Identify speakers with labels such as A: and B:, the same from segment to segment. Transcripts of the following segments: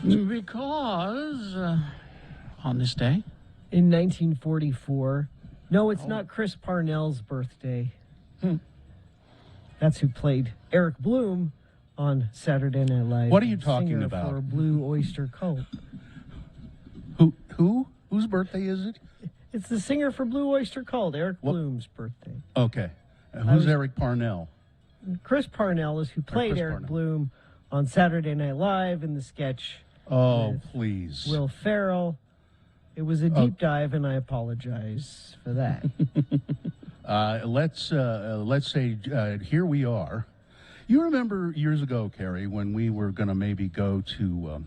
A: Because on this day,
B: In 1944. No, it's not Chris Parnell's birthday. That's who played Eric Bloom on Saturday Night Live.
C: What are you talking
B: singer
C: about?
B: For Blue Oyster Cult.
C: Who? Whose birthday is it?
B: It's the singer for Blue Oyster Cult, Eric Bloom's birthday.
C: Okay. Who's Eric Parnell?
B: Chris Parnell is who played
C: Chris
B: Eric
C: Parnell.
B: Bloom on Saturday Night Live in the sketch
C: Oh, please.
B: Will Ferrell. It was a deep dive, and I apologize for that.
C: Let's say here we are. You remember years ago, Carrie, when we were going to maybe go to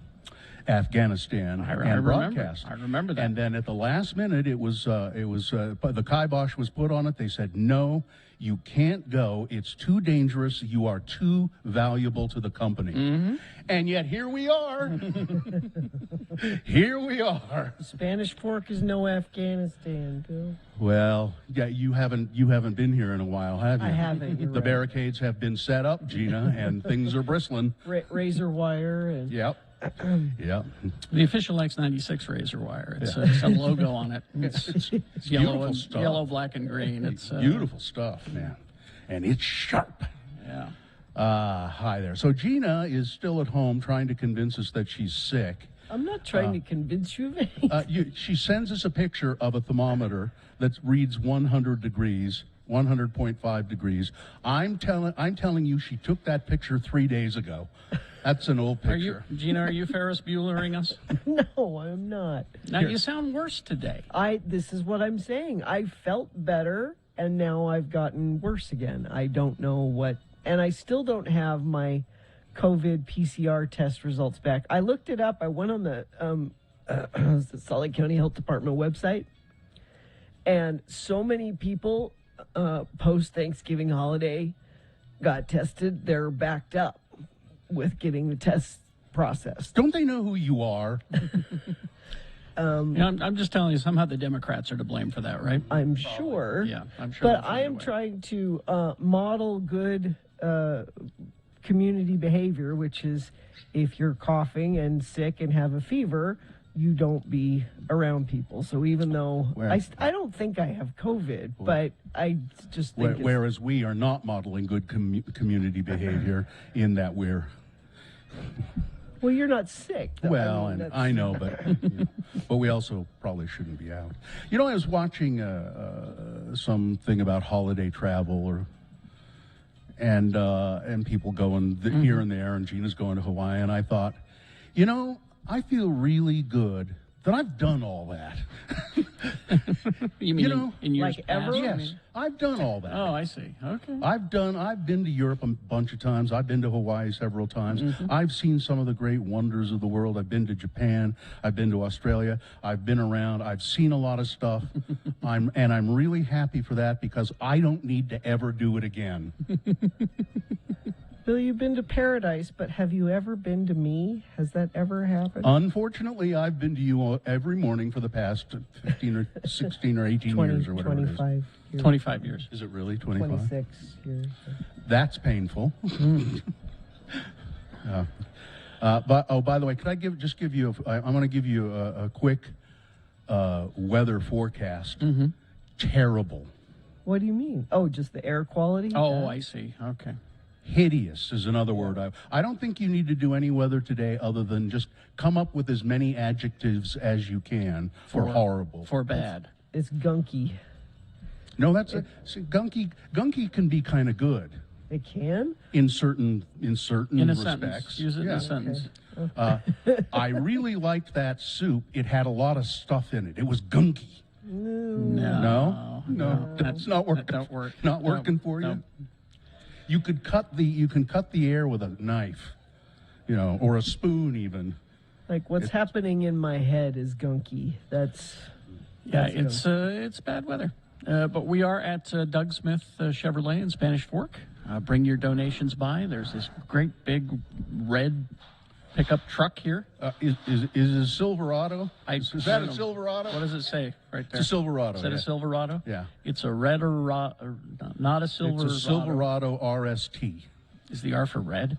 C: Afghanistan and broadcast.
A: I remember that.
C: And then at the last minute, the kibosh was put on it. They said, no, you can't go. It's too dangerous. You are too valuable to the company.
A: Mm-hmm.
C: And yet here we are. Here we are.
B: Spanish Fork is no Afghanistan, Bill.
C: Well, yeah, you haven't been here in a while, have you?
B: I haven't. You're
C: The
B: right.
C: barricades have been set up, Gina, and things are bristling.
B: Razor wire and
C: Yep. Yep.
A: The official X96 razor wire. It's got a logo on it. It's yellow,
C: beautiful
A: and,
C: stuff.
A: yellow, black, and green. It's
C: Beautiful stuff, man. And it's sharp.
A: Yeah.
C: Hi there. So Gina is still at home trying to convince us that she's sick.
B: I'm not trying to convince you of anything.
C: She sends us a picture of a thermometer that reads 100 degrees, 100.5 degrees. I'm telling you, she took that picture 3 days ago. That's an old picture.
A: Gina, are you Ferris Buellering us?
B: No, I'm not.
A: Now, you sound worse today.
B: This is what I'm saying. I felt better, and now I've gotten worse again. I don't know what, and I still don't have my COVID PCR test results back. I looked it up. I went on the Salt Lake County Health Department website, and so many people post-Thanksgiving holiday got tested. They're backed up with getting the test processed.
C: Don't they know who you are?
A: I'm just telling you, somehow the Democrats are to blame for that, right?
B: I'm sure.
A: Yeah, I'm sure.
B: But I am trying to model good community behavior, which is if you're coughing and sick and have a fever, you don't be around people. So even though I don't think I have COVID, but I just think
C: Whereas we are not modeling good community behavior in that we're...
B: Well, you're not sick, though.
C: Well, I know, but we also probably shouldn't be out. You know, I was watching something about holiday travel and people going here and there, and Gina's going to Hawaii, and I thought, you know, I feel really good that I've done all that.
A: You mean in years
B: like
A: past?
B: ever?
C: Yes, I've done all that.
A: Oh, I see. Okay.
C: I've been to Europe a bunch of times. I've been to Hawaii several times. I've seen some of the great wonders of the world. I've been to Japan. I've been to Australia. I've been around. I've seen a lot of stuff. I'm really happy for that because I don't need to ever do it again.
B: Bill, you've been to paradise, but have you ever been to me? Has that ever happened?
C: Unfortunately, I've been to you every morning for the past 15 or 16 or 18 years or whatever
B: 25
C: it is.
B: years.
A: 25 years.
C: Is it really 25?
B: 26 years.
C: That's painful. But by the way, could I give you? I'm going to give you a quick weather forecast. Terrible.
B: What do you mean? Oh, just the air quality?
A: Oh, I see. Okay.
C: Hideous is another word. I don't think you need to do any weather today other than just come up with as many adjectives as you can for horrible.
A: For bad.
B: It's gunky.
C: No, gunky can be kind of good.
B: It can?
C: In certain
A: In a
C: respects.
A: sentence. Use it in a sentence.
C: I really liked that soup. It had a lot of stuff in it. It was gunky. No, that's not working.
A: That don't work.
C: Not working for you.
A: No.
C: You can cut the air with a knife, or a spoon even.
B: Like what's happening in my head is gunky.
A: It's bad weather. But we are at Doug Smith Chevrolet in Spanish Fork. Bring your donations by. There's this great big red pickup truck here.
C: Is it a Silverado? Is that a Silverado?
A: What does it say right there?
C: It's a Silverado.
A: Is that a Silverado?
C: Yeah.
A: It's a red or not a Silverado.
C: It's a Silverado RST.
A: Is the R for red?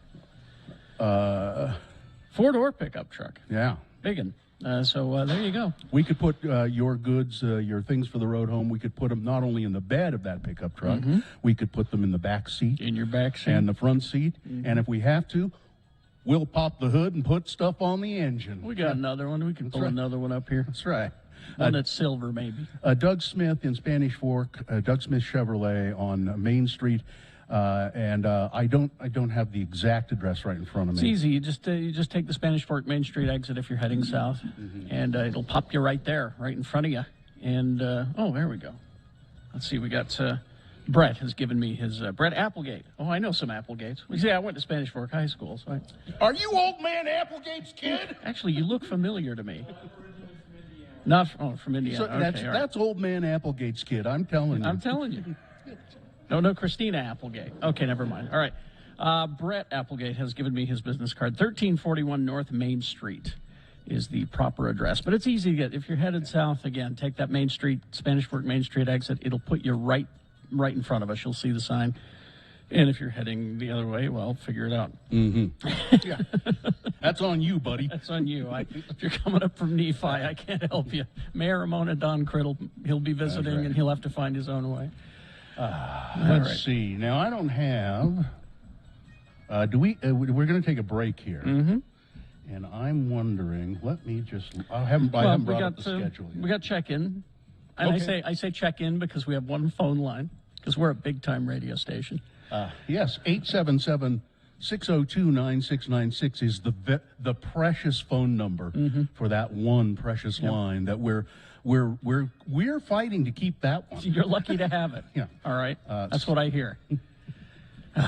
A: 4-door pickup truck.
C: Yeah.
A: Big one. So there you go.
C: We could put your goods, your things for the road home, we could put them not only in the bed of that pickup truck, we could put them in the back seat
A: In your back seat.
C: and the front seat. And if we have to, we'll pop the hood and put stuff on the engine.
A: We got another one. We can pull
C: right.
A: another one up here.
C: That's right.
A: One that's silver, maybe.
C: Doug Smith in Spanish Fork, Doug Smith Chevrolet on Main Street. And I don't have the exact address right in front of me.
A: It's easy. You just take the Spanish Fork Main Street exit if you're heading south, and it'll pop you right there, right in front of you. And oh, there we go. Let's see. We got Brett has given me his Brett Applegate. Oh, I know some Applegates. You see, I went to Spanish Fork High School, so
C: Are you old man Applegate's kid?
A: actually you look familiar to me. Not from Indiana.
C: So
A: Okay,
C: that's
A: all right.
C: that's old man Applegate's kid. I'm telling you.
A: I'm telling you. No, Christina Applegate. Okay, never mind. All right. Brett Applegate has given me his business card. 1341 North Main Street is the proper address. But it's easy to get. If you're headed south, again, take that Main Street, Spanish Fork Main Street exit. It'll put you right in front of us. You'll see the sign. And if you're heading the other way, well, figure it out.
C: Yeah. That's on you, buddy.
A: That's on you. If you're coming up from Nephi, I can't help you. Mayor Ramona Don Criddle, he'll be visiting,
C: right.
A: and he'll have to find his own way.
C: Let's see. Now I don't have. Do we? We're going to take a break here. And I'm wondering. Let me just. I haven't brought up the schedule yet.
A: We got check-in, and
C: Okay.
A: I say check-in because we have one phone line because we're a big-time radio station.
C: Yes, 877-602-9696 is the precious phone number for that one precious line that we're fighting to keep that one.
A: You're lucky to have it.
C: Yeah.
A: All right. That's what I hear.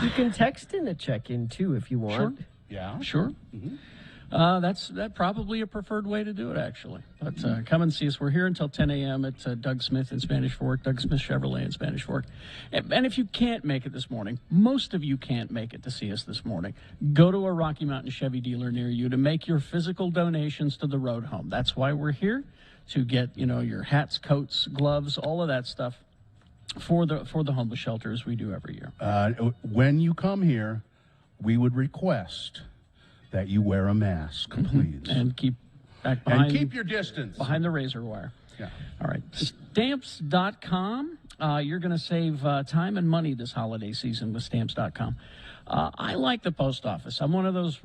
B: You can text in a check-in too if you want.
A: Sure.
C: Yeah.
A: Sure. That's probably a preferred way to do it, actually. But come and see us. We're here until 10 a.m. at Doug Smith in Spanish Fork, Doug Smith Chevrolet in Spanish Fork. And if you can't make it this morning, most of you can't make it to see us this morning, go to a Rocky Mountain Chevy dealer near you to make your physical donations to the road home. That's why we're here, to get, your hats, coats, gloves, all of that stuff for the homeless shelters we do every year.
C: When you come here, we would request that you wear a mask, please.
A: And keep back behind.
C: And keep your distance.
A: Behind the razor wire.
C: Yeah.
A: All right. Stamps.com. You're going to save time and money this holiday season with Stamps.com. I like the post office. I'm one of those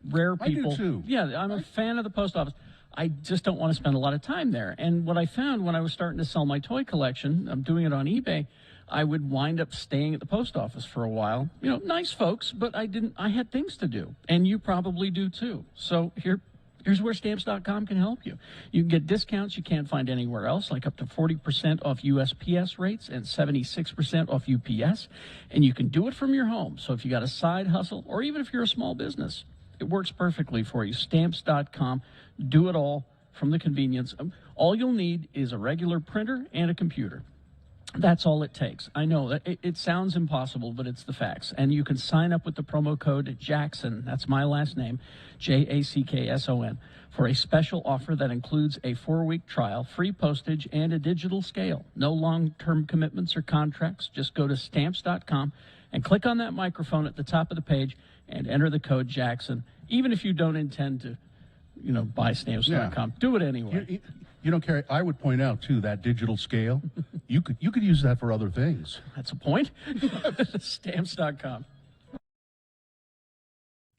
A: rare people.
C: I do too.
A: Yeah, I'm a fan of the post office. I just don't want to spend a lot of time there. And what I found when I was starting to sell my toy collection, I'm doing it on eBay, I would wind up staying at the post office for a while. Nice folks, but I had things to do. And you probably do too. So here's where Stamps.com can help you. You can get discounts you can't find anywhere else, like up to 40% off USPS rates and 76% off UPS. And you can do it from your home. So if you got a side hustle, or even if you're a small business, it works perfectly for you. Stamps.com. Do it all from the convenience. All you'll need is a regular printer and a computer. That's all it takes. I know that it sounds impossible, but it's the facts. And you can sign up with the promo code Jackson, that's my last name, Jackson, for a special offer that includes a 4-week trial, free postage, and a digital scale. No long-term commitments or contracts. Just go to Stamps.com and click on that microphone at the top of the page and enter the code Jackson. Even if you don't intend to, buy Stamps.com, do it anyway.
C: You don't carry. I would point out too that digital scale. you could use that for other things.
A: That's a point. Stamps.com.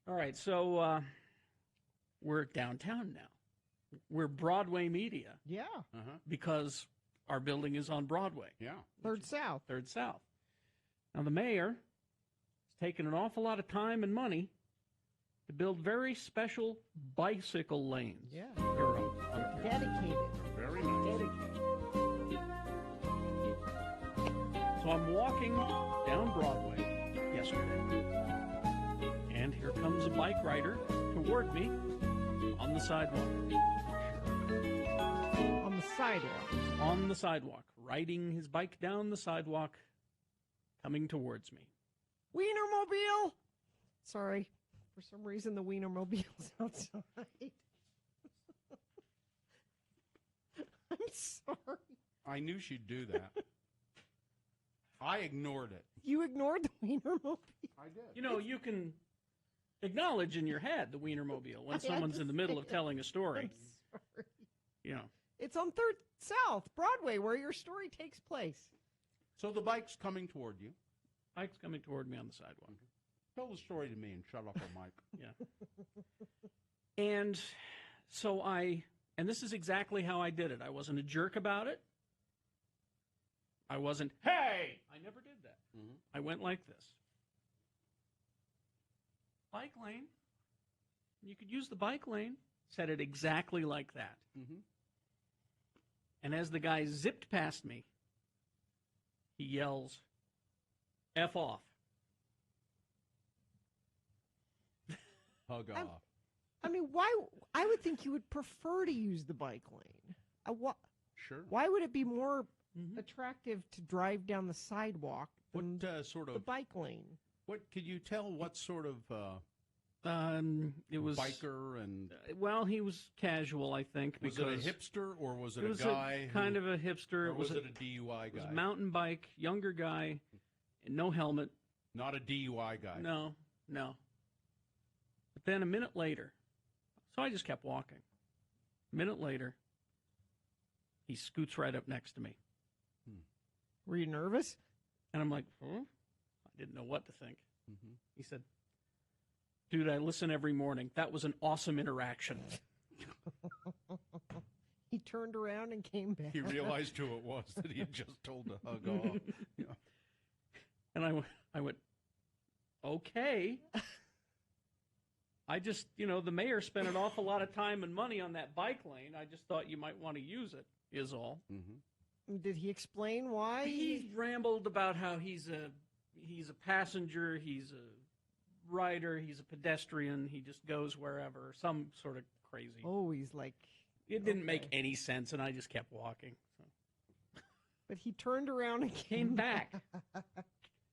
A: All right, so we're downtown now. We're Broadway Media
B: Yeah.
A: because our building is on Broadway.
C: Yeah.
B: Third South.
A: Third South. Now, the mayor has taken an awful lot of time and money to build very special bicycle lanes.
B: Yeah.
A: Here on
B: Dedicated.
C: Very nice.
B: Dedicated.
A: So I'm walking down Broadway yesterday, and here comes a bike rider toward me on the sidewalk.
B: On the sidewalk.
A: On the sidewalk, riding his bike down the sidewalk, coming towards me.
B: Wienermobile! Sorry. For some reason, the Wienermobile's outside. I'm sorry.
C: I knew she'd do that. I ignored it.
B: You ignored the Wienermobile.
C: I did.
A: You can acknowledge in your head the Wienermobile when someone's in the middle of telling a story.
B: I'm sorry.
A: You know.
B: It's on 3rd South, Broadway, where your story takes place.
C: So the bike's coming toward you.
A: Mike's coming toward me on the sidewalk.
C: Tell the story to me and shut up, Mike.
A: Yeah. And so and this is exactly how I did it. I wasn't a jerk about it. I wasn't, hey! I never did that.
C: Mhm.
A: I went like this. Bike lane. You could use the bike lane. Said it exactly like that.
C: Mhm.
A: And as the guy zipped past me, he yells, F off.
C: Hug off.
B: I mean, why? I would think you would prefer to use the bike lane.
C: Sure.
B: Why would it be more attractive to drive down the sidewalk than
C: What sort
B: the
C: of?
B: bike lane?
C: What could you tell? What sort of
A: It was
C: biker and
A: well, he was casual, I think.
C: was
A: because
C: it a hipster or was it,
A: it was
C: a guy?
A: kind of a hipster.
C: Or was it a DUI
A: It was
C: guy?
A: a mountain bike, younger guy, no helmet.
C: Not a DUI guy.
A: No. But then a minute later, so I just kept walking. A minute later, he scoots right up next to me.
B: Were you nervous?
A: And I'm like, huh? I didn't know what to think.
C: Mhm.
A: He said, dude, I listen every morning. That was an awesome interaction.
B: He turned around and came back.
C: He realized who it was that he had just told to hug off. Yeah.
A: And I went, okay. I just, the mayor spent an awful lot of time and money on that bike lane. I just thought you might want to use it, is all.
C: Mm-hmm.
B: Did he explain why?
A: He rambled about how he's a passenger, he's a rider, he's a pedestrian, he just goes wherever, some sort of crazy.
B: Oh, he's like...
A: It didn't make any sense, and I just kept walking. So.
B: But he turned around and
A: Came back.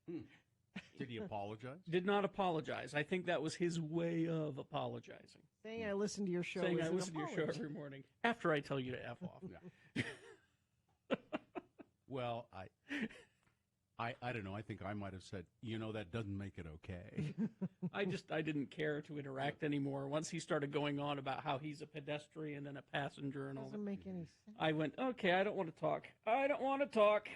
C: Did he apologize?
A: Did not apologize. I think that was his way of apologizing.
B: Saying I listen to your show.
A: Saying
B: is
A: I
B: an
A: listen to your show
B: apology.
A: every morning after I tell you to F off.
C: Yeah. Well, I don't know. I think I might have said, that doesn't make it okay.
A: I didn't care to interact anymore. Once he started going on about how he's a pedestrian and a passenger and all
B: Doesn't
A: that,
B: make any sense.
A: I went, okay, I don't want to talk. I don't want to talk.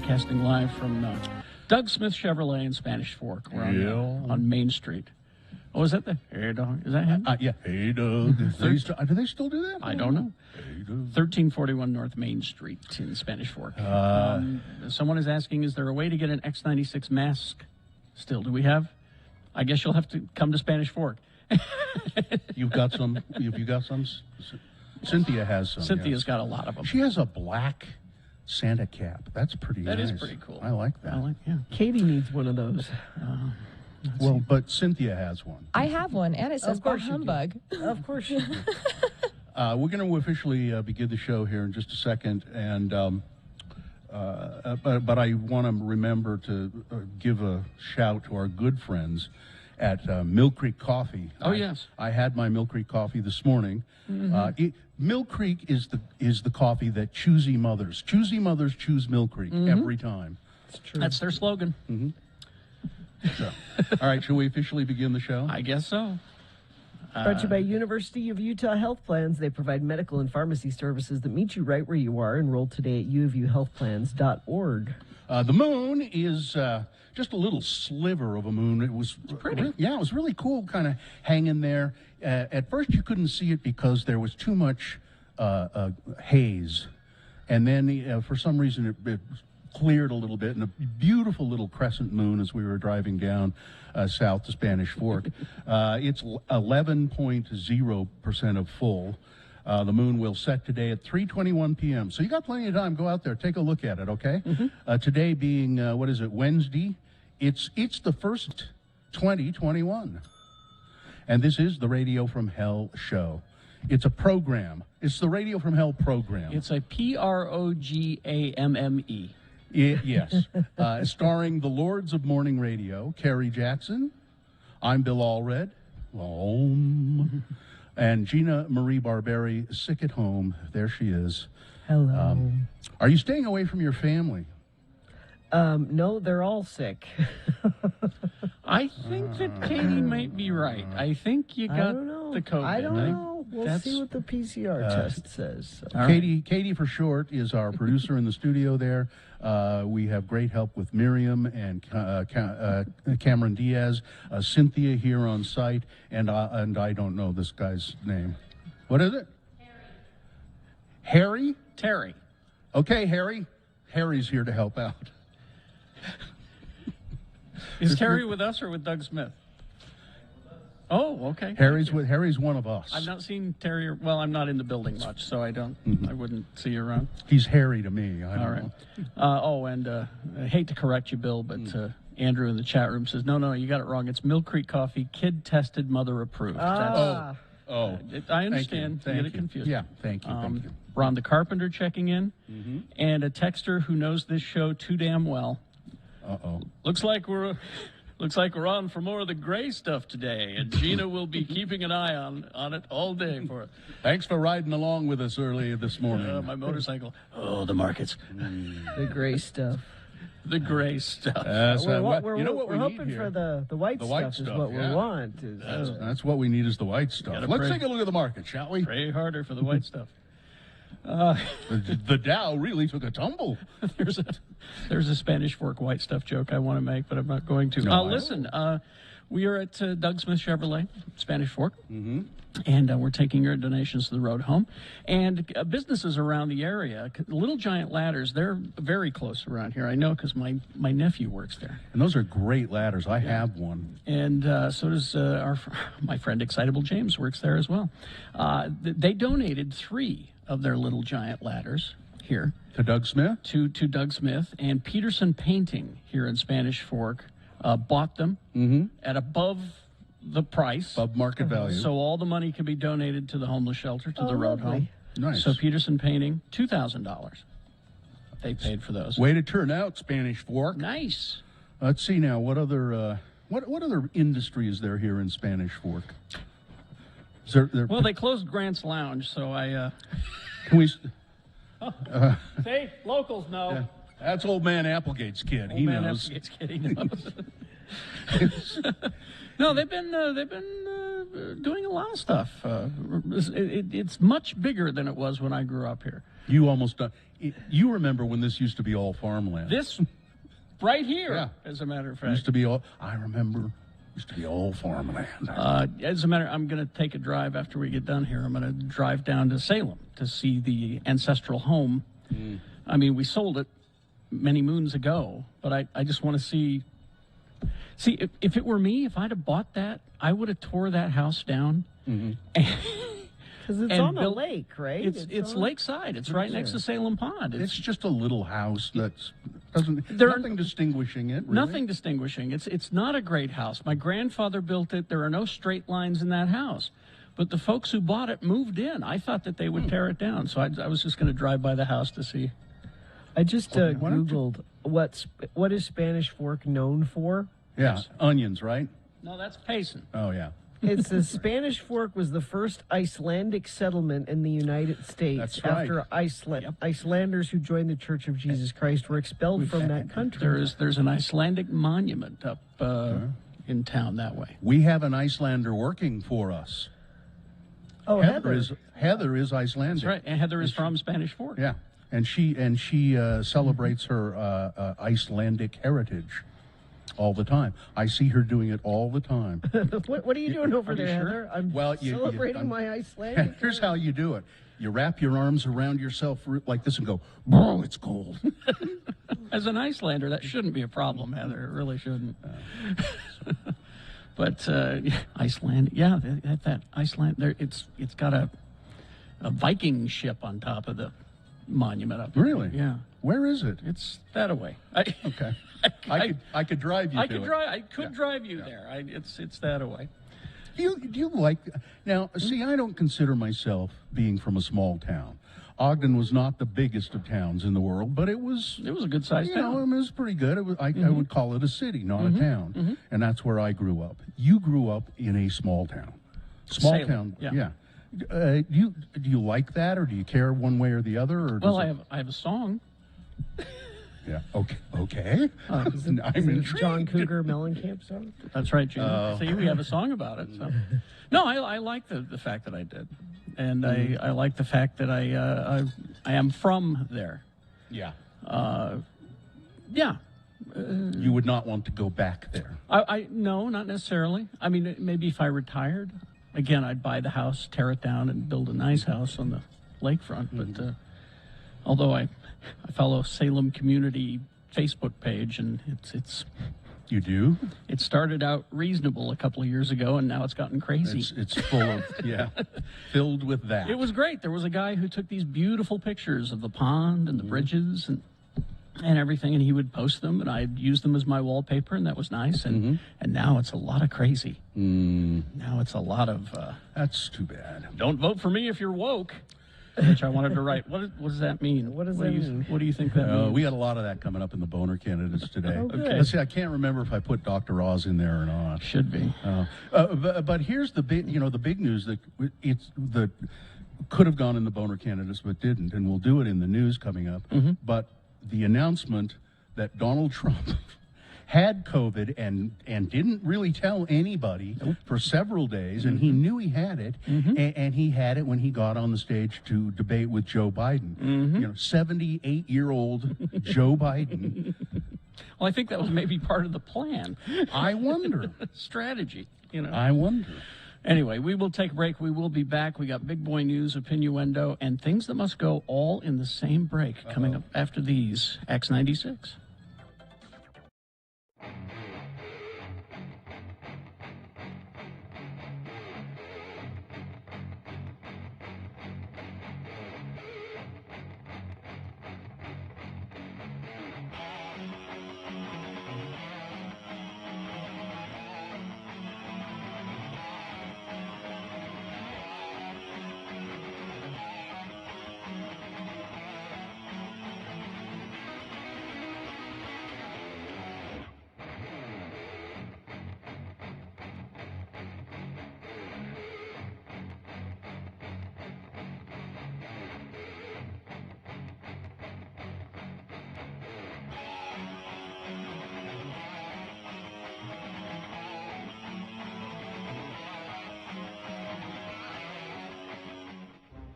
A: Casting live from Doug Smith Chevrolet in Spanish Fork. We're on Main Street. Oh, is that the Hey Dog? Is that him?
C: Yeah. Hey, Doug. Do they still do that?
A: I don't know.
C: Hey, Doug.
A: 1341 North Main Street in Spanish Fork. Someone is asking, is there a way to get an X96 mask still? Do we have? I guess you'll have to come to Spanish Fork.
C: You've got some. Have you got some? Cynthia has some.
A: Cynthia's
C: yes.
A: got a lot of them.
C: She has a black Santa cap. That's pretty
A: That
C: nice.
A: is pretty cool.
C: I like that.
A: Yeah.
B: Katie needs one of those.
C: Well, but Cynthia has one.
D: I have one, and it says bah
B: course you do.
D: humbug.
B: Of course you do.
C: We're going to officially begin the show here in just a second, and but I want to remember to give a shout to our good friends at Mill Creek Coffee.
A: Oh, yes.
C: I had my Mill Creek coffee this morning. Mill Creek is the coffee that choosy mothers choose Mill Creek every time.
B: It's true.
A: That's their slogan.
C: So, all right, shall we officially begin the show?
A: I guess so.
B: Brought to you by University of Utah Health Plans. They provide medical and pharmacy services that meet you right where you are. Enroll today at uofuhealthplans.org.
C: The moon is just a little sliver of a moon. It was
A: pretty.
C: it was really cool, kind of hanging there. At first, you couldn't see it because there was too much haze, and then for some reason it cleared a little bit, and a beautiful little crescent moon as we were driving down south to Spanish Fork. It's 11.0% of full. The moon will set today at 3:21 p.m. So you got plenty of time. Go out there, take a look at it, okay? Today being, Wednesday? It's the first 2021. And this is the Radio from Hell show. It's a program. It's the Radio from Hell program.
A: It's a PROGAMME.
C: Yes. Starring the Lords of Morning Radio, Kerry Jackson. I'm Bill Allred. And Gina Marie Barberi, sick at home. There she is.
B: Hello.
C: Are you staying away from your family?
B: No, they're all sick.
A: I think that Katie might be right. I think you
B: I
A: got
B: don't know.
A: the COVID.
B: I don't know. We'll
A: That's-
B: see what the PCR test says.
A: All right.
C: Katie for short is our producer in the studio there. We have great help with Miriam and Cameron Diaz, Cynthia here on site, and I don't know this guy's name. What is it? Harry.
A: Terry.
C: Okay, Harry. Harry's here to help out.
A: Is Terry with us or with Doug Smith? Oh, okay.
C: Harry's one of us.
A: I've not seen Terry. Well, I'm not in the building much, so I wouldn't see you around.
C: He's Harry to me. I don't
A: All right.
C: know.
A: And I hate to correct you, Bill, but Andrew in the chat room says, no, you got it wrong. It's Mill Creek Coffee, kid tested, mother approved.
B: Ah.
C: Oh,
A: I understand.
C: Thank
A: You
C: you.
A: get it confused.
C: Yeah, thank you. Thank you.
A: Ron the Carpenter checking in, and a texter who knows this show too damn well.
C: Uh-oh.
A: Looks like we're on for more of the gray stuff today, and Gina will be keeping an eye on it all day for us.
C: Thanks for riding along with us early this morning.
A: My motorcycle. Oh, the markets.
B: The gray stuff.
A: The gray stuff.
B: We're hoping for the white
C: The
B: stuff
C: white
B: is
C: stuff,
B: what
C: yeah.
B: we want.
C: That's what we need is the white stuff.
A: Gotta
C: Let's
A: pray.
C: take a look at the market, shall we?
A: Pray harder for the white stuff.
C: The Dow really took a tumble.
A: There's a Spanish Fork white stuff joke I want to make, but I'm not going to.
C: No,
A: Listen, we are at Doug Smith Chevrolet, Spanish Fork, and we're taking your donations to the road home. And businesses around the area, Little Giant Ladders, they're very close around here. I know because my nephew works there.
C: And those are great ladders. I have one.
A: And so does my friend Excitable James works there as well. They donated 3 of their Little Giant Ladders here
C: To Doug Smith?
A: to Doug Smith, and Peterson Painting here in Spanish Fork bought them at above the price.
C: Above market value.
A: So all the money can be donated to the homeless shelter, to the road
B: lovely.
A: home.
C: Nice.
A: So Peterson Painting, $2,000. They paid for those.
C: Way to turn out, Spanish Fork.
A: Nice.
C: Let's see now. What other industry is there here in Spanish Fork? Is there
A: Well, they closed Grant's Lounge, so I...
C: can we?
A: Hey, locals know.
C: That's old man Applegate's kid. He
A: Man,
C: knows.
A: Applegate's kid, he knows. No, they've been doing a lot of stuff. It's much bigger than it was when I grew up here.
C: You almost done. You remember when this used to be all farmland?
A: This right here,
C: Yeah.
A: as a matter of
C: used
A: fact.
C: to be all. I remember. Used to be all farmland.
A: As a matter, I'm going to take a drive after we get done here. I'm going to drive down to Salem to see the ancestral home. I mean, we sold it many moons ago, but I just want to see See, if it were me, if I'd have bought that, I would have tore that house down.
B: Because it's
A: And
B: on a
A: built-
B: lake, right?
A: It's
B: on-
A: lakeside. It's right next to Salem Pond.
C: It's just a little house that's doesn't
A: There are-
C: nothing distinguishing it. Really.
A: Nothing distinguishing. It's not a great house. My grandfather built it. There are no straight lines in that house. But the folks who bought it moved in. I thought that they would tear it down. So I was just going to drive by the house to see.
B: I just
C: why don't you-
B: Googled what is Spanish Fork known for.
C: Yeah,
A: Yes.
C: onions, right?
A: No, that's Payson.
C: Oh yeah.
B: It says Spanish Fork was the first Icelandic settlement in the United States
C: That's right.
B: after Icelanders who joined the Church of Jesus Christ were expelled from that country.
A: There's an Icelandic monument up in town that way.
C: We have an Icelander working for us.
B: Oh, Heather.
C: Heather is Icelandic.
A: That's right. And Heather is from Spanish Fork.
C: Yeah, and she celebrates her Icelandic heritage all the time. I see her doing it all the time.
B: What are you doing over
A: Are you
B: there,
A: sure?
B: Heather? I'm
C: Well,
B: celebrating my Icelandic.
C: Here's how you do it. You wrap your arms around yourself like this and go, "Bro, it's cold."
A: As an Icelander, that shouldn't be a problem, Heather. It really shouldn't. But Iceland, yeah, that Iceland, there, it's got a Viking ship on top of the monument up there.
C: Really?
A: Yeah.
C: Where is it?
A: It's that away.
C: Okay. I could drive you
A: I
C: to
A: could
C: it.
A: drive. I could drive you there. It's that away.
C: Do you like now? See, I don't consider myself being from a small town. Ogden was not the biggest of towns in the world, but it was.
A: It was a good sized
C: You
A: town.
C: know, I mean, it was pretty good. It was, I would call it a city, not a town, and that's where I grew up. You grew up in a small town. Small
A: Salem,
C: town,
A: yeah.
C: Do you like that, or do you care one way or the other? Or does
A: Well,
C: it-
A: I have a song.
C: Yeah. Okay. Okay. I'm
B: Is it
C: intrigued.
B: John Cougar Mellencamp song?
A: That's right, Jim.
C: Oh.
A: See, we have a song about it. So, no, I like the fact that I did, and I like the fact that I am from there.
C: Yeah.
A: Yeah.
C: You would not want to go back there.
A: I no, not necessarily. I mean, maybe if I retired, again, I'd buy the house, tear it down, and build a nice house on the lakefront. But although I follow Salem Community Facebook page, and it's
C: You do?
A: it started out reasonable a couple of years ago, and now it's gotten crazy.
C: It's full of filled with that.
A: It was great. There was a guy who took these beautiful pictures of the pond and the bridges and everything, and he would post them, and I'd use them as my wallpaper, and that was nice. And now it's a lot of crazy. Now it's a lot of
C: That's too bad.
A: don't vote for me if you're woke, which I wanted to write. What does that mean?
B: What does
A: do
B: that
A: you,
B: mean?
A: What do you think that means?
C: We got a lot of that coming up in the boner candidates today.
B: Oh, good.
C: Let's see, I can't remember if I put Dr. Oz in there or not.
A: Should be.
C: But here's the big, the big news that could have gone in the boner candidates but didn't, and we'll do it in the news coming up. But the announcement that Donald Trump had COVID and didn't really tell anybody for several days, and he knew he had it, and he had it when he got on the stage to debate with Joe Biden. 78-year-old Joe Biden.
A: Well, I think that was maybe part of the plan,
C: I wonder.
A: strategy.
C: I wonder.
A: Anyway, we will take a break. We will be back. We got big boy news, opinioendo, and things that must go all in the same break coming up after these. X96.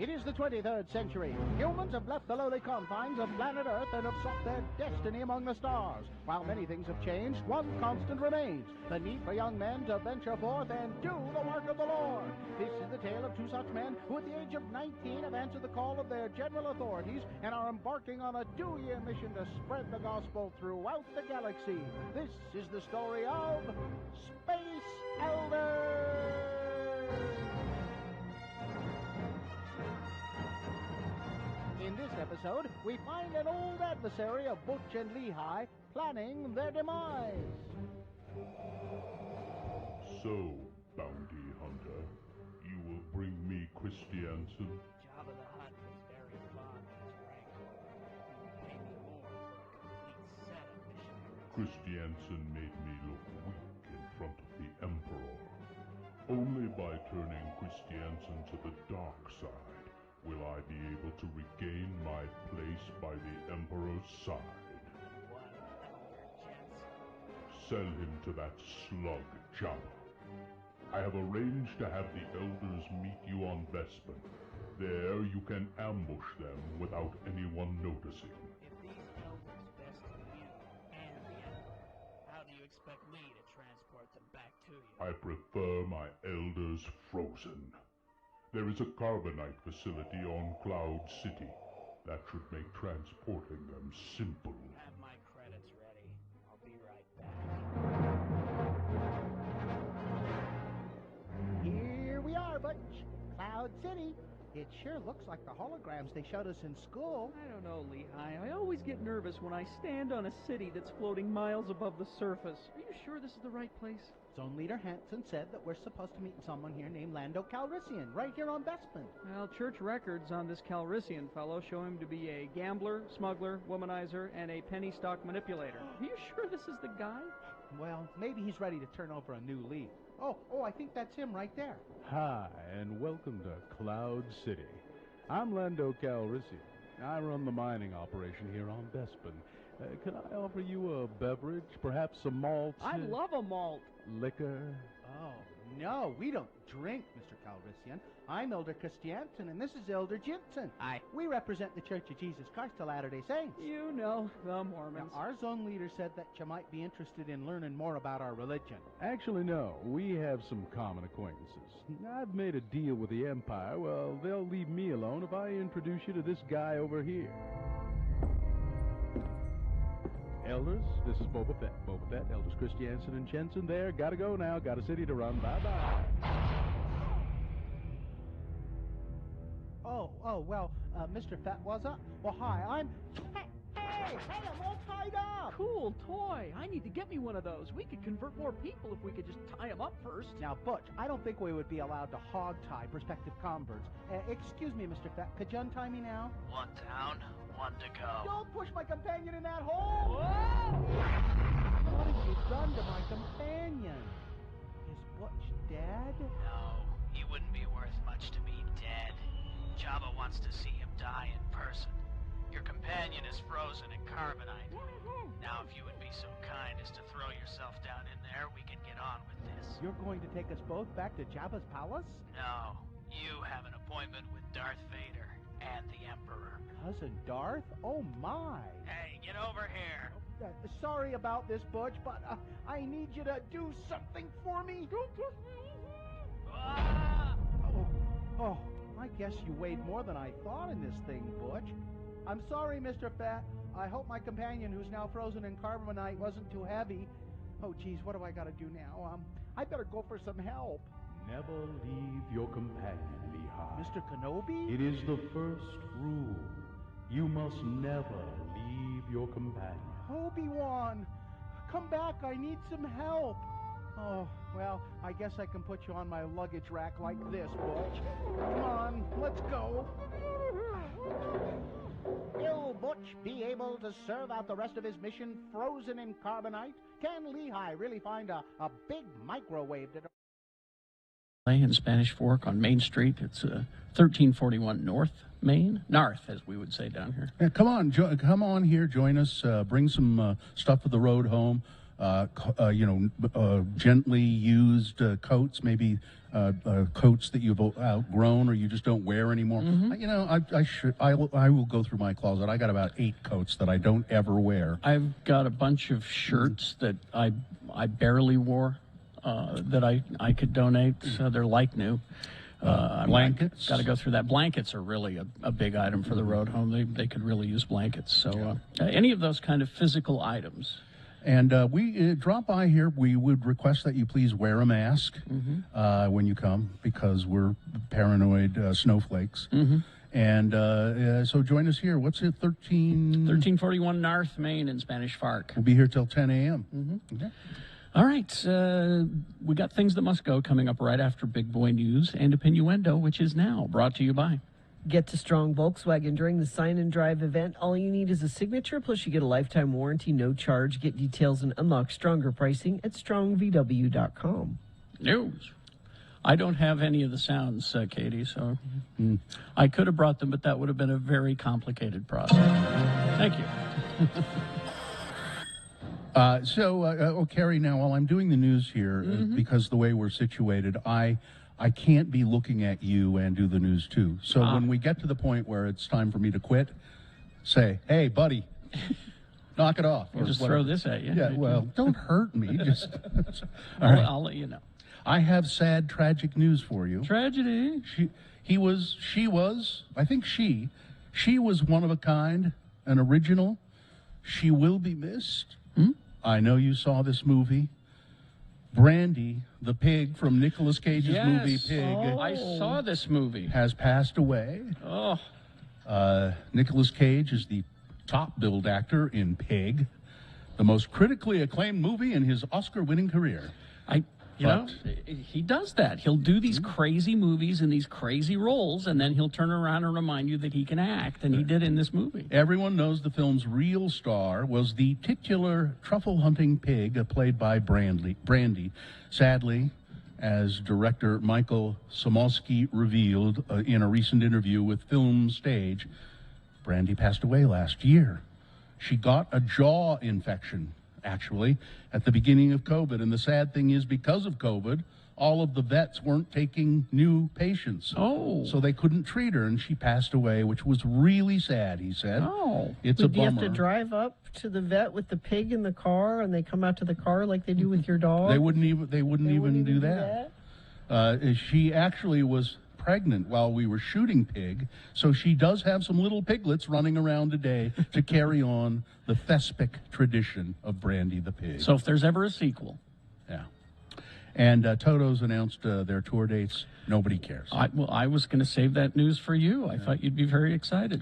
D: It is the 23rd century. Humans have left the lowly confines of planet Earth and have sought their destiny among the stars. While many things have changed, one constant remains: the need for young men to venture forth and do the work of the Lord. This is the tale of two such men who at the age of 19 have answered the call of their general authorities and are embarking on a 2-year mission to spread the gospel throughout the galaxy. This is the story of Space Elders! In this episode, we find an old adversary of Butch and Lehigh planning their demise.
E: So, bounty hunter, you will bring me Christiansen?
F: Jabba the Hutt was very fond of his rancor. He would pay me more for a complete set of missionaries.
E: Christiansen made me look weak in front of the Emperor. Only by turning Christiansen to the dark side will I be able to regain my place by the Emperor's side.
F: One Elder Jensen.
E: Sell him to that slug, Jabba. I have arranged to have the elders meet you on Bespin. There you can ambush them without anyone noticing.
F: If these elders bested you and the Emperor, how do you expect me to transport them back to you?
E: I prefer my elders frozen. There is a carbonite facility on Cloud City. That should make transporting them simple.
F: Have my credits ready. I'll be right back.
D: Here we are, Butch. Cloud City. It sure looks like the holograms they showed us in school.
A: I don't know, Lehigh. I always get nervous when I stand on a city that's floating miles above the surface. Are you sure this is the right place?
D: Zone Leader Hanson said that we're supposed to meet someone here named Lando Calrissian, right here on Bespin.
A: Well, church records on this Calrissian fellow show him to be a gambler, smuggler, womanizer, and a penny stock manipulator. Are you sure this is the guy?
D: Well, maybe he's ready to turn over a new leaf. Oh, I think that's him right there.
G: Hi, and welcome to Cloud City. I'm Lando Calrissian. I run the mining operation here on Bespin. Can I offer you a beverage? Perhaps some malt?
A: I love a malt.
G: Liquor?
D: Oh, no, we don't drink, Mr. Calrissian. I'm Elder Christiansen, and this is Elder Jensen.
F: Aye.
D: We represent the Church of Jesus Christ of Latter-day Saints.
A: You know, the
D: Now,
A: Mormons.
D: our zone leader said that you might be interested in learning more about our religion.
G: Actually, no. We have some common acquaintances. I've made a deal with the Empire. Well, they'll leave me alone if I introduce you to this guy over here. Elders, this is Boba Fett. Boba Fett, Elders Christiansen and Jensen there. Gotta go now. Got a city to run. Bye-bye.
D: Well, Mr. Fett was up. Well, hi, I'm... Hey, I'm all tied up.
A: Cool toy. I need to get me one of those. We could convert more people if we could just tie them up first.
D: Now, Butch, I don't think we would be allowed to hog-tie prospective converts. Excuse me, Mr. Fett, could you untie me now?
F: One down, one to go.
D: Don't push my companion in that hole!
F: Whoa!
D: What have you done to my companion? Is Butch dead?
F: No, he wouldn't be worth much to me dead. Jabba wants to see him die in person. Your companion is frozen in carbonite. Now, if you would be so kind as to throw yourself down in there, we can get on with this.
D: You're going to take us both back to Jabba's palace?
F: No, you have an appointment with Darth Vader and the Emperor.
D: Cousin Darth? Oh, my.
F: Hey, get over here.
D: Sorry about this, Butch, but I need you to do something for me.
F: Ah!
D: Oh, I guess you weighed more than I thought in this thing, Butch. I'm sorry, Mr. Fat. I hope my companion, who's now frozen in carbonite, wasn't too heavy. Oh, geez, what do I gotta do now? I better go for some help.
G: Never leave your companion, Lehigh.
D: Mr. Kenobi?
G: It is the first rule. You must never leave your companion.
D: Obi-Wan, come back. I need some help. Oh, well, I guess I can put you on my luggage rack like this, Butch. Come on, let's go. Will Butch be able to serve out the rest of his mission frozen in carbonite? Can Lehigh really find a big microwave to...
A: In Spanish Fork on Main Street. It's 1341 North Main. Narth, as we would say down here.
C: Yeah, come on here, join us. Bring some stuff for the road home. gently used coats, maybe coats that you've outgrown or you just don't wear anymore. I will go through my closet. I got about 8 coats that I don't ever wear.
A: I've got a bunch of shirts that I barely wore that I could donate. So they're like new.
C: Blankets?
A: Got to go through that. Blankets are really a big item for the road home. They could really use blankets. So any of those kind of physical items.
C: And we drop by here. We would request that you please wear a mask when you come, because we're paranoid snowflakes. And so join us here. What's it,
A: 1341 North Main in Spanish Fork.
C: We'll be here till 10 a.m. Okay.
A: All right. We got Things That Must Go coming up right after Big Boy News and Opinioendo, which is now brought to you by...
B: Get to Strong Volkswagen during the Sign and Drive event. All you need is a signature, plus you get a lifetime warranty, no charge. Get details and unlock stronger pricing at strongvw.com.
A: News. I don't have any of the sounds, Katie, so I could have brought them, but that would have been a very complicated process. Thank you.
C: Carrie, now while I'm doing the news here, because the way we're situated, I can't be looking at you and do the news too. So when we get to the point where it's time for me to quit, say, hey, buddy, knock it off.
A: Or just throw this at you.
C: Yeah, well, don't hurt me. Just
A: I'll let you know.
C: I have sad, tragic news for you.
A: Tragedy.
C: She was one of a kind, an original. She will be missed. I know you saw this movie. Brandy, the pig from Nicolas Cage's movie Pig,
A: I saw this movie.
C: has passed away.
A: Oh,
C: Nicolas Cage is the top-billed actor in Pig, the most critically acclaimed movie in his Oscar-winning career.
A: He does that. He'll do these crazy movies and these crazy roles, and then he'll turn around and remind you that he can act, and he did in this movie.
C: Everyone knows the film's real star was the titular truffle-hunting pig played by Brandy. Sadly, as director Michael Somolsky revealed in a recent interview with Film Stage, Brandy passed away last year. She got a jaw infection, actually, at the beginning of COVID. And the sad thing is, because of COVID, all of the vets weren't taking new patients.
A: Oh.
C: So they couldn't treat her, and she passed away, which was really sad, he said.
A: Oh.
C: It's a
B: Would you
C: bummer.
B: have to drive up to the vet with the pig in the car, and they come out to the car like they do with your dog?
C: They wouldn't even do that. She actually was pregnant while we were shooting Pig, so she does have some little piglets running around today to carry on the Thespic tradition of Brandy the pig.
A: So if there's ever a sequel.
C: Yeah. And Toto's announced their tour dates. Nobody cares.
A: I was going to save that news for you. I thought you'd be very excited.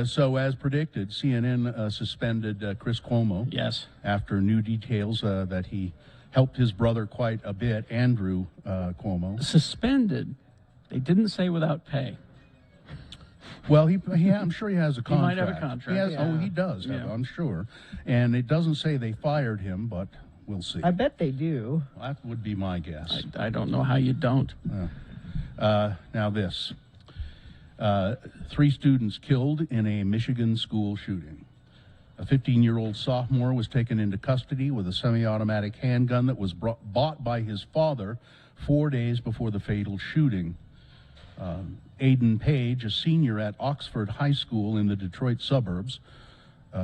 C: So as predicted, CNN suspended Chris Cuomo.
A: Yes.
C: After new details that he helped his brother quite a bit, Andrew Cuomo.
A: Suspended. They didn't say without pay.
C: Well, I'm sure he has a contract.
A: He might have a contract.
C: He does, I'm sure. And it doesn't say they fired him, but we'll see.
B: I bet they do.
C: That would be my guess.
A: I don't know how you don't.
C: Now this. 3 students killed in a Michigan school shooting. A 15-year-old sophomore was taken into custody with a semi-automatic handgun that was bought by his father 4 days before the fatal shooting. Aiden Page, a senior at Oxford High School in the Detroit suburbs,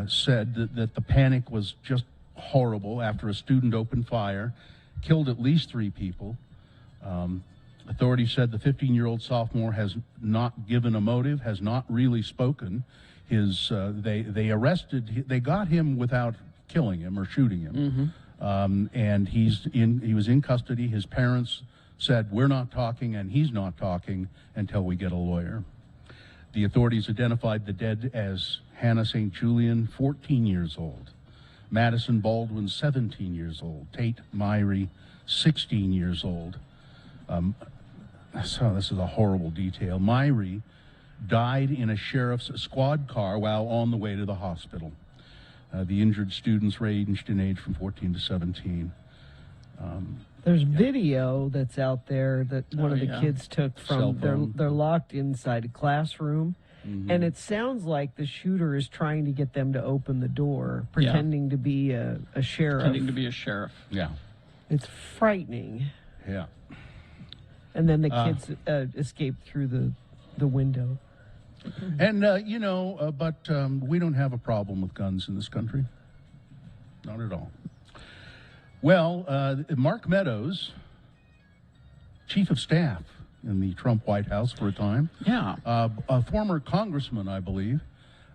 C: said that the panic was just horrible after a student opened fire, killed at least 3 people. Authorities said the 15-year-old sophomore has not given a motive, has not really spoken. They got him without killing him or shooting him. And he was in custody. His parents said, we're not talking, and he's not talking until we get a lawyer. The authorities identified the dead as Hannah St. Julian, 14 years old, Madison Baldwin, 17 years old, Tate Myrie, 16 years old. So this is a horrible detail. Myrie died in a sheriff's squad car while on the way to the hospital. The injured students ranged in age from 14 to 17.
B: There's video that's out there that one of the kids took from. They're locked inside a classroom, And it sounds like the shooter is trying to get them to open the door, pretending to be a sheriff.
A: Pretending to be a sheriff.
C: Yeah.
B: It's frightening.
C: Yeah.
B: And then the kids escaped through the window.
C: And, but we don't have a problem with guns in this country. Not at all. Well, Mark Meadows, chief of staff in the Trump White House for a time,
A: Yeah.
C: a former congressman, I believe,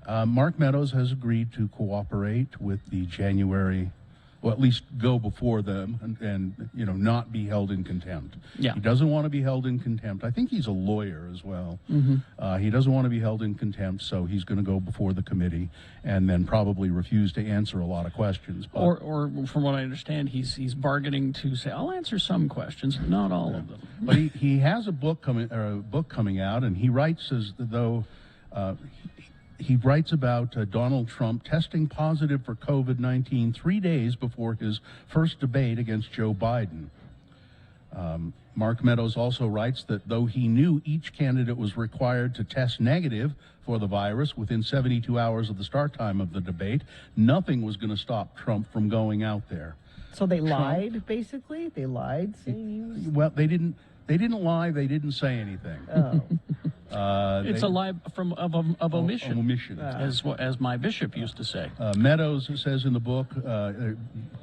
C: Mark Meadows has agreed to cooperate with the January, well, at least go before them and not be held in contempt.
A: Yeah.
C: He doesn't want to be held in contempt. I think he's a lawyer as well. He doesn't want to be held in contempt, so he's going to go before the committee and then probably refuse to answer a lot of questions. But,
A: Or from what I understand, he's bargaining to say, I'll answer some questions, but not all of them.
C: but he has a book coming out, and he writes as though he writes about Donald Trump testing positive for COVID-19 3 days before his first debate against Joe Biden. Mark Meadows also writes that though he knew each candidate was required to test negative for the virus within 72 hours of the start time of the debate, nothing was going to stop Trump from going out there.
B: So they lied, basically? They lied, saying he was...
C: Well, they didn't lie. They didn't say anything.
B: Oh.
A: It's a lie of omission,
C: Omission.
A: as my bishop used to say.
C: Meadows says in the book,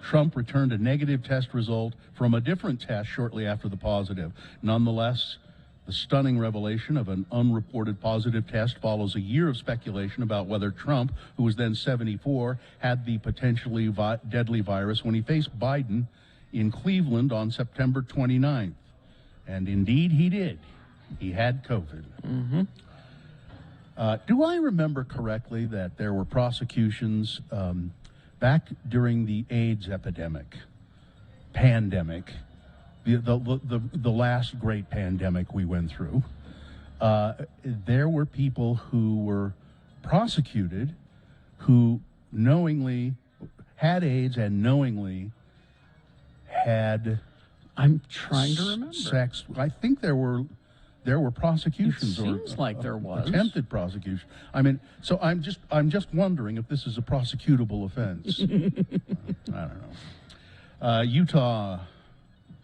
C: Trump returned a negative test result from a different test shortly after the positive. Nonetheless, the stunning revelation of an unreported positive test follows a year of speculation about whether Trump, who was then 74, had the potentially deadly virus when he faced Biden in Cleveland on September 29th. And indeed he did. He had COVID. Do I remember correctly that there were prosecutions back during the AIDS pandemic, the last great pandemic we went through? There were people who were prosecuted who knowingly had AIDS and knowingly had
A: I'm trying to remember.
C: sex. I think there were prosecutions.
A: It seems like there was.
C: Attempted prosecution. I mean, so I'm just wondering if this is a prosecutable offense. I don't know. Utah,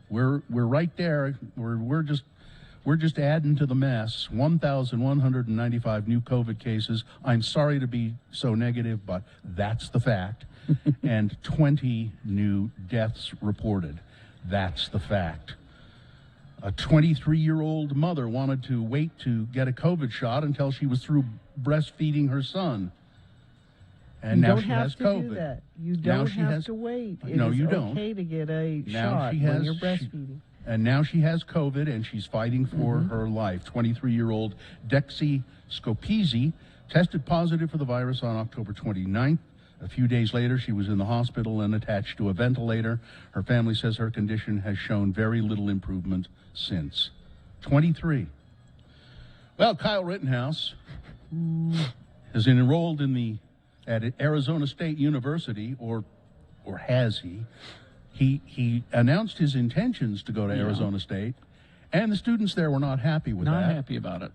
C: we're right there. We're just adding to the mess. 1,195 new COVID cases. I'm sorry to be so negative, but that's the fact. And 20 new deaths reported. That's the fact. A 23-year-old mother wanted to wait to get a COVID shot until she was through breastfeeding her son. And now she has COVID.
B: Do that. You don't have to wait.
C: No, you don't.
B: It's okay to get a
C: Now
B: shot
C: she has-
B: when you're breastfeeding.
C: And now she has COVID, and she's fighting for her life. 23-year-old Dexy Scopese tested positive for the virus on October 29th. A few days later, she was in the hospital and attached to a ventilator. Her family says her condition has shown very little improvement since. 23. Well, Kyle Rittenhouse is enrolled at Arizona State University, or has he? He announced his intentions to go to Arizona State, and the students there were not happy with that.
A: Not happy about it.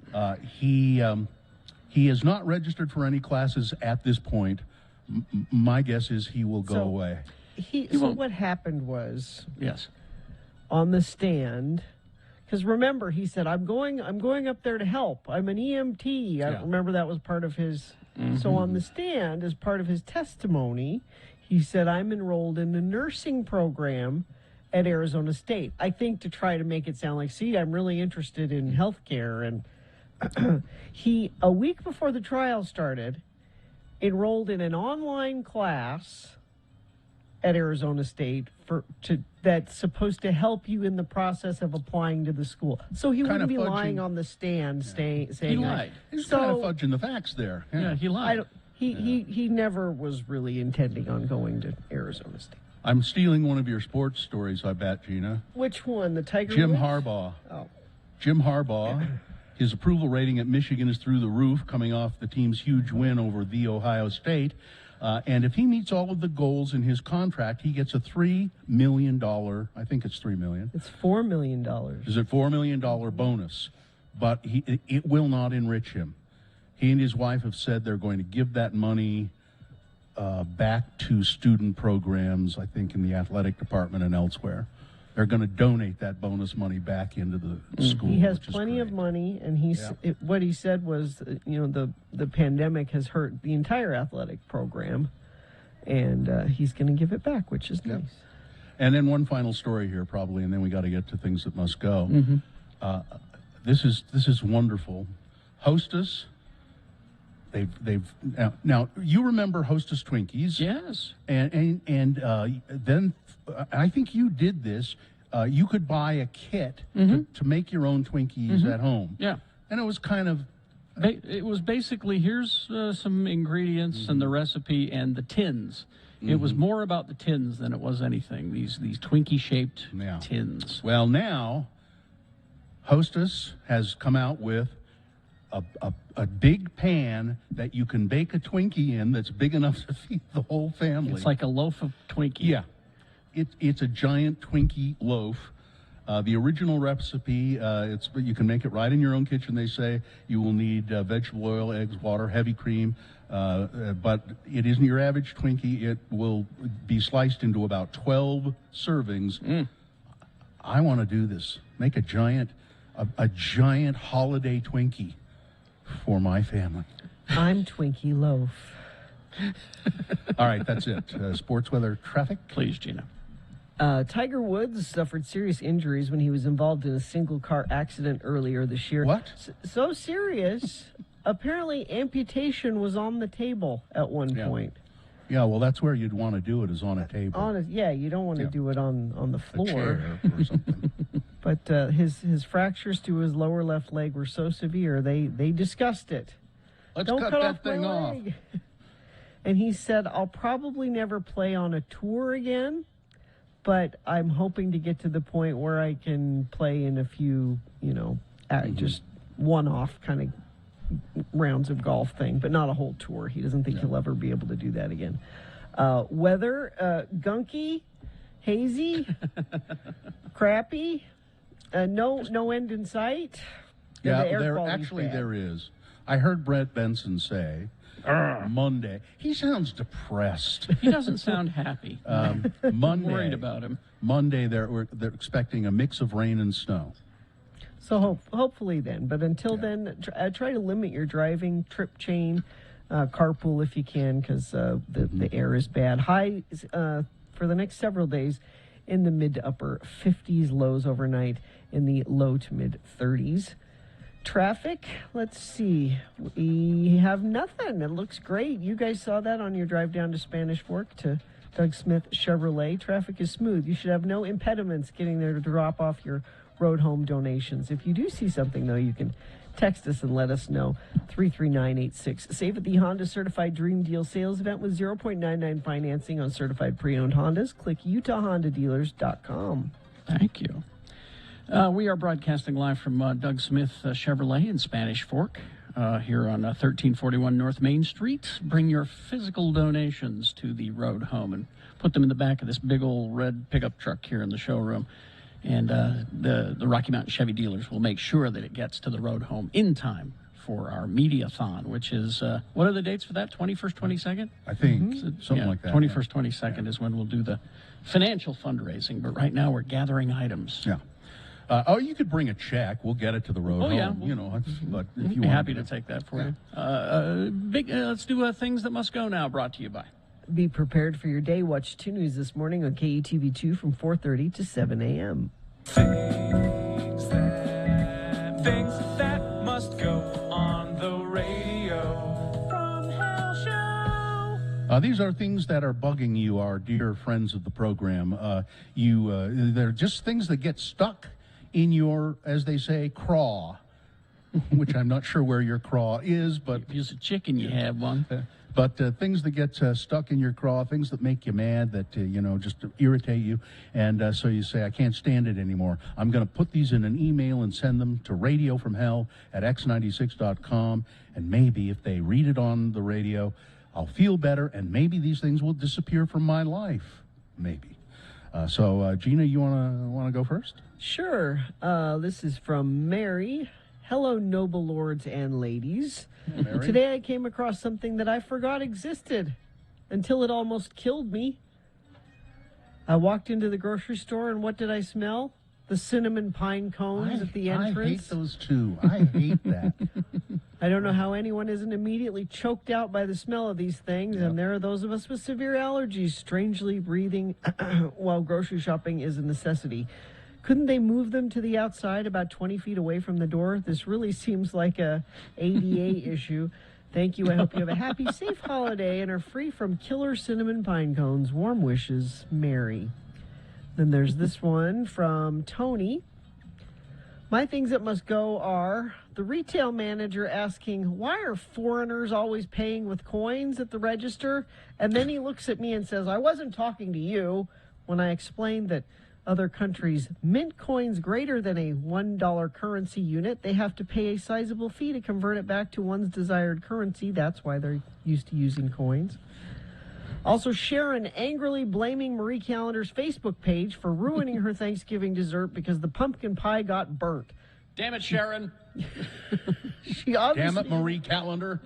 C: He is not registered for any classes at this point. My guess is he will go away.
B: So what happened was,
A: Yes.
B: on the stand, because remember, he said, I'm going up there to help. I'm an EMT. I remember that was part of his. So on the stand, as part of his testimony, he said, I'm enrolled in the nursing program at Arizona State. I think to try to make it sound like, see, I'm really interested in healthcare. And he, a week before the trial started, enrolled in an online class at Arizona State that's supposed to help you in the process of applying to the school. So he wouldn't be lying on the stand saying
A: He lied.
C: He's kind of fudging the facts there.
A: Yeah, he lied.
B: He never was really intending on going to Arizona State.
C: I'm stealing one of your sports stories, I bet, Gina.
B: Which one? The Tiger
C: Jim
B: Woods?
C: Harbaugh.
B: Oh.
C: Jim Harbaugh. His approval rating at Michigan is through the roof, coming off the team's huge win over the Ohio State. And if he meets all of the goals in his contract, he gets a $3 million, I think it's $3 million.
B: It's $4 million.
C: Is it $4 million bonus? But it will not enrich him. He and his wife have said they're going to give that money back to student programs, I think, in the athletic department and elsewhere. They're going to donate that bonus money back into the school.
B: He has
C: which is
B: plenty of
C: great.
B: money, and what he said was, the pandemic has hurt the entire athletic program, and he's going to give it back, which is nice.
C: And then one final story here, probably, and then we got to get to things that must go. This is wonderful. Hostess. They've now you remember Hostess Twinkies?
A: Yes.
C: And then I think you did this. You could buy a kit to make your own Twinkies at home.
A: Yeah.
C: And it was kind of
A: It was basically, here's some ingredients and the recipe and the tins. It was more about the tins than it was anything. These Twinkie-shaped tins.
C: Well, now Hostess has come out with a big pan that you can bake a Twinkie in that's big enough to feed the whole family.
A: It's like a loaf of Twinkie.
C: Yeah. It's a giant Twinkie loaf. The original recipe, you can make it right in your own kitchen, they say. You will need vegetable oil, eggs, water, heavy cream. But it isn't your average Twinkie. It will be sliced into about 12 servings. I want to do this. Make a giant holiday Twinkie for my family.
B: I'm Twinkie Loaf.
C: All right, that's it. Sports weather traffic.
A: Please, Gina.
B: Tiger Woods suffered serious injuries when he was involved in a single-car accident earlier this year.
C: What?
B: So serious, apparently amputation was on the table at one point.
C: Yeah, well, that's where you'd want to do it, is on a table.
B: You don't want to do it on the
C: A
B: floor.
C: chair or something.
B: But his fractures to his lower left leg were so severe, they discussed it.
C: Let's
B: Don't
C: cut
B: cut
C: that
B: off my
C: thing off.
B: leg. And he said, I'll probably never play on a tour again, but I'm hoping to get to the point where I can play in a few, just one-off kind of rounds of golf thing, but not a whole tour. He doesn't think he'll ever be able to do that again. Weather, gunky, hazy, crappy, no end in sight.
C: Yeah,
B: The air
C: there
B: quality's
C: actually
B: bad.
C: there is. I heard Brett Benson say Monday. He sounds depressed.
A: He doesn't sound happy.
C: Monday.
A: Worried about him.
C: Monday they're expecting a mix of rain and snow.
B: So hopefully then. But until then, try to limit your driving, trip chain, carpool if you can, because the air is bad. Highs for the next several days in the mid to upper 50s, lows overnight in the low to mid 30s. Traffic, let's see. We have nothing. It looks great. You guys saw that on your drive down to Spanish Fork to Doug Smith Chevrolet. Traffic is smooth. You should have no impediments getting there to drop off your road home donations. If you do see something, though, you can text us and let us know. 33986. Save at the Honda Certified Dream Deal sales event with 0.99 financing on certified pre-owned Hondas. Click UtahHondaDealers.com.
A: Thank you. We are broadcasting live from Doug Smith Chevrolet in Spanish Fork here on 1341 North Main Street. Bring your physical donations to the road home and put them in the back of this big old red pickup truck here in the showroom. And the Rocky Mountain Chevy dealers will make sure that it gets to the road home in time for our Mediathon, which is, what are the dates for that? 21st, 22nd?
C: I think something like that.
A: 21st, 22nd is when we'll do the financial fundraising. But right now we're gathering items.
C: Yeah. You could bring a check. We'll get it to the road home.
A: Yeah.
C: But if
A: We'd
C: you
A: be
C: want
A: happy to take that for you. Let's do Things That Must Go Now, brought to you by.
B: Be prepared for your day. Watch 2 News this morning on KUTV2 from 4:30 to 7 a.m.
H: Things that must go on the radio from Hell Show.
C: These are things that are bugging you, our dear friends of the program. They're just things that get stuck in your, as they say, craw, which I'm not sure where your craw is, but
A: If you're a chicken, you have one.
C: But things that get stuck in your craw, things that make you mad, that, just irritate you. And so you say, I can't stand it anymore. I'm going to put these in an email and send them to radiofromhell@x96.com. And maybe if they read it on the radio, I'll feel better. And maybe these things will disappear from my life. Maybe. So Gina, you want to go first?
B: Sure. This is from Mary. Hello, noble lords and ladies.
C: Mary?
B: Today I came across something that I forgot existed until it almost killed me. I walked into the grocery store, and what did I smell? The cinnamon pine cones at the entrance.
C: I hate those too. I hate that.
B: I don't know how anyone isn't immediately choked out by the smell of these things, and there are those of us with severe allergies strangely breathing while grocery shopping is a necessity. Couldn't they move them to the outside about 20 feet away from the door? This really seems like a ADA issue. Thank you. I hope you have a happy, safe holiday and are free from killer cinnamon pine cones. Warm wishes, Mary. Then there's this one from Tony. My things that must go are the retail manager asking, why are foreigners always paying with coins at the register? And then he looks at me and says, I wasn't talking to you, when I explained that other countries mint coins greater than a $1 currency unit. They have to pay a sizable fee to convert it back to one's desired currency. That's why they're used to using coins. Also, Sharon angrily blaming Marie Callender's Facebook page for ruining her Thanksgiving dessert because the pumpkin pie got burnt.
A: Damn it, Sharon.
B: She obviously,
C: Damn it, Marie Callender.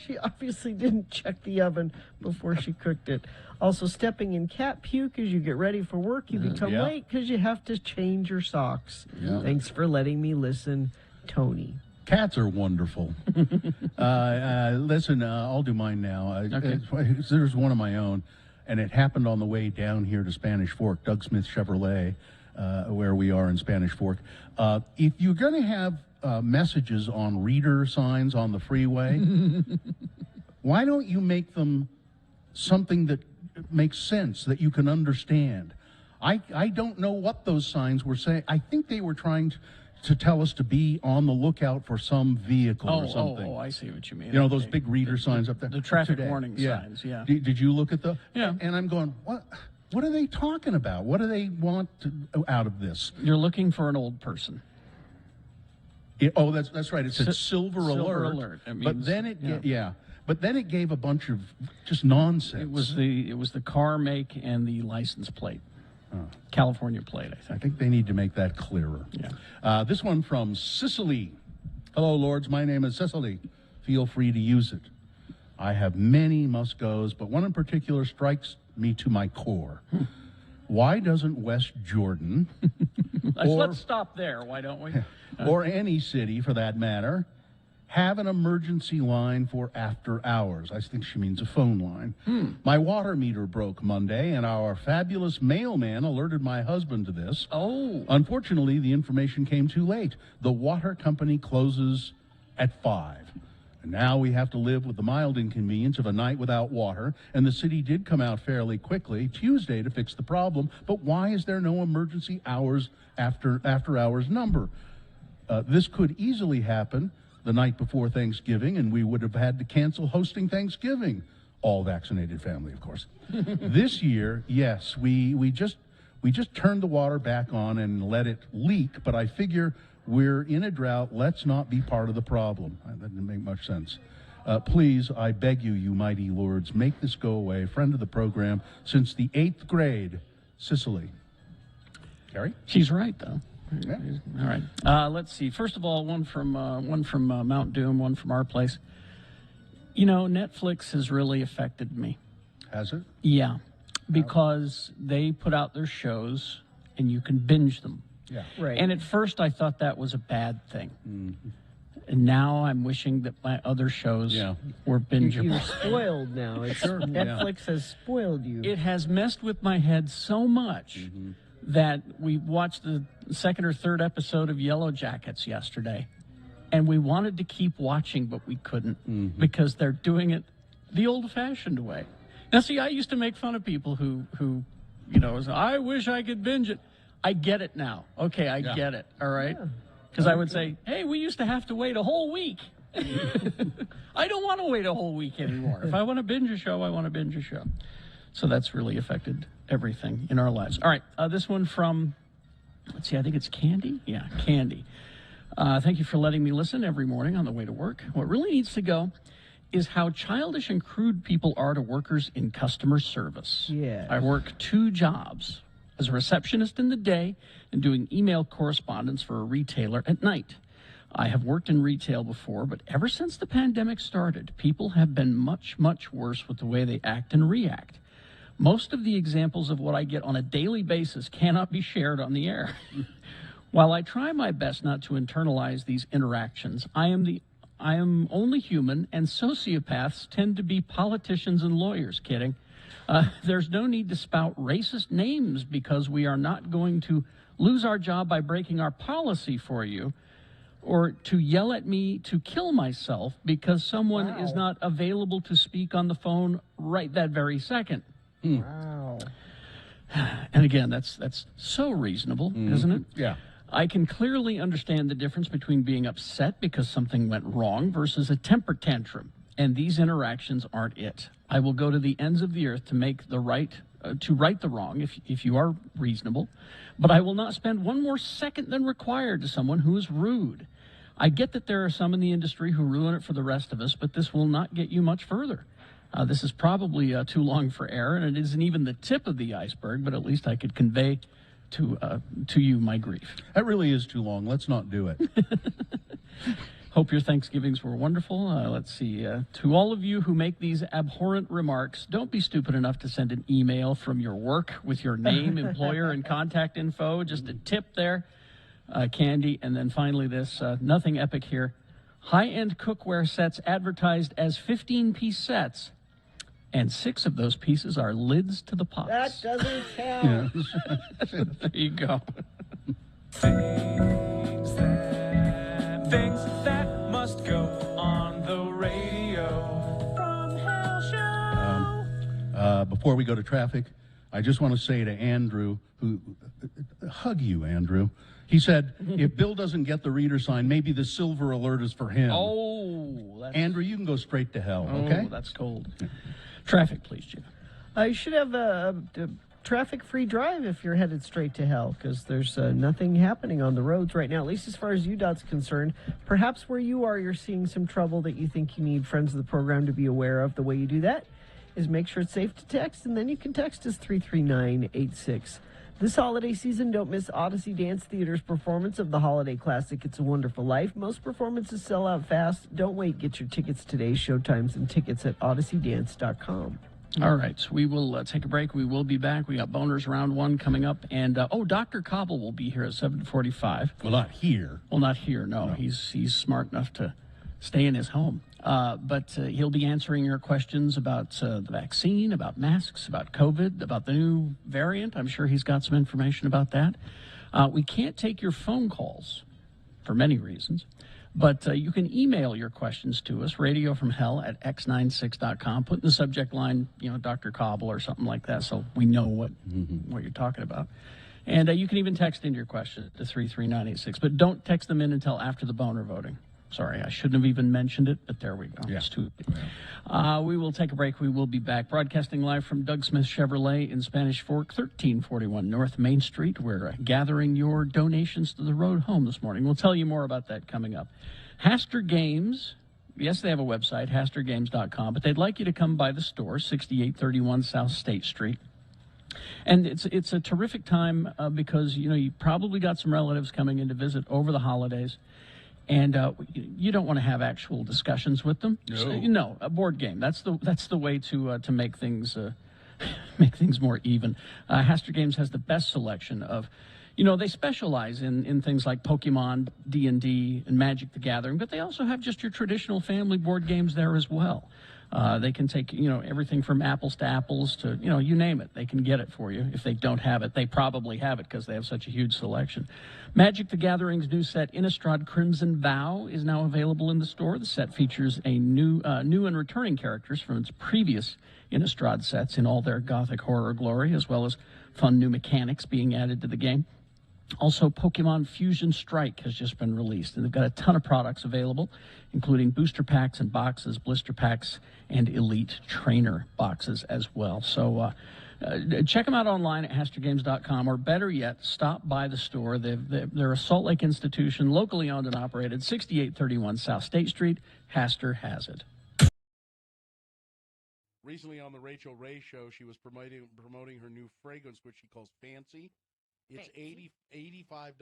B: She obviously didn't check the oven before she cooked it. Also, stepping in cat puke as you get ready for work. You become
C: Yeah.
B: late because you have to change your socks.
C: Yeah.
B: Thanks for letting me listen, Tony.
C: Cats are wonderful. Listen, I'll do mine now.
A: Okay.
C: There's one of my own, and it happened on the way down here to Spanish Fork, Doug Smith Chevrolet, where we are in Spanish Fork. If you're going to have messages on reader signs on the freeway, why don't you make them something that makes sense, that you can understand? I don't know what those signs were saying. I think they were trying to tell us to be on the lookout for some vehicle or something.
A: Oh, I see what you mean.
C: You know, those
A: Okay.
C: big reader signs up there.
A: The traffic
C: Today.
A: warning signs, yeah.
C: Did you look at the?
A: Yeah.
C: And I'm going, what are they talking about? What do they want out of this?
A: You're looking for an old person.
C: That's right. It said silver alert.
A: It
C: But
A: means-
C: then
A: yeah.
C: But then it gave a bunch of just nonsense.
A: It was the car make and the license plate. California plate, I
C: I
A: think.
C: think they need to make that clearer.
A: Yeah.
C: This one from Sicily. Hello, Lords. My name is Cicely. Feel free to use it. I have many must-goes, but one in particular strikes me to my core. Why doesn't West Jordan,
A: Let's stop there. Why don't we?
C: or any city for that matter, have an emergency line for after hours? I think she means a phone line. My water meter broke Monday, and our fabulous mailman alerted my husband to this.
A: Oh.
C: Unfortunately, the information came too late. The water company closes at 5. And now we have to live with the mild inconvenience of a night without water, and the city did come out fairly quickly Tuesday to fix the problem. But why is there no emergency hours after hours number? This could easily happen the night before Thanksgiving, and we would have had to cancel hosting Thanksgiving. All vaccinated family, of course. This year, yes, we just turned the water back on and let it leak, but I figure we're in a drought. Let's not be part of the problem. That didn't make much sense. Please, I beg you, you mighty lords, make this go away. Friend of the program since the 8th grade, Sicily. Carrie?
A: She's right, though.
C: Yeah.
A: All right. Let's see. First of all, one from Mount Doom, one from our place. You know, Netflix has really affected me.
C: Has it?
A: Yeah, because they put out their shows and you can binge them.
C: Yeah.
B: Right.
A: And at first I thought that was a bad thing. And now I'm wishing that my other shows were bingeable.
B: You're spoiled now. Netflix has spoiled you.
A: It has messed with my head so much that we watched the second or third episode of Yellow Jackets yesterday, and we wanted to keep watching, but we couldn't because they're doing it the old-fashioned way. Now, see, I used to make fun of people who you know, say, I wish I could binge it. I get it now. Okay, I get it. All right. Because I would say, hey, we used to have to wait a whole week. I don't want to wait a whole week anymore. If I want to binge a show, I want to binge a show. So that's really affected everything in our lives. All right, this one from, let's see, I think it's Candy. Yeah, Candy. Thank you for letting me listen every morning on the way to work. What really needs to go is how childish and crude people are to workers in customer service.
B: Yes.
A: I work 2 jobs, as a receptionist in the day and doing email correspondence for a retailer at night. I have worked in retail before, but ever since the pandemic started, people have been much, much worse with the way they act and react. Most of the examples of what I get on a daily basis cannot be shared on the air. While I try my best not to internalize these interactions, I am only human, and sociopaths tend to be politicians and lawyers. Kidding. There's no need to spout racist names because we are not going to lose our job by breaking our policy for you, or to yell at me to kill myself because someone is not available to speak on the phone right that very second.
B: Wow.
A: And again, that's so reasonable, isn't it?
C: Yeah.
A: I can clearly understand the difference between being upset because something went wrong versus a temper tantrum, and these interactions aren't it. I will go to the ends of the earth to make the right the wrong if you are reasonable, but I will not spend one more second than required to someone who is rude. I get that there are some in the industry who ruin it for the rest of us, but this will not get you much further. This is probably too long for air, and it isn't even the tip of the iceberg, but at least I could convey to you my grief.
C: That really is too long. Let's not do it.
A: Hope your Thanksgivings were wonderful. Let's see. To all of you who make these abhorrent remarks, don't be stupid enough to send an email from your work with your name, employer, and contact info. Just a tip there, Candy. And then finally this, nothing epic here. High-end cookware sets advertised as 15-piece sets, and 6 of those pieces are lids to the pots.
B: That doesn't count.
A: There you go.
H: Things that must go on the radio from Hell Show.
C: Before we go to traffic, I just want to say to Andrew, hug you, Andrew. He said, if Bill doesn't get the reader sign, maybe the silver alert is for him.
A: Oh,
C: Andrew, you can go straight to hell,
A: oh,
C: okay?
A: That's cold. Traffic, please, Jim.
B: I should have a traffic-free drive if you're headed straight to hell, because there's nothing happening on the roads right now, at least as far as UDOT's concerned. Perhaps where you are, you're seeing some trouble that you think you need friends of the program to be aware of. The way you do that is make sure it's safe to text, and then you can text us 33986. This holiday season, don't miss Odyssey Dance Theater's performance of the holiday classic, It's a Wonderful Life. Most performances sell out fast. Don't wait. Get your tickets today. Showtimes and tickets at odysseydance.com.
A: All right, so we will take a break. We will be back. We got Boners Round 1 coming up. And, Dr. Cobble will be here at 7:45.
C: Well, not here.
A: Well, not here, no. He's smart enough to stay in his home. But he'll be answering your questions about the vaccine, about masks, about COVID, about the new variant. I'm sure he's got some information about that. We can't take your phone calls for many reasons, but you can email your questions to us, radiofromhell@x96.com. Put in the subject line, Dr. Cobble or something like that, so we know what you're talking about. And you can even text in your question to 33986, but don't text them in until after the boner voting. Sorry, I shouldn't have even mentioned it, but there we go.
C: Yeah.
A: It's too we will take a break. We will be back. Broadcasting live from Doug Smith Chevrolet in Spanish Fork, 1341 North Main Street. We're gathering your donations to the road home this morning. We'll tell you more about that coming up. Haster Games, yes, they have a website, hastergames.com, but they'd like you to come by the store, 6831 South State Street. And it's a terrific time because, you probably got some relatives coming in to visit over the holidays. And you don't want to have actual discussions with them. No, a board game. That's the way to make things more even. Haster Games has the best selection of, they specialize in things like Pokemon, D&D, and Magic the Gathering, but they also have just your traditional family board games there as well. They can take, everything from apples to apples to, you name it. They can get it for you. If they don't have it, they probably have it because they have such a huge selection. Magic the Gathering's new set, Innistrad Crimson Vow, is now available in the store. The set features a new and returning characters from its previous Innistrad sets in all their gothic horror glory, as well as fun new mechanics being added to the game. Also, Pokemon Fusion Strike has just been released, and they've got a ton of products available, including booster packs and boxes, blister packs, and elite trainer boxes as well. So check them out online at hastergames.com, or better yet, stop by the store. They're a Salt Lake institution, locally owned and operated, 6831 South State Street. Haster has it.
C: Recently on the Rachel Ray Show, she was promoting her new fragrance, which she calls Fancy. It's $85.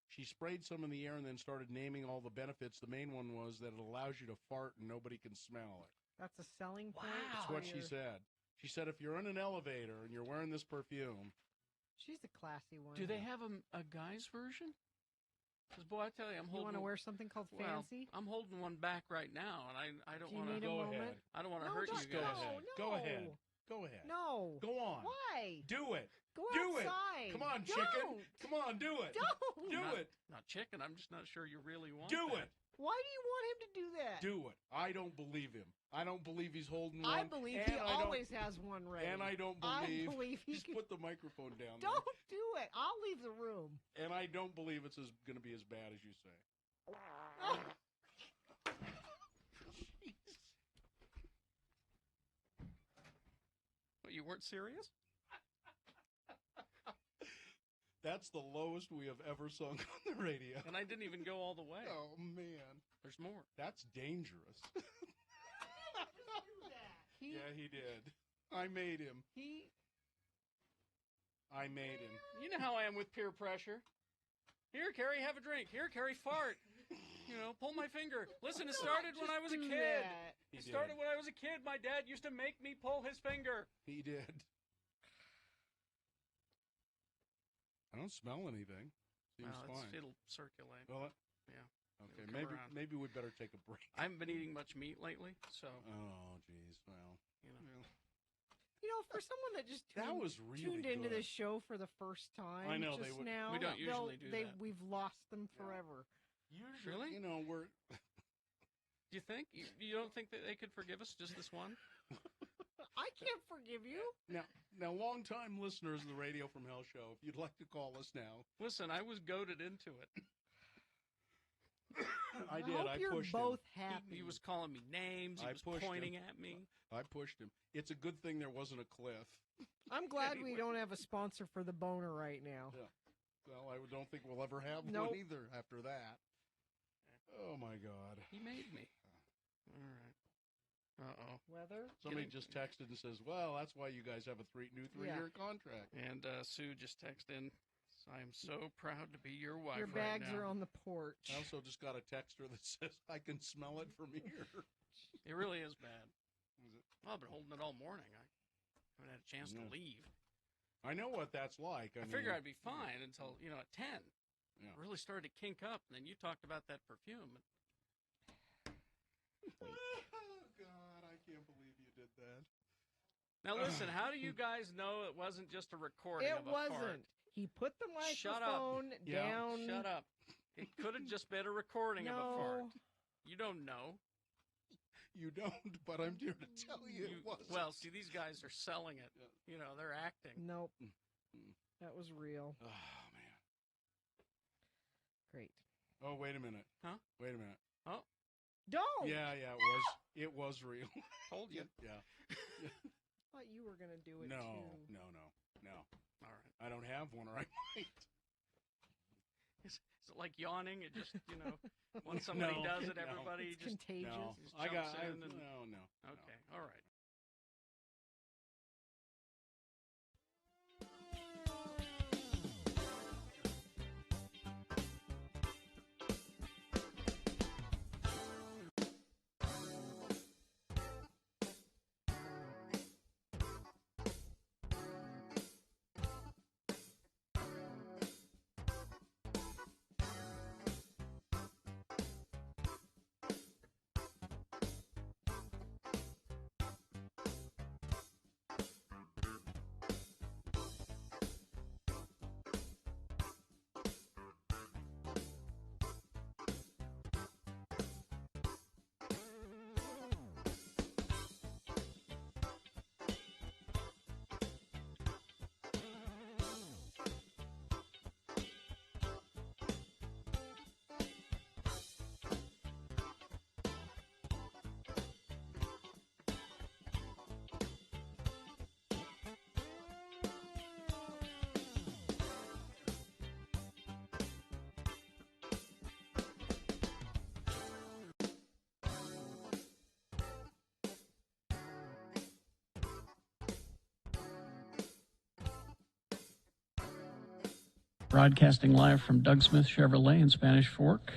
C: She sprayed some in the air and then started naming all the benefits. The main one was that it allows you to fart and nobody can smell it.
B: That's a selling point.
C: That's what she said. She said if you're in an elevator and you're wearing this perfume.
B: She's a classy one.
A: Do they have a guy's version? Because, boy, I tell you, I'm holding...
B: You want to wear something called fancy?
A: I'm holding one back right now, and I don't
B: Do you
A: want to...
B: need a moment?
A: I don't want to
B: No,
A: hurt
B: don't-
A: you guys.
B: no,
C: Go
B: no.
C: ahead. Go ahead.
B: No.
C: Go on.
B: Why?
C: Do it.
B: Go
C: do
B: outside.
C: it. Come on,
B: Don't.
C: chicken. Come on, do it.
B: Don't.
C: Do it.
A: Not chicken. I'm just not sure you really want
C: Do
A: that.
C: it.
B: Why do you want him to do that?
C: Do it. I don't believe him. I don't believe he's holding one.
B: I believe
C: and
B: he
C: I don't-
B: always has one ready.
C: And I don't
B: I
C: believe...
B: believe he
C: Just
B: can...
C: put the microphone down
B: Don't do it. I'll leave the room.
C: there. And I don't believe it's going to be as bad as you say.
A: What, you weren't serious?
C: That's the lowest we have ever sung on the radio.
A: And I didn't even go all the way.
C: Oh, man.
A: There's more.
C: That's dangerous.
B: He,
C: Yeah, he did. I made him. I made him.
A: You know how I am with peer pressure. Here, Carrie, have a drink. Here, Carrie, fart. You know, pull my finger. Listen, it started when I was a
B: do
A: kid.
B: that.
C: He
A: It started
C: did.
A: when I was a kid. My dad used to make me pull his finger.
C: He did. I don't smell anything. Seems
A: Well,
C: fine.
A: it'll circulate.
C: Well,
A: Yeah.
C: okay,
A: It'll come
C: maybe
A: around.
C: maybe we'd better take a break.
A: I haven't been eating much meat lately, so,
C: Oh, jeez. Well,
A: you know.
B: You know, for someone that just
C: That was really
B: tuned into
C: good.
B: this show for the first time,
C: I know,
B: just
C: they would-
B: now,
A: We don't usually do that.
B: We've lost them forever.
C: usually,
A: Really?
C: you know, we're
A: Do you think? You don't think that they could forgive us just this one?
B: I can't forgive you.
C: now long-time listeners of the Radio from Hell show. If you'd like to call us now,
A: Listen, I was goaded into it.
C: I did.
B: hope
C: I
B: you're
C: pushed
B: both
C: him.
B: happy.
A: He was calling me names. He
C: I
A: was
C: pushed
A: pointing
C: him.
A: at me.
C: I pushed him. It's a good thing there wasn't a cliff.
B: I'm glad
A: Anyway.
B: we don't have a sponsor for the boner right now.
C: Yeah. Well, I don't think we'll ever have
B: Nope.
C: one either after that. Oh my God!
A: He made me. All right. Uh-oh.
B: Weather?
C: Somebody just texted and says, "Well, that's why you guys have a new three-year contract."
A: And Sue just texted in, I am so proud to be your wife
B: Your bags
A: right now.
B: are on the porch.
C: I also just got a texter that says, "I can smell it from here."
A: It really is bad.
C: Is it?
A: Well, I've been holding it all morning. I haven't had a chance to leave.
C: I know what that's like.
A: I
C: mean,
A: figured I'd be fine until, at 10.
C: Yeah.
A: It really started to kink up, and then you talked about that perfume.
C: Oh God, I can't believe you did that.
A: Now listen, how do you guys know it wasn't just a recording
B: It
A: of a
B: wasn't.
A: fart?
B: He put the
A: Shut up.
B: microphone
C: Yeah.
B: down.
A: Shut up. It could have just been a recording of a
B: No.
A: fart. You don't know.
C: You don't, but I'm here to tell you it wasn't.
A: Well, see, these guys are selling it.
C: Yeah.
A: They're acting.
B: Nope. That was real.
C: Oh man.
B: Great.
C: Oh, wait a minute.
A: Huh?
C: Wait a minute.
A: Oh,
B: Don't!
C: Yeah, it was real.
A: told you.
C: Yeah.
B: I thought you were going to do it
C: No,
B: too.
C: no.
A: All right.
C: I don't have one, or I might.
A: Is it like yawning? It just, when somebody
C: No,
A: does it,
C: no.
A: everybody
B: It's
A: just
B: contagious.
C: No,
A: Just
C: I got.
A: jumps in and-
C: No.
A: Okay, all right. broadcasting live from Doug Smith Chevrolet in Spanish Fork,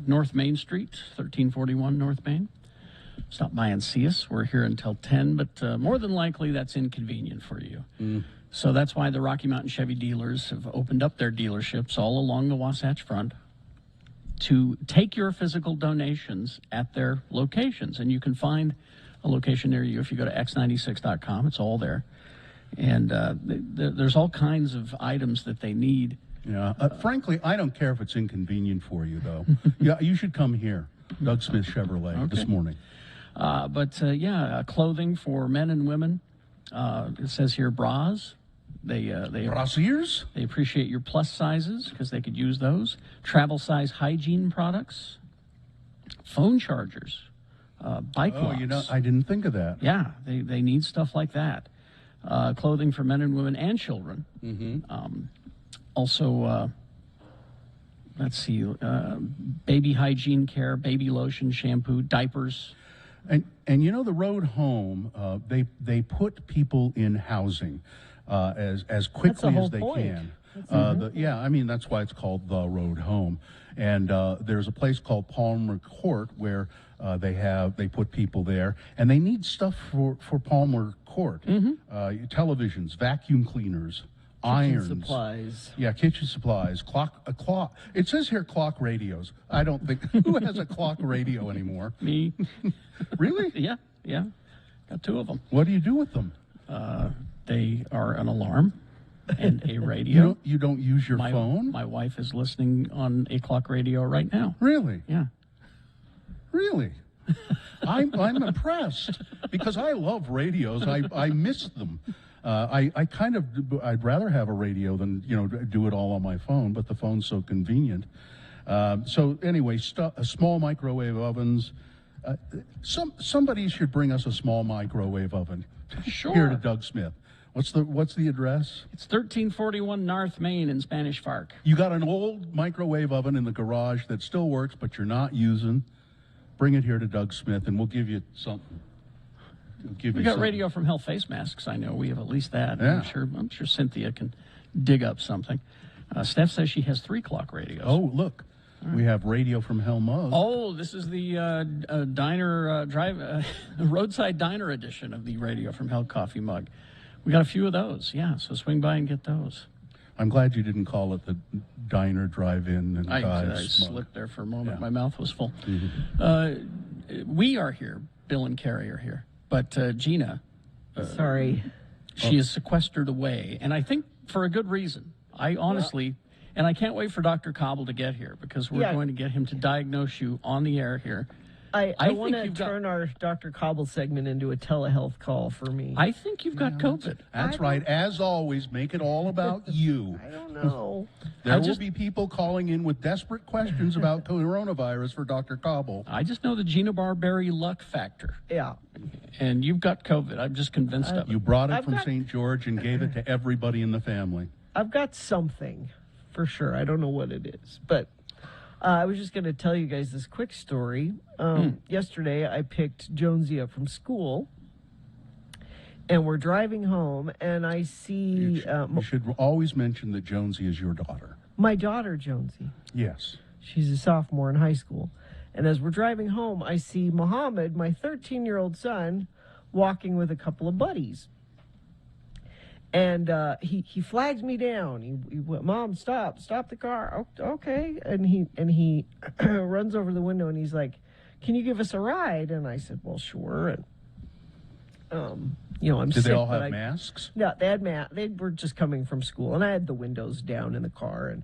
A: North Main Street, 1341 North Main. Stop by and see us. We're here until 10, but more than likely that's inconvenient for you. So that's why the Rocky Mountain Chevy dealers have opened up their dealerships all along the Wasatch Front to take your physical donations at their locations. And you can find a location near you if you go to x96.com. It's all there. And there's all kinds of items that they need.
C: Yeah. Frankly, I don't care if it's inconvenient for you, though. Yeah, you should come here. Doug Smith Chevrolet this morning.
A: Clothing for men and women. It says here bras. They
C: Brasiers?
A: They appreciate your plus sizes because they could use those. Travel size hygiene products, phone chargers, bike locks.
C: I didn't think of that.
A: Yeah, they need stuff like that. Clothing for men and women and children. Also, let's see, baby hygiene care, baby lotion, shampoo, diapers.
C: And you know, the road home, they put people in housing as quickly as they can. That's why it's called the road home. And there's a place called Palmer Court where they put people there, and they need stuff for Palmer Court. Televisions, vacuum cleaners, irons,
B: supplies.
C: Yeah, kitchen supplies, clock. It says here clock radios. I don't think who has a clock radio anymore.
A: Me.
C: Really?
A: Yeah. Got 2 of them.
C: What do you do with them?
A: They are an alarm and a radio.
C: You don't use your phone?
A: My wife is listening on a clock radio right now.
C: Really?
A: Yeah.
C: Really? I'm impressed because I love radios. I miss them. I'd rather have a radio than do it all on my phone, but the phone's so convenient. So anyway, small microwave ovens. Somebody should bring us a small microwave oven.
A: Sure.
C: Here to Doug Smith. What's the address?
A: It's 1341 North Main in Spanish Fork.
C: You got an old microwave oven in the garage that still works, but you're not using. Bring it here to Doug Smith, and we'll give you something.
A: We got Radio from Hell face masks. I know we have at least that.
C: Yeah.
A: I'm sure Cynthia can dig up something. Steph says she has 3 clock radios.
C: Oh, look. We have Radio from Hell mug.
A: Oh, this is the roadside diner edition of the Radio from Hell coffee mug. We got a few of those, yeah. So swing by and get those.
C: I'm glad you didn't call it the diner drive-in and
A: I
C: dives
A: slipped there for a moment.
C: Yeah.
A: My mouth was full. We are here. Bill and Carrie are here, but Gina,
B: Sorry,
A: she is sequestered away, and I think for a good reason. I honestly. And I can't wait for Dr. Cobble to get here because we're going to get him to diagnose you on the air here.
B: I want to turn our Dr. Cobble segment into a telehealth call for me.
A: I think you've got COVID.
C: That's right. As always, make it all about you.
B: I don't know.
C: There will be people calling in with desperate questions about coronavirus for Dr. Cobble.
A: I just know the Gina Barberry luck factor.
B: Yeah.
A: And you've got COVID. I'm just convinced of it.
C: You brought it from St. George and gave it to everybody in the family.
B: I've got something. For sure. I don't know what it is. But I was just going to tell you guys this quick story. Yesterday, I picked Jonesy up from school, and we're driving home, and I see...
C: You should always mention that Jonesy is your daughter.
B: My daughter, Jonesy.
C: Yes.
B: She's a sophomore in high school. And as we're driving home, I see Muhammad, my 13-year-old son, walking with a couple of buddies. And he flags me down. He went, Mom, stop the car. Oh, okay. And he runs over the window and he's like, can you give us a ride? And I said, well, sure. And I'm
C: Did
B: sick.
C: Did they all have masks?
B: No, they had They were just coming from school, and I had the windows down in the car,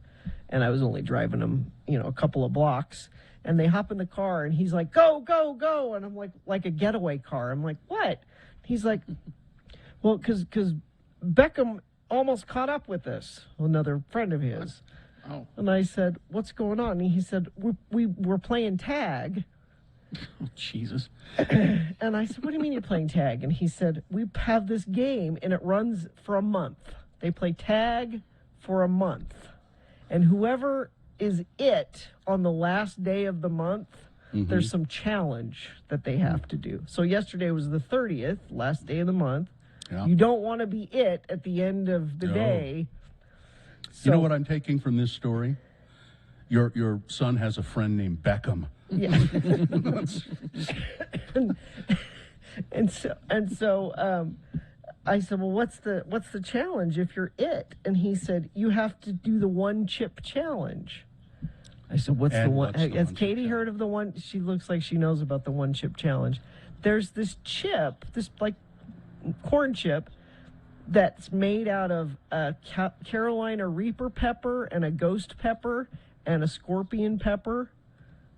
B: and I was only driving them, a couple of blocks. And they hop in the car, and he's like, go, go, go. And I'm like a getaway car. I'm like, what? He's like, well, because Beckham almost caught up with us, another friend of his.
A: Oh.
B: And I said, what's going on? And he said, we were playing tag.
A: Oh, Jesus.
B: And I said, what do you mean you're playing tag? And he said, we have this game, and it runs for a month. They play tag for a month. And whoever is it on the last day of the month, there's some challenge that they have to do. So yesterday was the 30th, last day of the month. Yeah. You don't want to be it at the end of the day.
C: You know what I'm taking from this story? Your son has a friend named Beckham.
B: Yeah. and so I said, well, what's the challenge if you're it? And he said, you have to do the one chip challenge. I said, what's the one? Has Katie heard of the one? She looks like she knows about the one chip challenge. There's this chip, this like corn chip, that's made out of a Carolina Reaper pepper and a ghost pepper and a scorpion pepper.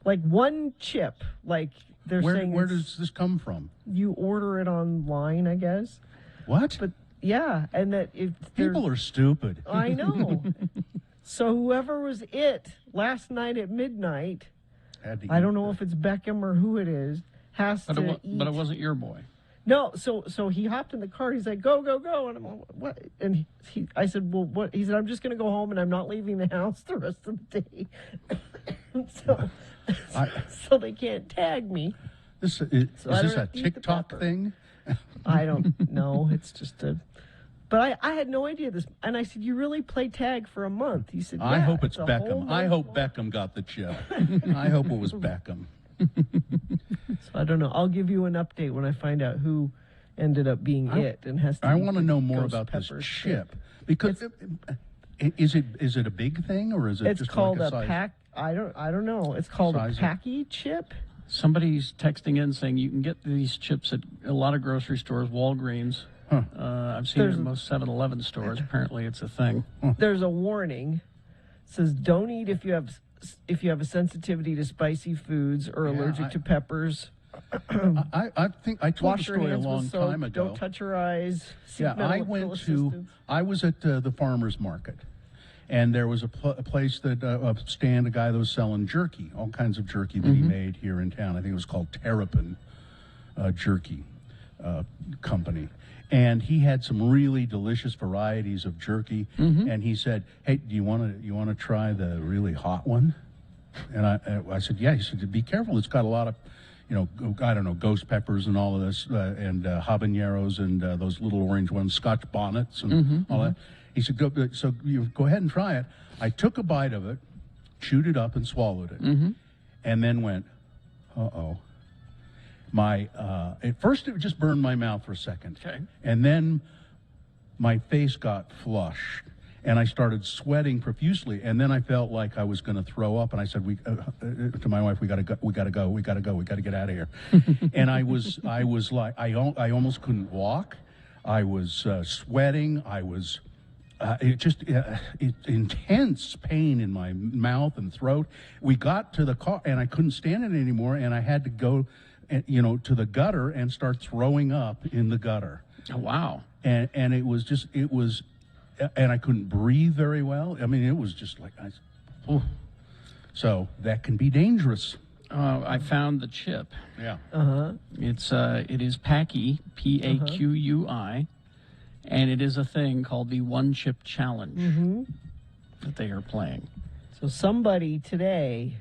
B: Like one chip. Like they're saying.
C: Where does this come from?
B: You order it online, I guess.
C: What?
B: But yeah, and that if
C: people are stupid.
B: I know. So whoever was it last night at midnight, I don't know if it's Beckham or who it is, has to eat.
A: But it wasn't your boy.
B: No, so he hopped in the car. He's like, go, go, go. And I'm like, what? And I said, well, what? He said, I'm just going to go home and I'm not leaving the house the rest of the day. So they can't tag me.
C: Is this a TikTok thing?
B: I don't know. It's just a... But I had no idea this. And I said, you really play tag for a month? He said, yeah.
C: I hope it's Beckham. I hope Beckham got the chip. I hope it was Beckham.
B: So I don't know. I'll give you an update when I find out who ended up being it and has to.
C: I want to know more about this chip because is it a big thing or is it?
B: It's
C: just
B: called
C: like
B: a pack. I don't know. It's called a Packy chip.
A: Somebody's texting in saying you can get these chips at a lot of grocery stores, Walgreens.
C: Huh.
A: I've seen it in most 7-Eleven stores. Apparently, it's a thing.
B: There's a warning. It says don't eat if you have a sensitivity to spicy foods or allergic to peppers.
C: I think I told the story a long time ago.
B: Don't touch your eyes.
C: I was at the farmer's market, and there was a place that a guy that was selling jerky, all kinds of jerky that he made here in town. I think it was called Terrapin Jerky Company. And he had some really delicious varieties of jerky. And he said, "Hey, do you want to try the really hot one?" And I said, "Yeah." He said, "Be careful. It's got a lot of, I don't know, ghost peppers and all of this, and habaneros and those little orange ones, Scotch bonnets and all that." He said, "So you go ahead and try it." I took a bite of it, chewed it up, and swallowed it, and then went, "Uh-oh." At first it just burned my mouth for a second.
A: Okay.
C: And then my face got flushed and I started sweating profusely. And then I felt like I was going to throw up. And I said, to my wife, we got to go, we got to get out of here. And I was like, I almost couldn't walk. I was sweating. I was, intense pain in my mouth and throat. We got to the car and I couldn't stand it anymore. And I had to go to the gutter and start throwing up in the gutter.
A: Oh, wow.
C: And it was, and I couldn't breathe very well. I mean, it was just like, so that can be dangerous.
A: I found the chip.
C: Yeah.
A: It is Packy, Paqui, and it is a thing called the One Chip Challenge that they are playing.
B: So somebody today,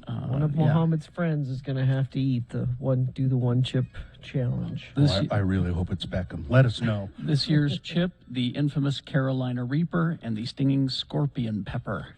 B: one of Mohammed's friends is going to have to do the one chip challenge.
C: I really hope it's Beckham. Let us know.
A: This year's chip, the infamous Carolina Reaper and the stinging scorpion pepper.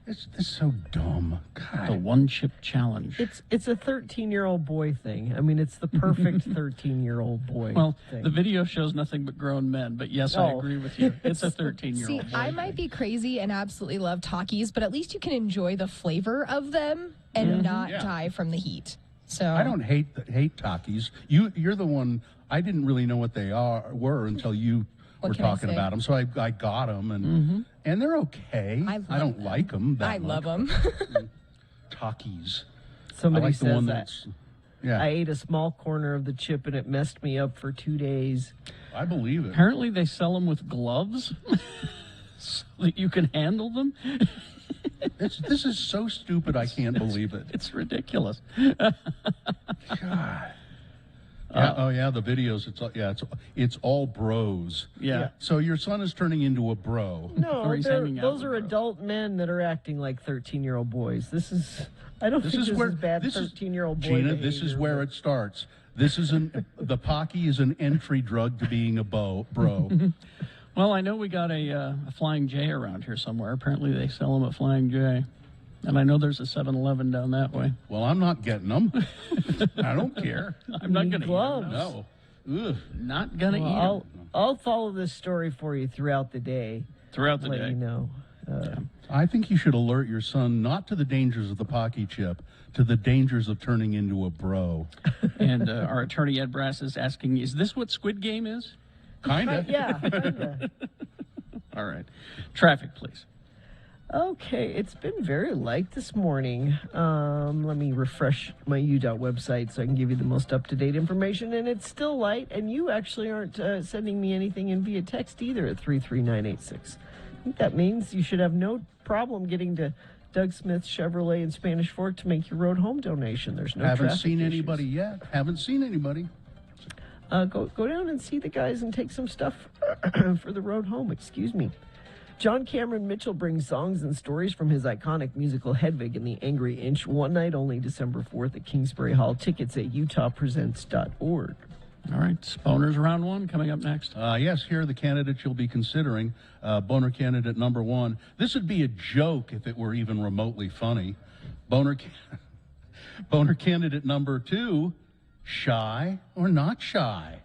C: It's so dumb. God.
A: The One Chip Challenge.
B: It's a 13-year-old boy thing. I mean, it's the perfect 13-year-old boy thing.
A: The video shows nothing but grown men, but yes, I agree with you. It's a 13-year-old boy.
I: See, I might be crazy and absolutely love Takis, but at least you can enjoy the flavor of them and not die from the heat. So
C: I don't hate Takis. You're the one. I didn't really know what they were until you were talking about them. So I got them, and they're okay. I don't like them that much.
I: I love them.
C: Takis.
B: Somebody
C: I like
B: says
C: the one
B: that. I ate a small corner of the chip, and it messed me up for 2 days.
C: I believe it.
A: Apparently, they sell them with gloves so that you can handle them.
C: This is so stupid. I can't believe it.
A: It's ridiculous.
C: God. The videos. It's all bros.
A: Yeah.
C: So your son is turning into a bro.
B: No, those are adult men that are acting like 13-year-old boys. I don't think this is bad 13-year-old boy
C: Gina,
B: behavior,
C: this is where it starts. The Packy is an entry drug to being a bro.
A: Well, I know we got a Flying J around here somewhere. Apparently they sell them at Flying J. And I know there's a 7-Eleven down that way.
C: Well, I'm not getting them. I don't care.
A: I'm not going to eat
B: gloves.
A: them.
C: No. Ugh.
A: Not going to eat
B: Well,
A: them.
B: I'll follow this story for you throughout the day.
A: Throughout the
B: Let
A: day.
B: you know.
C: I think you should alert your son not to the dangers of the Pocky chip, to the dangers of turning into a bro.
A: And our attorney, Ed Brass, is asking, is this what Squid Game is?
C: Kinda.
B: Yeah. Kinda.
A: All right. Traffic, please.
B: Okay, it's been very light this morning. Let me refresh my UDOT website so I can give you the most up-to-date information. And it's still light, and you actually aren't sending me anything in via text either at 33986. I think that means you should have no problem getting to Doug Smith Chevrolet in Spanish Fork to make your road home donation. There's no
C: Haven't
B: traffic
C: seen
B: issues.
C: anybody yet. Haven't seen anybody.
B: Go down and see the guys and take some stuff for the road home. Excuse me. John Cameron Mitchell brings songs and stories from his iconic musical Hedwig and the Angry Inch, one night only, December 4th at Kingsbury Hall. Tickets at utahpresents.org.
A: All right. Sponers round one coming up next.
C: Yes, here are the candidates you'll be considering. Boner candidate number 1. This would be a joke if it were even remotely funny. Boner candidate number 2, shy or not shy.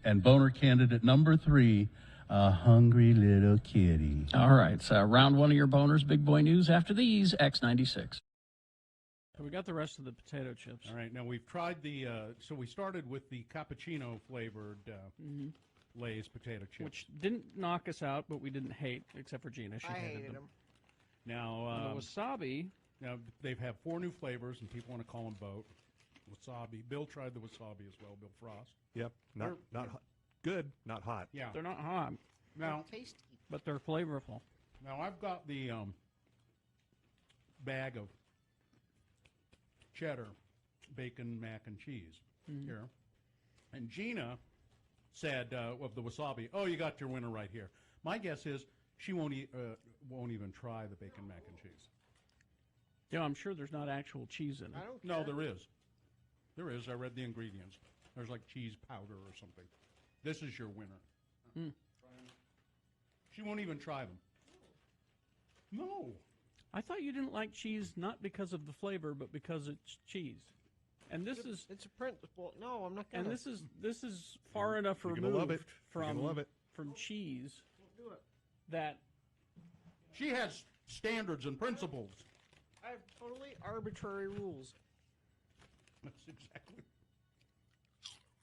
C: And boner candidate number 3, a hungry little kitty.
A: All right. So round one of your boners, big boy news after these, X96. We got the rest of the potato chips.
C: All right, now we've tried the, so we started with the cappuccino flavored Lay's potato chips.
A: Which didn't knock us out, but we didn't hate, except for Gina. She hated them.
C: Now,
A: The wasabi.
C: now they've had 4 new flavors, and people want to call them both. Wasabi. Bill tried the wasabi as well, Bill Frost.
J: Yep. Not hot. Good, not hot.
C: Yeah.
A: They're not hot,
C: Now,
A: but they're flavorful.
C: now I've got the bag of cheddar, bacon, mac and cheese here, and Gina said of the wasabi, "Oh, you got your winner right here." My guess is she won't even try the bacon, mac and cheese.
A: Yeah, I'm sure there's not actual cheese in it.
C: No, there is. There is. I read the ingredients. There's like cheese powder or something. This is your winner. She won't even try them. No.
A: I thought you didn't like cheese not because of the flavor, but because it's cheese. And this is
K: It's a principle. No, I'm not gonna.
A: and this is far enough
J: You're gonna love
A: removed
J: it. You're gonna love it.
A: from cheese that
C: She has standards and principles.
K: I have totally arbitrary rules.
C: That's exactly.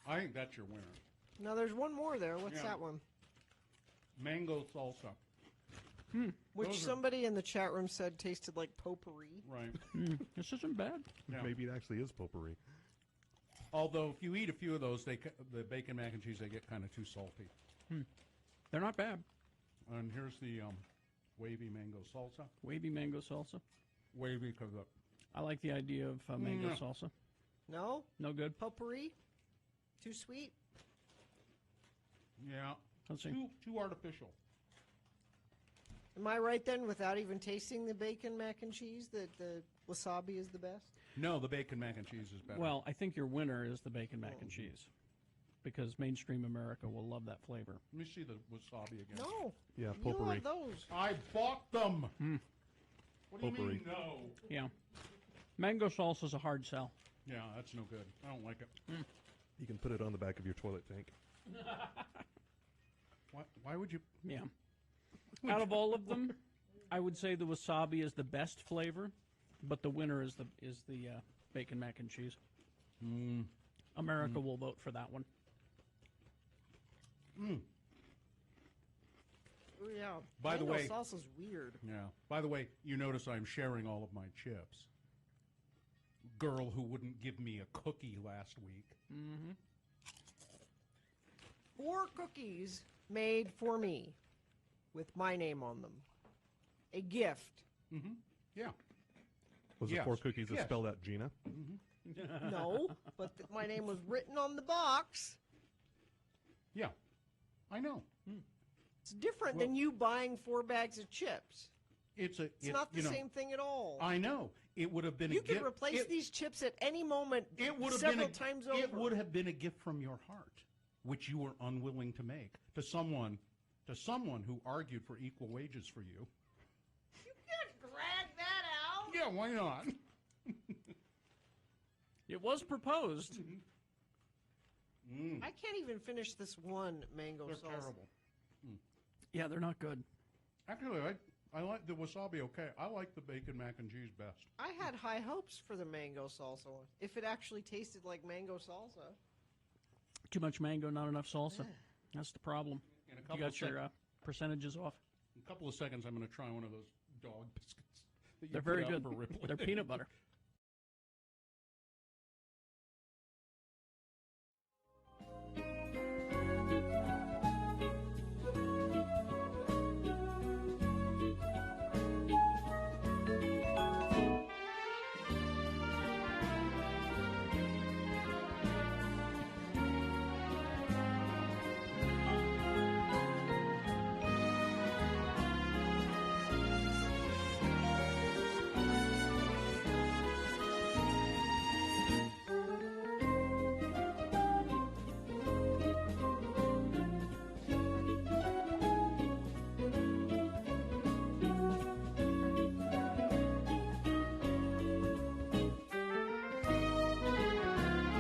C: I think that's your winner.
K: Now there's one more there. What's
C: Yeah.
K: that one?
C: Mango salsa.
K: Which
C: Those are-
K: somebody in the chat room said tasted like potpourri.
C: Right.
A: this isn't bad.
C: Yeah.
J: Maybe it actually is potpourri.
C: Although if you eat a few of those, the bacon mac and cheese, they get kind of too salty.
A: They're not bad.
C: And here's the wavy mango salsa.
A: Wavy mango salsa.
C: Wavy because of
A: I like the idea of mango
C: Yeah.
A: salsa.
K: No?
A: No good.
K: Potpourri? Too sweet?
C: yeah,
A: Let's see.
C: too artificial.
K: Am I right then, without even tasting the bacon mac and cheese, that the wasabi is the best?
C: No, the bacon mac and cheese is better.
A: Well, I think your winner is the bacon mac and cheese because mainstream America will love that flavor.
C: let me see the wasabi again.
K: No.
J: Yeah,
K: You
J: potpourri.
K: have those.
C: I bought them. What do you
J: Potpourri.
C: mean no?
A: Yeah. Mango salsa is a hard sell.
C: Yeah, that's no good. I don't like it.
J: You can put it on the back of your toilet tank.
C: Why would you?
A: Yeah. Out of all of them, I would say the wasabi is the best flavor, but the winner is the bacon mac and cheese. America will vote for that one.
K: Oh, yeah.
C: By the
K: Mango
C: way-
K: salsa's weird.
C: Yeah. By the way, you notice I'm sharing all of my chips. Girl who wouldn't give me a cookie last week.
K: 4 cookies made for me with my name on them. A gift.
C: Yeah.
J: Was
C: Yes.
J: it 4 cookies that
C: Yes.
J: spelled out Gina?
K: No, but my name was written on the box.
C: Yeah. I know.
K: It's different than you buying 4 bags of chips.
C: It's
K: not the same thing at all.
C: I know. It would have been
K: You
C: a
K: can
C: gift.
K: replace these chips at any moment
C: It would have been
K: several times over.
C: It would have been a gift from your heart, which you were unwilling to make to someone to someone who argued for equal wages for you.
K: You can't drag that out.
C: Yeah, why not?
A: It was proposed.
K: I can't even finish this one mango
C: They're
K: salsa.
C: terrible.
A: Yeah, they're not good.
C: Actually, I like the wasabi okay. I like the bacon mac and cheese best.
K: I had high hopes for the mango salsa one. If it actually tasted like mango salsa.
A: Too much mango, not enough salsa. That's the problem.
C: In a
A: You
C: couple
A: got
C: of
A: your percentages off.
C: In a couple of seconds, I'm going to try one of those dog biscuits. That you
A: They're
C: put
A: very
C: out
A: good.
C: for Ripley.
A: They're peanut butter.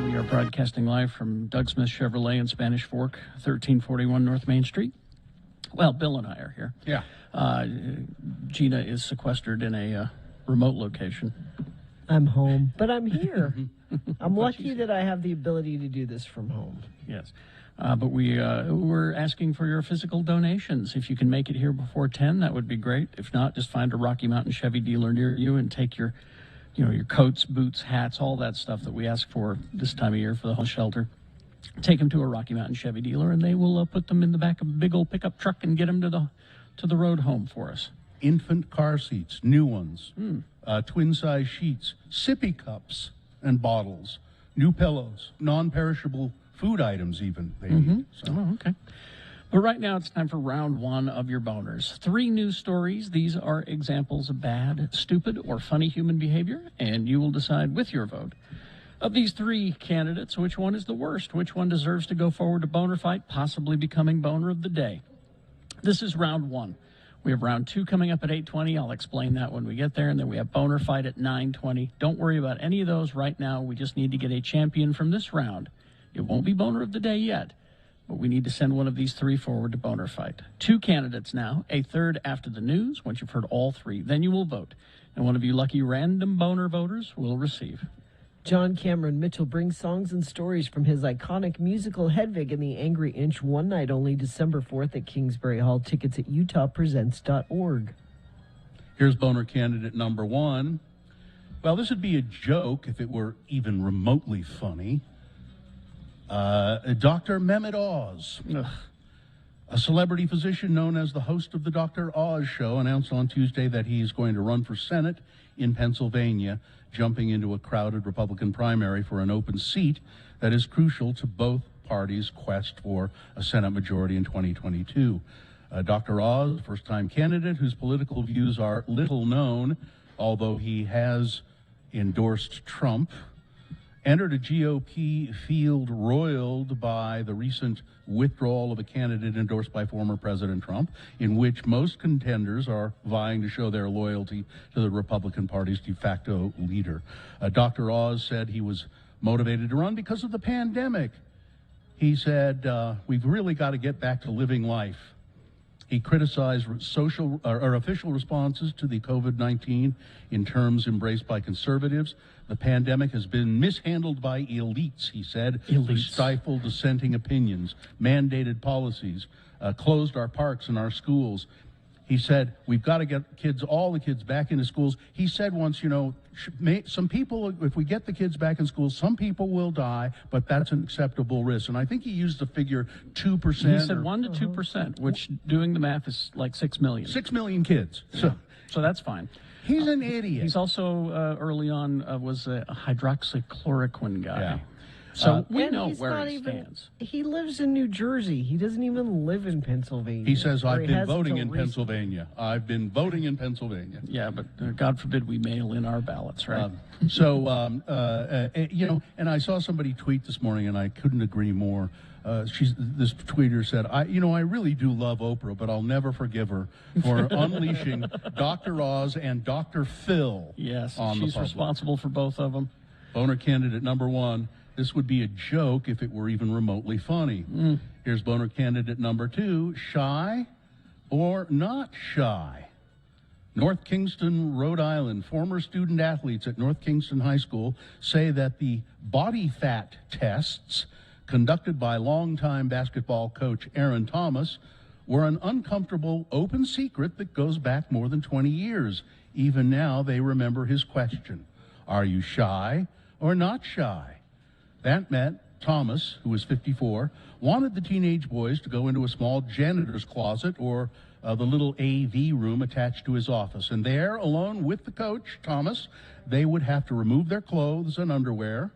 A: We are broadcasting live from Doug Smith Chevrolet in Spanish Fork, 1341 North Main Street. Well, Bill and I are here.
C: Yeah.
A: Gina is sequestered in a remote location.
B: I'm home, but I'm here. I'm lucky that I have the ability to do this from home.
A: Yes. But we're asking for your physical donations. If you can make it here before 10, that would be great. If not, just find a Rocky Mountain Chevy dealer near you and take your coats, boots, hats, all that stuff that we ask for this time of year for the whole shelter. Take them to a Rocky Mountain Chevy dealer, and they will put them in the back of a big old pickup truck and get them to the road home for us.
C: Infant car seats, new ones, twin-size sheets, sippy cups and bottles, new pillows, non-perishable food items even they need. So.
A: Oh, okay. But right now it's time for round one of your boners. 3 news stories. These are examples of bad, stupid, or funny human behavior, and you will decide with your vote. Of these 3 candidates, which one is the worst? Which one deserves to go forward to boner fight, possibly becoming boner of the day? This is round 1. We have round 2 coming up at 8:20. I'll explain that when we get there. And then we have boner fight at 9:20. Don't worry about any of those right now. We just need to get a champion from this round. It won't be boner of the day yet, but we need to send one of these 3 forward to boner fight. 2 candidates now, a third after the news. Once you've heard all 3, then you will vote. And one of you lucky random boner voters will receive.
B: John Cameron Mitchell brings songs and stories from his iconic musical Hedwig and the Angry Inch, one night only, December 4th at Kingsbury Hall. Tickets at utahpresents.org.
C: Here's boner candidate number 1. Well, this would be a joke if it were even remotely funny. Dr. Mehmet Oz, a celebrity physician known as the host of the Dr. Oz Show, announced on Tuesday that he's going to run for Senate in Pennsylvania, jumping into a crowded Republican primary for an open seat that is crucial to both parties' quest for a Senate majority in 2022. Dr. Oz, first-time candidate whose political views are little known, although he has endorsed Trump, entered a GOP field roiled by the recent withdrawal of a candidate endorsed by former President Trump, in which most contenders are vying to show their loyalty to the Republican Party's de facto leader. Dr. Oz said he was motivated to run because of the pandemic. He said, we've really got to get back to living life. He criticized official responses to the COVID-19 in terms embraced by conservatives. The pandemic has been mishandled by elites, he said, who stifled dissenting opinions, mandated policies, closed our parks and our schools. He said, we've got to get all the kids back into schools. He said once, some people, if we get the kids back in school, some people will die, but that's an acceptable risk. And I think he used the figure 2%.
A: He said 1 to 2%, which doing the math is like 6 million.
C: 6 million kids.
A: So that's fine.
C: He's an idiot.
A: He's also early on was a hydroxychloroquine guy.
C: Yeah.
A: So we
B: And
A: know
B: he's
A: where
B: not
A: he
B: even-
A: stands.
B: He lives in New Jersey. He doesn't even live in Pennsylvania.
C: He says,
B: Or
C: I've
B: he
C: been
B: has
C: voting
B: until
C: in
B: recently.
C: Pennsylvania. I've been voting in Pennsylvania.
A: Yeah, but God forbid we mail in our ballots, right?
C: You know, and I saw somebody tweet this morning, and I couldn't agree more. This tweeter said, I really do love Oprah, but I'll never forgive her for unleashing Dr. Oz and Dr. Phil
A: Yes,
C: on the
A: she's
C: public.
A: responsible for both of them.
C: Boner candidate number 1. This would be a joke if it were even remotely funny. Here's boner candidate number 2. Shy or not shy? North Kingston, Rhode Island, former student athletes at North Kingston High School say that the body fat tests conducted by longtime basketball coach Aaron Thomas were an uncomfortable open secret that goes back more than 20 years. Even now, they remember his question, are you shy or not shy? That meant Thomas, who was 54, wanted the teenage boys to go into a small janitor's closet or the little AV room attached to his office. And there, alone with the coach, Thomas, they would have to remove their clothes and underwear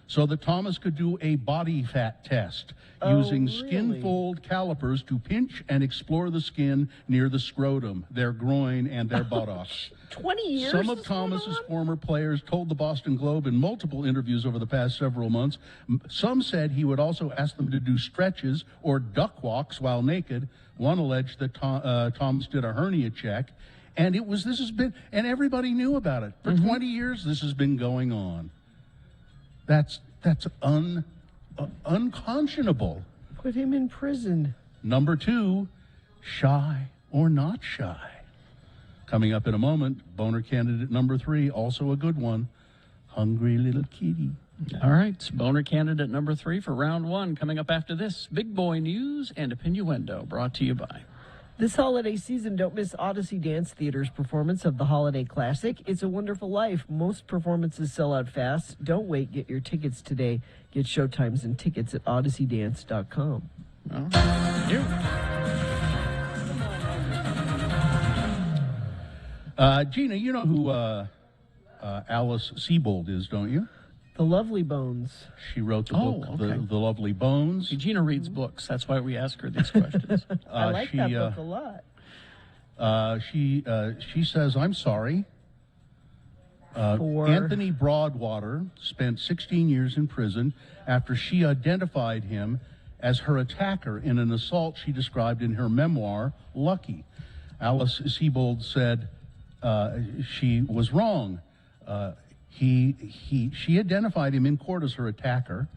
C: so that Thomas could do a body fat test using skin fold calipers to pinch and explore the skin near the scrotum, their groin, and their buttocks.
B: 20 years?
C: Some of
B: this went
C: Thomas's
B: on?
C: former players told the Boston Globe in multiple interviews over the past several months. Some said he would also ask them to do stretches or duck walks while naked. One alleged that Thomas did a hernia check, and and everybody knew about it. For 20 years, this has been going on. That's unconscionable.
B: Put him in prison.
C: Number 2, shy or not shy? Coming up in a moment, boner candidate number 3, also a good one, hungry little kitty.
A: All right, it's boner candidate number 3 for round 1. Coming up after this, big boy news and opinioendo, brought to you by.
B: This holiday season, don't miss Odyssey Dance Theater's performance of the holiday classic, It's a Wonderful Life. Most performances sell out fast. Don't wait. Get your tickets today. Get showtimes and tickets at odysseydance.com.
A: All right.
C: Gina, you know who Alice Sebold is, don't you?
B: The Lovely Bones.
C: She wrote the
A: Oh,
C: book,
A: okay.
C: the Lovely Bones.
A: Gina reads books. That's why we ask her these questions.
B: I like that book a lot.
C: She says, I'm sorry.
B: For-
C: Anthony Broadwater spent 16 years in prison after she identified him as her attacker in an assault she described in her memoir, Lucky. Alice Sebold said she was wrong. She identified him in court as her attacker,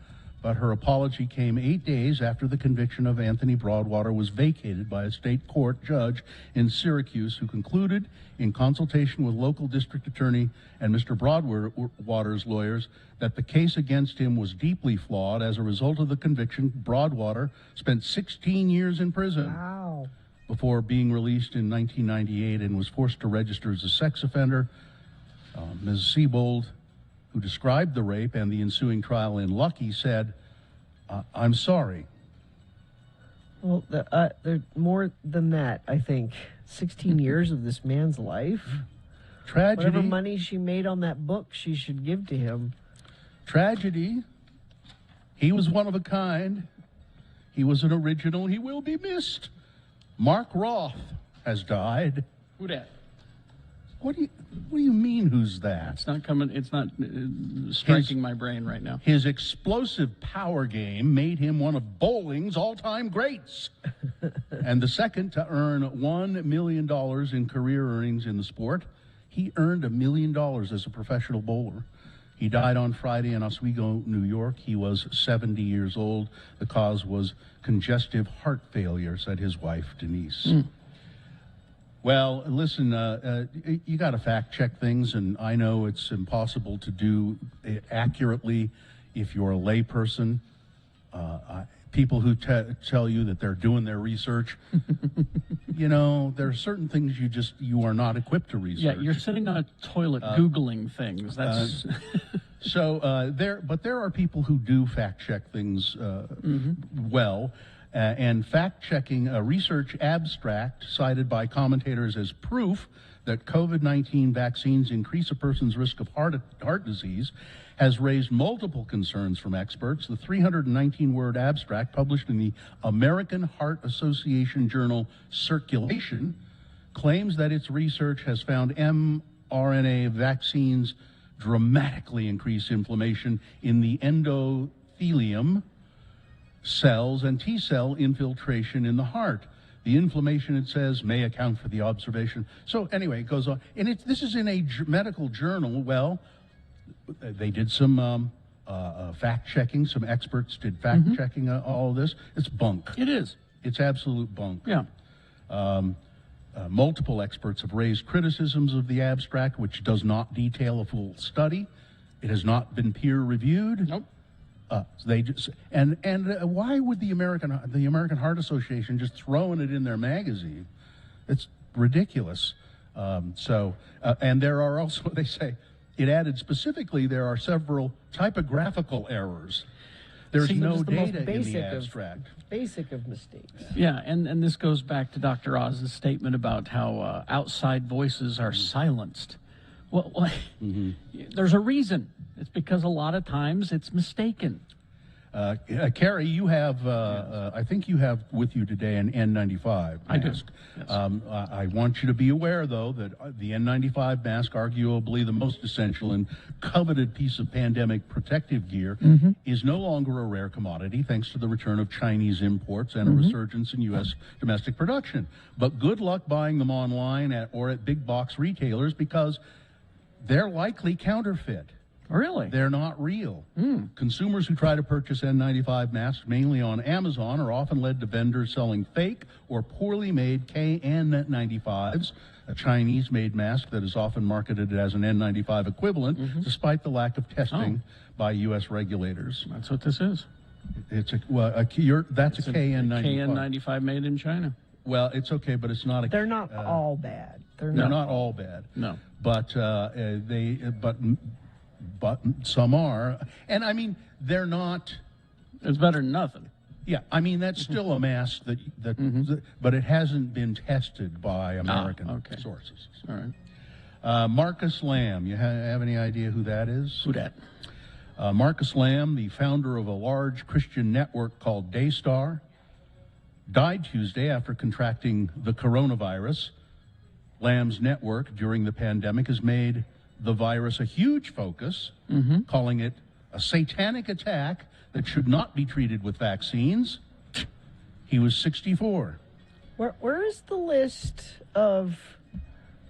C: but her apology came 8 days after the conviction of Anthony Broadwater was vacated by a state court judge in Syracuse, who concluded, in consultation with local district attorney and Mr. Broadwater's lawyers, that the case against him was deeply flawed. As a result of the conviction, Broadwater spent 16 years in prison.
B: Wow.
C: Before being released in 1998 and was forced to register as a sex offender. Ms. Sebold, who described the rape and the ensuing trial in Lucky, said, I'm sorry.
B: Well, there more than that, I think. 16 years of this man's life.
C: Tragedy.
B: Whatever money she made on that book, she should give to him.
C: Tragedy. He was one of a kind. He was an original. He will be missed. Mark Roth has died.
A: Who dat?
C: What do you mean, who's that?
A: It's not coming. It's not striking my brain right now.
C: His explosive power game made him one of bowling's all-time greats, and the second to earn $1 million in career earnings in the sport. He earned $1 million as a professional bowler. He died on Friday in Oswego, New York. He was 70 years old. The cause was congestive heart failure, said his wife, Denise. Well, listen, you got to fact check things, and I know it's impossible to do it accurately if you're a layperson. People who tell you that they're doing their research, you know, there are certain things you are not equipped to research.
A: Yeah, you're sitting on a toilet Googling things. That's
C: So there are people who do fact check things well. and fact-checking a research abstract cited by commentators as proof that COVID-19 vaccines increase a person's risk of heart disease has raised multiple concerns from experts. The 319-word abstract published in the American Heart Association journal Circulation claims that its research has found mRNA vaccines dramatically increase inflammation in the endothelium cells and T-cell infiltration in the heart. The inflammation, it says, may account for the observation. So anyway, it goes on. And this is in a medical journal. Well, they did some fact-checking. Some experts did fact-checking all of this. It's bunk.
A: It is.
C: It's absolute bunk.
A: Yeah.
C: Multiple experts have raised criticisms of the abstract, which does not detail a full study. It has not been peer-reviewed.
A: Nope.
C: They just why would the American Heart Association just throwing it in their magazine? It's ridiculous. And there are also, they say, it added specifically there are several typographical errors. There's no data in the abstract.
B: Basic of mistakes.
A: Yeah, and this goes back to Dr. Oz's statement about how outside voices are silenced. Well, there's a reason. It's because a lot of times it's mistaken.
C: Carrie, you have, I think you have with you today an N95 mask.
A: I do. Yes.
C: I want you to be aware, though, that the N95 mask, arguably the most essential and coveted piece of pandemic protective gear, is no longer a rare commodity thanks to the return of Chinese imports and a resurgence in U.S. domestic production. But good luck buying them online or at big box retailers because they're likely counterfeit.
A: Really?
C: They're not real. Consumers who try to purchase N95 masks, mainly on Amazon, are often led to vendors selling fake or poorly made KN95s, a Chinese-made mask that is often marketed as an N95 equivalent, despite the lack of testing by U.S. regulators.
A: That's what this is.
C: It's that's a KN95.
A: KN95 made in China.
C: Well, it's okay, but it's not a.
B: They're not all bad.
C: They're not all bad.
A: No.
C: But but some are, and I mean they're not.
A: It's better than nothing.
C: Yeah, I mean that's still a mask but it hasn't been tested by American sources.
A: All right.
C: Marcus Lamb, you have any idea who that is?
A: Who that?
C: Marcus Lamb, the founder of a large Christian network called Daystar, died Tuesday after contracting the coronavirus. Lamb's network during the pandemic has made the virus a huge focus, calling it a satanic attack that should not be treated with vaccines. He was 64.
B: Where is the list of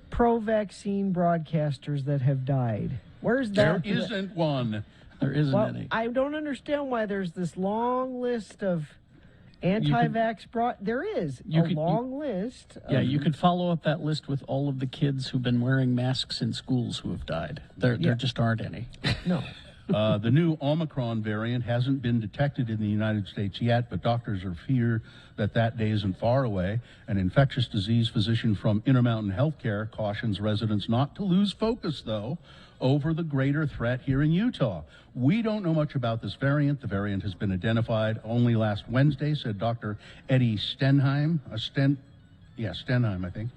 B: pro-vaccine broadcasters that have died? Where's that?
C: There isn't one.
A: There isn't any.
B: I don't understand why there's this long list of anti-vax there is a long list.
A: Yeah, you could follow up that list with all of the kids who've been wearing masks in schools who have died. There just aren't any.
B: No.
C: The new Omicron variant hasn't been detected in the United States yet, but doctors are fear that day isn't far away. An infectious disease physician from Intermountain Healthcare cautions residents not to lose focus, though, over the greater threat here in Utah. We don't know much about this variant. The variant has been identified only last Wednesday, said Dr. Eddie Stenheim. Stenheim, I think.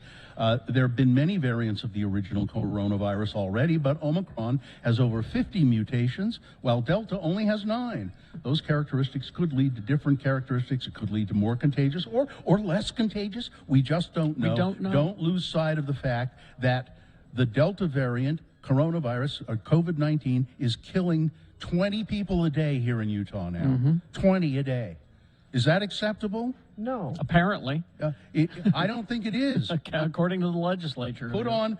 C: There have been many variants of the original coronavirus already, but Omicron has over 50 mutations, while Delta only has 9. Those characteristics could lead to different characteristics. It could lead to more contagious or less contagious. We just don't know.
A: We don't know.
C: Don't lose sight of the fact that the Delta variant coronavirus, or COVID-19, is killing 20 people a day here in Utah now. 20 a day. Is that acceptable?
B: No.
A: Apparently.
C: I don't think it is.
A: According to the legislature.
C: Put on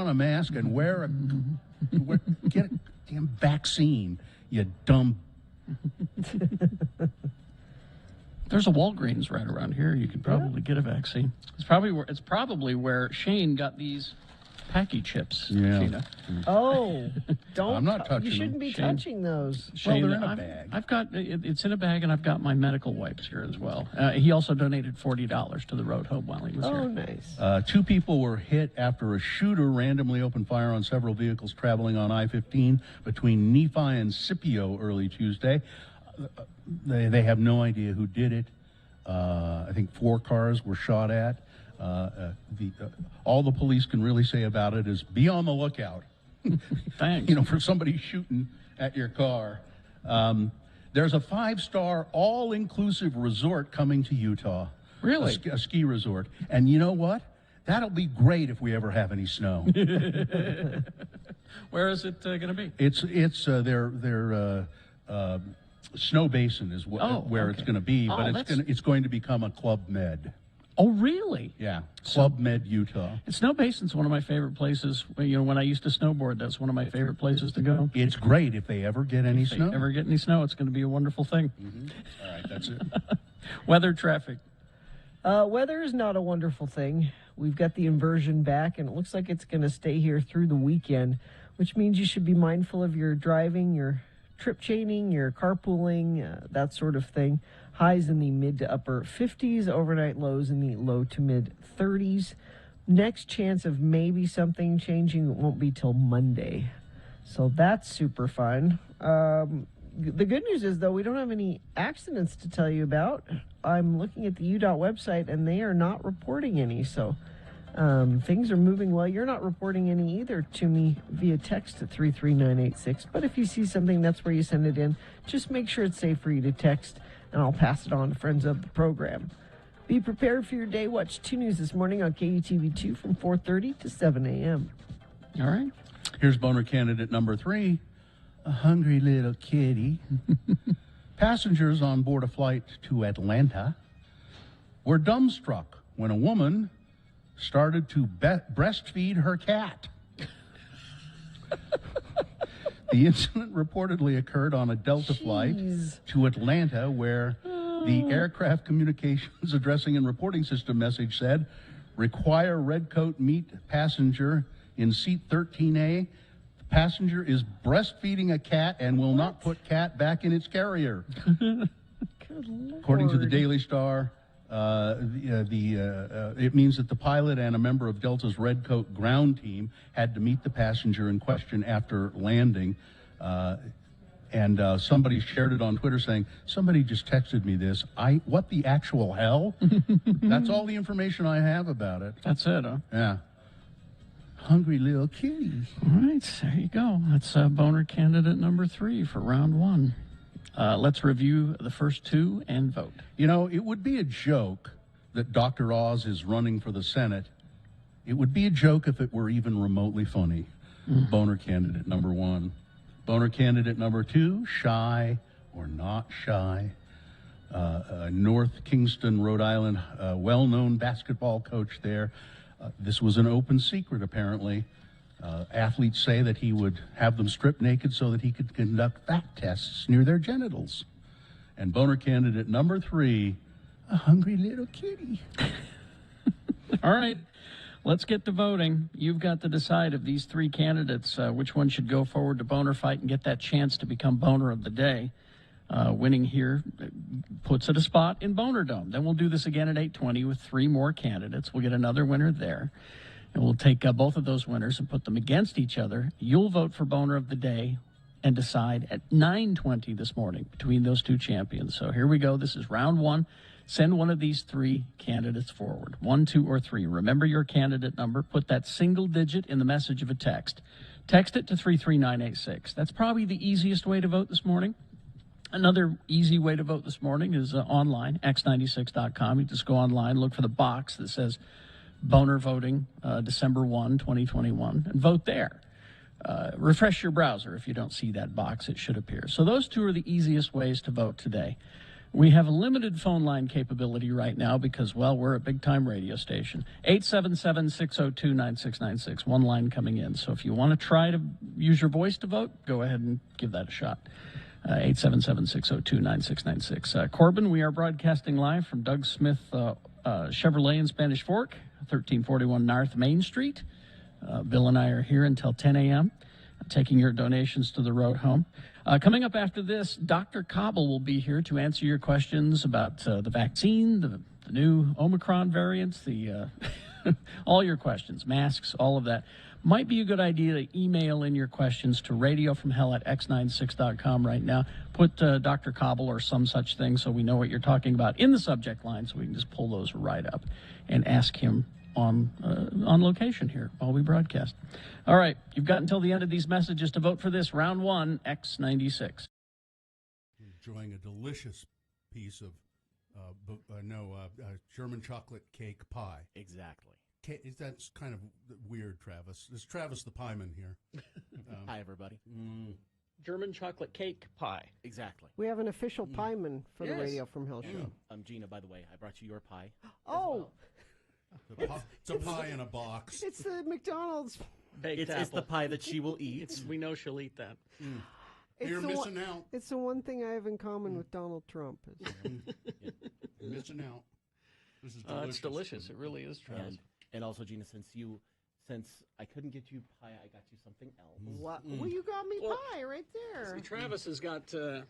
C: a mask and get a damn vaccine, you dumb.
A: There's a Walgreens right around here. You could probably get a vaccine. It's probably where Shane got these Packy chips.
C: Yeah.
A: Sheena.
B: Oh, don't!
C: I'm not touching
B: You shouldn't
C: them.
B: be touching those.
A: Shane,
C: they're in a bag.
A: I've got it's in a bag, and I've got my medical wipes here as well. He also donated $40 to the road home while he was here.
B: Oh, nice.
C: 2 people were hit after a shooter randomly opened fire on several vehicles traveling on I-15 between Nephi and Scipio early Tuesday. They have no idea who did it. I think 4 cars were shot at. All the police can really say about it is be on the lookout.
A: Thanks.
C: For somebody shooting at your car. There's a 5-star all-inclusive resort coming to Utah.
A: Really?
C: A ski resort. And you know what? That'll be great if we ever have any snow.
A: Where is it going to be?
C: It's their Snow Basin is where it's going to be, but it's going to become a Club Med.
A: Oh, really?
C: Yeah, Club Med, Utah.
A: Snow Basin's one of my favorite places. When I used to snowboard, that's one of my favorite places to go.
C: It's great if they ever get any snow.
A: If they ever get any snow, it's going to be a wonderful thing.
C: Mm-hmm. All right, that's it.
A: Weather, traffic.
B: Weather is not a wonderful thing. We've got the inversion back, and it looks like it's going to stay here through the weekend, which means you should be mindful of your driving, your trip chaining, your carpooling, that sort of thing. Highs in the mid to upper 50s, overnight lows in the low to mid 30s. Next chance of maybe something changing won't be till Monday. So that's super fun. The good news is, though, we don't have any accidents to tell you about. I'm looking at the UDOT website, and they are not reporting any. So things are moving well. You're not reporting any either to me via text at 33986. But if you see something, that's where you send it in. Just make sure it's safe for you to text, and I'll pass it on to friends of the program. Be prepared for your day. Watch 2 News this morning on KUTV2 from 4:30 to 7 a.m.
A: All right.
C: Here's boner candidate number 3. A hungry little kitty. Passengers on board a flight to Atlanta were dumbstruck when a woman started to breastfeed her cat. The incident reportedly occurred on a Delta flight to Atlanta, where the aircraft communications addressing and reporting system message said, require red coat meet passenger in seat 13A. The passenger is breastfeeding a cat and will not put cat back in its carrier. According to the Daily Star, it means that the pilot and a member of Delta's Red Coat ground team had to meet the passenger in question after landing. And somebody shared it on Twitter saying, somebody just texted me this. What the actual hell? That's all the information I have about it.
A: That's it, huh?
C: Yeah. Hungry little kitty.
A: All right, there you go. That's boner candidate number 3 for round 1. Let's review the first 2 and vote.
C: It would be a joke that Dr. Oz is running for the Senate. It would be a joke if it were even remotely funny. Boner candidate number 1. Boner candidate number 2, shy or not shy. North Kingston, Rhode Island, well-known basketball coach there. This was an open secret, apparently. Athletes say that he would have them stripped naked so that he could conduct fat tests near their genitals. And boner candidate number 3, a hungry little kitty.
A: All right, let's get to voting. You've got to decide of these 3 candidates which one should go forward to Boner Fight and get that chance to become Boner of the Day. Winning here puts it a spot in Boner Dome. Then we'll do this again at 8:20 with 3 more candidates. We'll get another winner there. And we'll take both of those winners and put them against each other. You'll vote for Boner of the Day and decide at 9:20 this morning between those 2 champions. So here we go. This is round 1. Send one of these 3 candidates forward, 1, 2, or 3. Remember your candidate number. Put that single digit in the message of a text. Text it to 33986. That's probably the easiest way to vote this morning. Another easy way to vote this morning is online, x96.com. You just go online, look for the box that says Boner Voting, December 1, 2021, and vote there. Refresh your browser if you don't see that box. It should appear. So those 2 are the easiest ways to vote today. We have a limited phone line capability right now because, well, we're a big-time radio station. 877-602-9696, one line coming in. So if you want to try to use your voice to vote, go ahead and give that a shot. 877-602-9696. Corbin, we are broadcasting live from Doug Smith Chevrolet in Spanish Fork, 1341 North Main Street. Bill and I are here until 10 a.m., taking your donations to the road home. Coming up after this, Dr. Cobble will be here to answer your questions about the vaccine, the new Omicron variants, the all your questions, masks, all of that. Might be a good idea to email in your questions to radiofromhell@x96.com right now. Put Dr. Cobble or some such thing so we know what you're talking about in the subject line, so we can just pull those right up and ask him on location here while we broadcast. All right, you've got until the end of these messages to vote for this. Round 1, X96.
C: Enjoying a delicious piece of German chocolate cake pie.
L: Exactly.
C: That's kind of weird, Travis. It's Travis the Pieman here.
L: Hi, everybody.
A: German chocolate cake pie.
L: Exactly.
K: We have an official pieman for the Radio from Hell show.
L: Gina, by the way, I brought you your pie.
K: Oh,
C: It's a pie in a box.
K: it's the McDonald's.
A: Baked
L: It's the pie that she will eat.
A: We know she'll eat that.
K: It's
C: You're
K: the
C: missing out.
K: It's the one thing I have in common with Donald Trump.
C: You're missing out. This is delicious.
A: It's delicious. It really is, Travis.
L: And also, Gina, since I couldn't get you pie, I got you something else.
K: What? Well, you got me pie right there.
A: See, Travis has got an...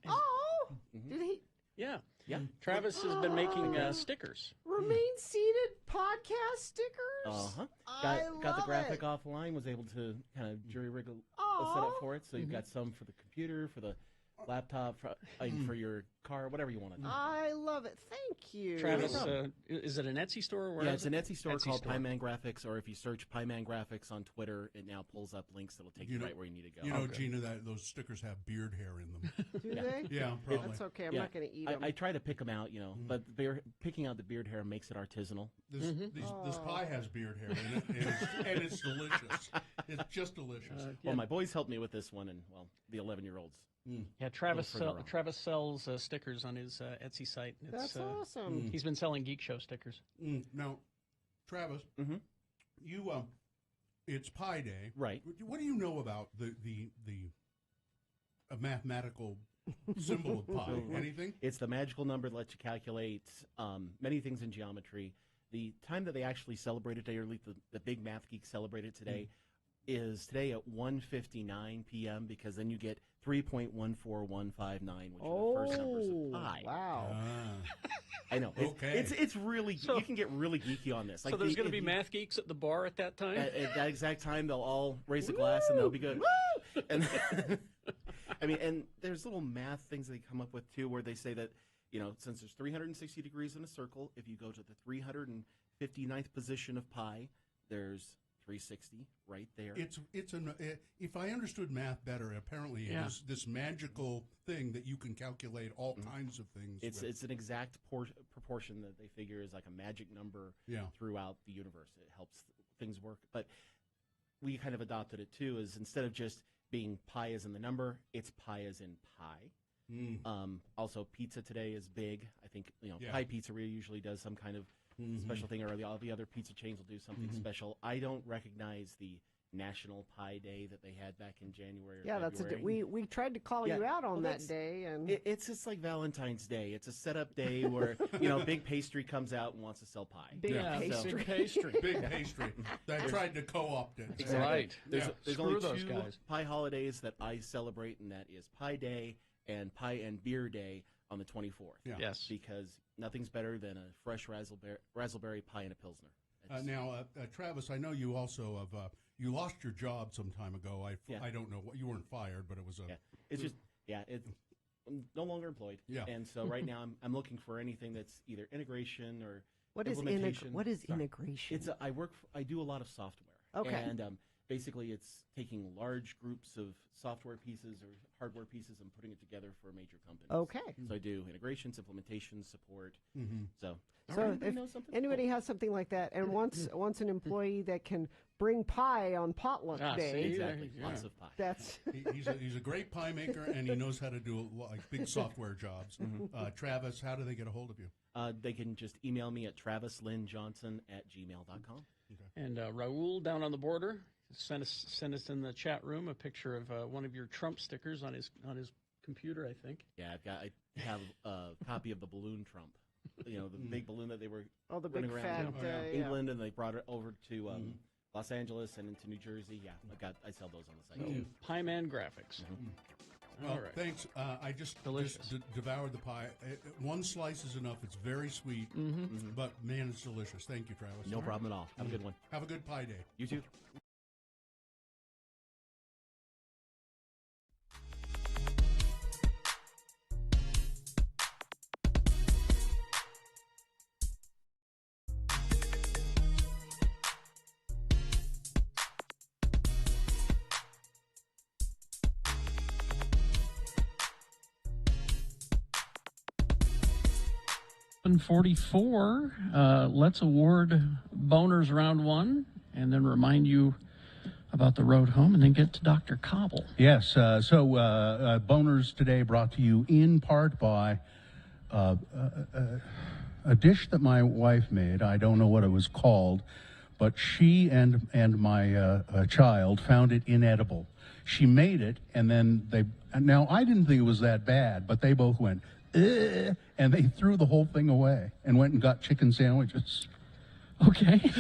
K: Oh, did he?
A: Yeah.
L: Yeah.
A: Travis has been making stickers.
K: Remain seated podcast stickers.
L: Uh-huh.
K: I
L: Got the
K: love
L: graphic
K: it.
L: offline, was able to kind of jury rig a
K: Aw.
L: setup for it. So you've got some for the computer, for the laptop, for your car, whatever you want to do.
K: I love it. Thank you.
A: Travis, is it an Etsy store? Or
L: Yeah, it's an Etsy store
A: Etsy
L: called
A: store.
L: Pieman Graphics, or if you search Pieman Graphics on Twitter, it now pulls up links that'll take you right where you need to go.
C: You know, Gina, that those stickers have beard hair in them.
K: Do they?
C: Yeah, probably.
K: That's okay. I'm not going to eat them.
L: I try to pick them out, but picking out the beard hair makes it artisanal.
C: This pie has beard hair in it, and it's delicious. It's just delicious.
L: Well, my boys helped me with this one, and, the 11-year-olds.
A: Yeah, Travis sells stickers on his Etsy site.
K: That's awesome.
A: He's been selling Geek Show stickers.
C: Now, Travis, you it's Pi Day,
L: right?
C: What do you know about the mathematical symbol of pi? Anything?
L: It's the magical number that lets you calculate many things in geometry. The time that they actually celebrate it today, or at least the big math geeks celebrate it today, is today at 1:59 p.m. because then you get 3.14159, which are the first numbers of pi.
K: Wow.
L: I know.
C: Okay.
L: It's really, you can get really geeky on this.
A: So there's going to be math geeks at the bar at that time?
L: At that exact time, they'll all raise a glass and they'll be good. Woo! And and there's little math things they come up with too, where they say that, since there's 360 degrees in a circle, if you go to the 359th position of pi, there's 360 right there.
C: If I understood math better, apparently it is this magical thing that you can calculate all kinds of things.
L: It's an exact proportion that they figure is like a magic number throughout the universe. It helps things work. But we kind of adopted it too, is instead of just being pi as in the number, it's pi as in pie. Also, pizza today is big. I think Pie Pizzeria usually does some kind of special thing, or all the other pizza chains will do something special. I don't recognize the National Pie Day that they had back in January. Or February.
K: We tried to call you out on that day, and
L: it's just like Valentine's Day. It's a setup day where big pastry comes out and wants to sell pie.
K: Big pastry.
C: Big pastry. They tried to co-opt it.
L: Exactly.
A: Right.
L: There's
A: Screw
L: only
A: those
L: two
A: guys.
L: pie holidays that I celebrate, and that is Pie Day and Pie and Beer Day on the 24th.
C: Yeah.
A: Yes.
L: Because nothing's better than a fresh raspberry pie and a Pilsner.
C: Now, Travis, I know you also have you lost your job some time ago. I don't know what you weren't fired, but it was a.
L: I'm no longer employed.
C: Yeah.
L: And so right now I'm looking for anything that's either integration or
K: What is
L: implementation.
K: what is integration?
L: It's I do a lot of software.
K: Okay.
L: And basically it's taking large groups of software pieces or hardware pieces and putting it together for major companies.
K: Okay.
L: So I do integrations, implementation, support. So
K: if anybody has something like that and wants an employee that can bring pie on potluck day,
L: exactly, lots of pie.
K: That's
C: he's a great pie maker, and he knows how to do big software jobs. Travis, how do they get a hold of you?
L: They can just email me at travislynnjohnson@gmail.com.
C: Okay.
A: And Raul down on the border send us in the chat room a picture of one of your Trump stickers on his computer, I think.
L: Yeah, I have a copy of the balloon Trump. The big balloon that they were
K: the
L: running
K: big
L: around
K: fat
L: in England, and they brought it over to Los Angeles and into New Jersey. Yeah, I sell those on the site too.
A: Pieman Graphics.
C: Well, thanks. I just devoured the pie. One slice is enough. It's very sweet, but man, it's delicious. Thank you, Travis.
L: No problem at all. Have a good one.
C: Have a good pie day.
L: You too.
A: .44. Let's award boners round one, and then remind you about the road home, and then get to Dr. Cobble.
C: Yes. So boners today brought to you in part by a dish that my wife made. I don't know what it was called, but she and my child found it inedible. She made it, and then now I didn't think it was that bad, but they both went, ugh, and they threw the whole thing away and went and got chicken sandwiches.
A: Okay.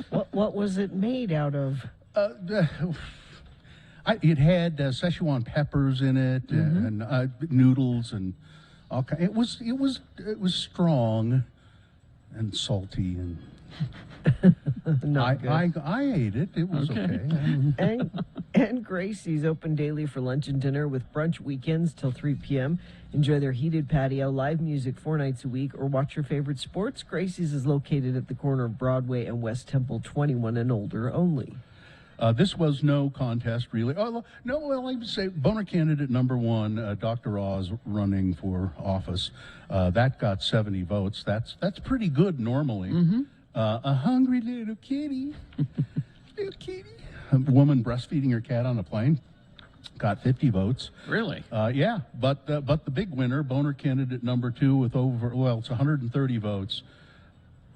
B: What was it made out of?
C: It had Szechuan peppers in it and noodles and all kind. It was strong and salty and. I ate it. It was okay.
B: And Gracie's open daily for lunch and dinner with brunch weekends till 3 p.m. Enjoy their heated patio, live music 4 nights a week, or watch your favorite sports. Gracie's is located at the corner of Broadway and West Temple, 21 and older only.
C: This was no contest, really. Oh, no, well, I would say boner candidate number one, Dr. Oz, running for office. That got 70 votes. That's pretty good normally. A hungry little kitty, little kitty. A woman breastfeeding her cat on a plane got 50 votes.
A: Really?
C: Yeah, but the big winner, boner candidate number two, with it's 130 votes.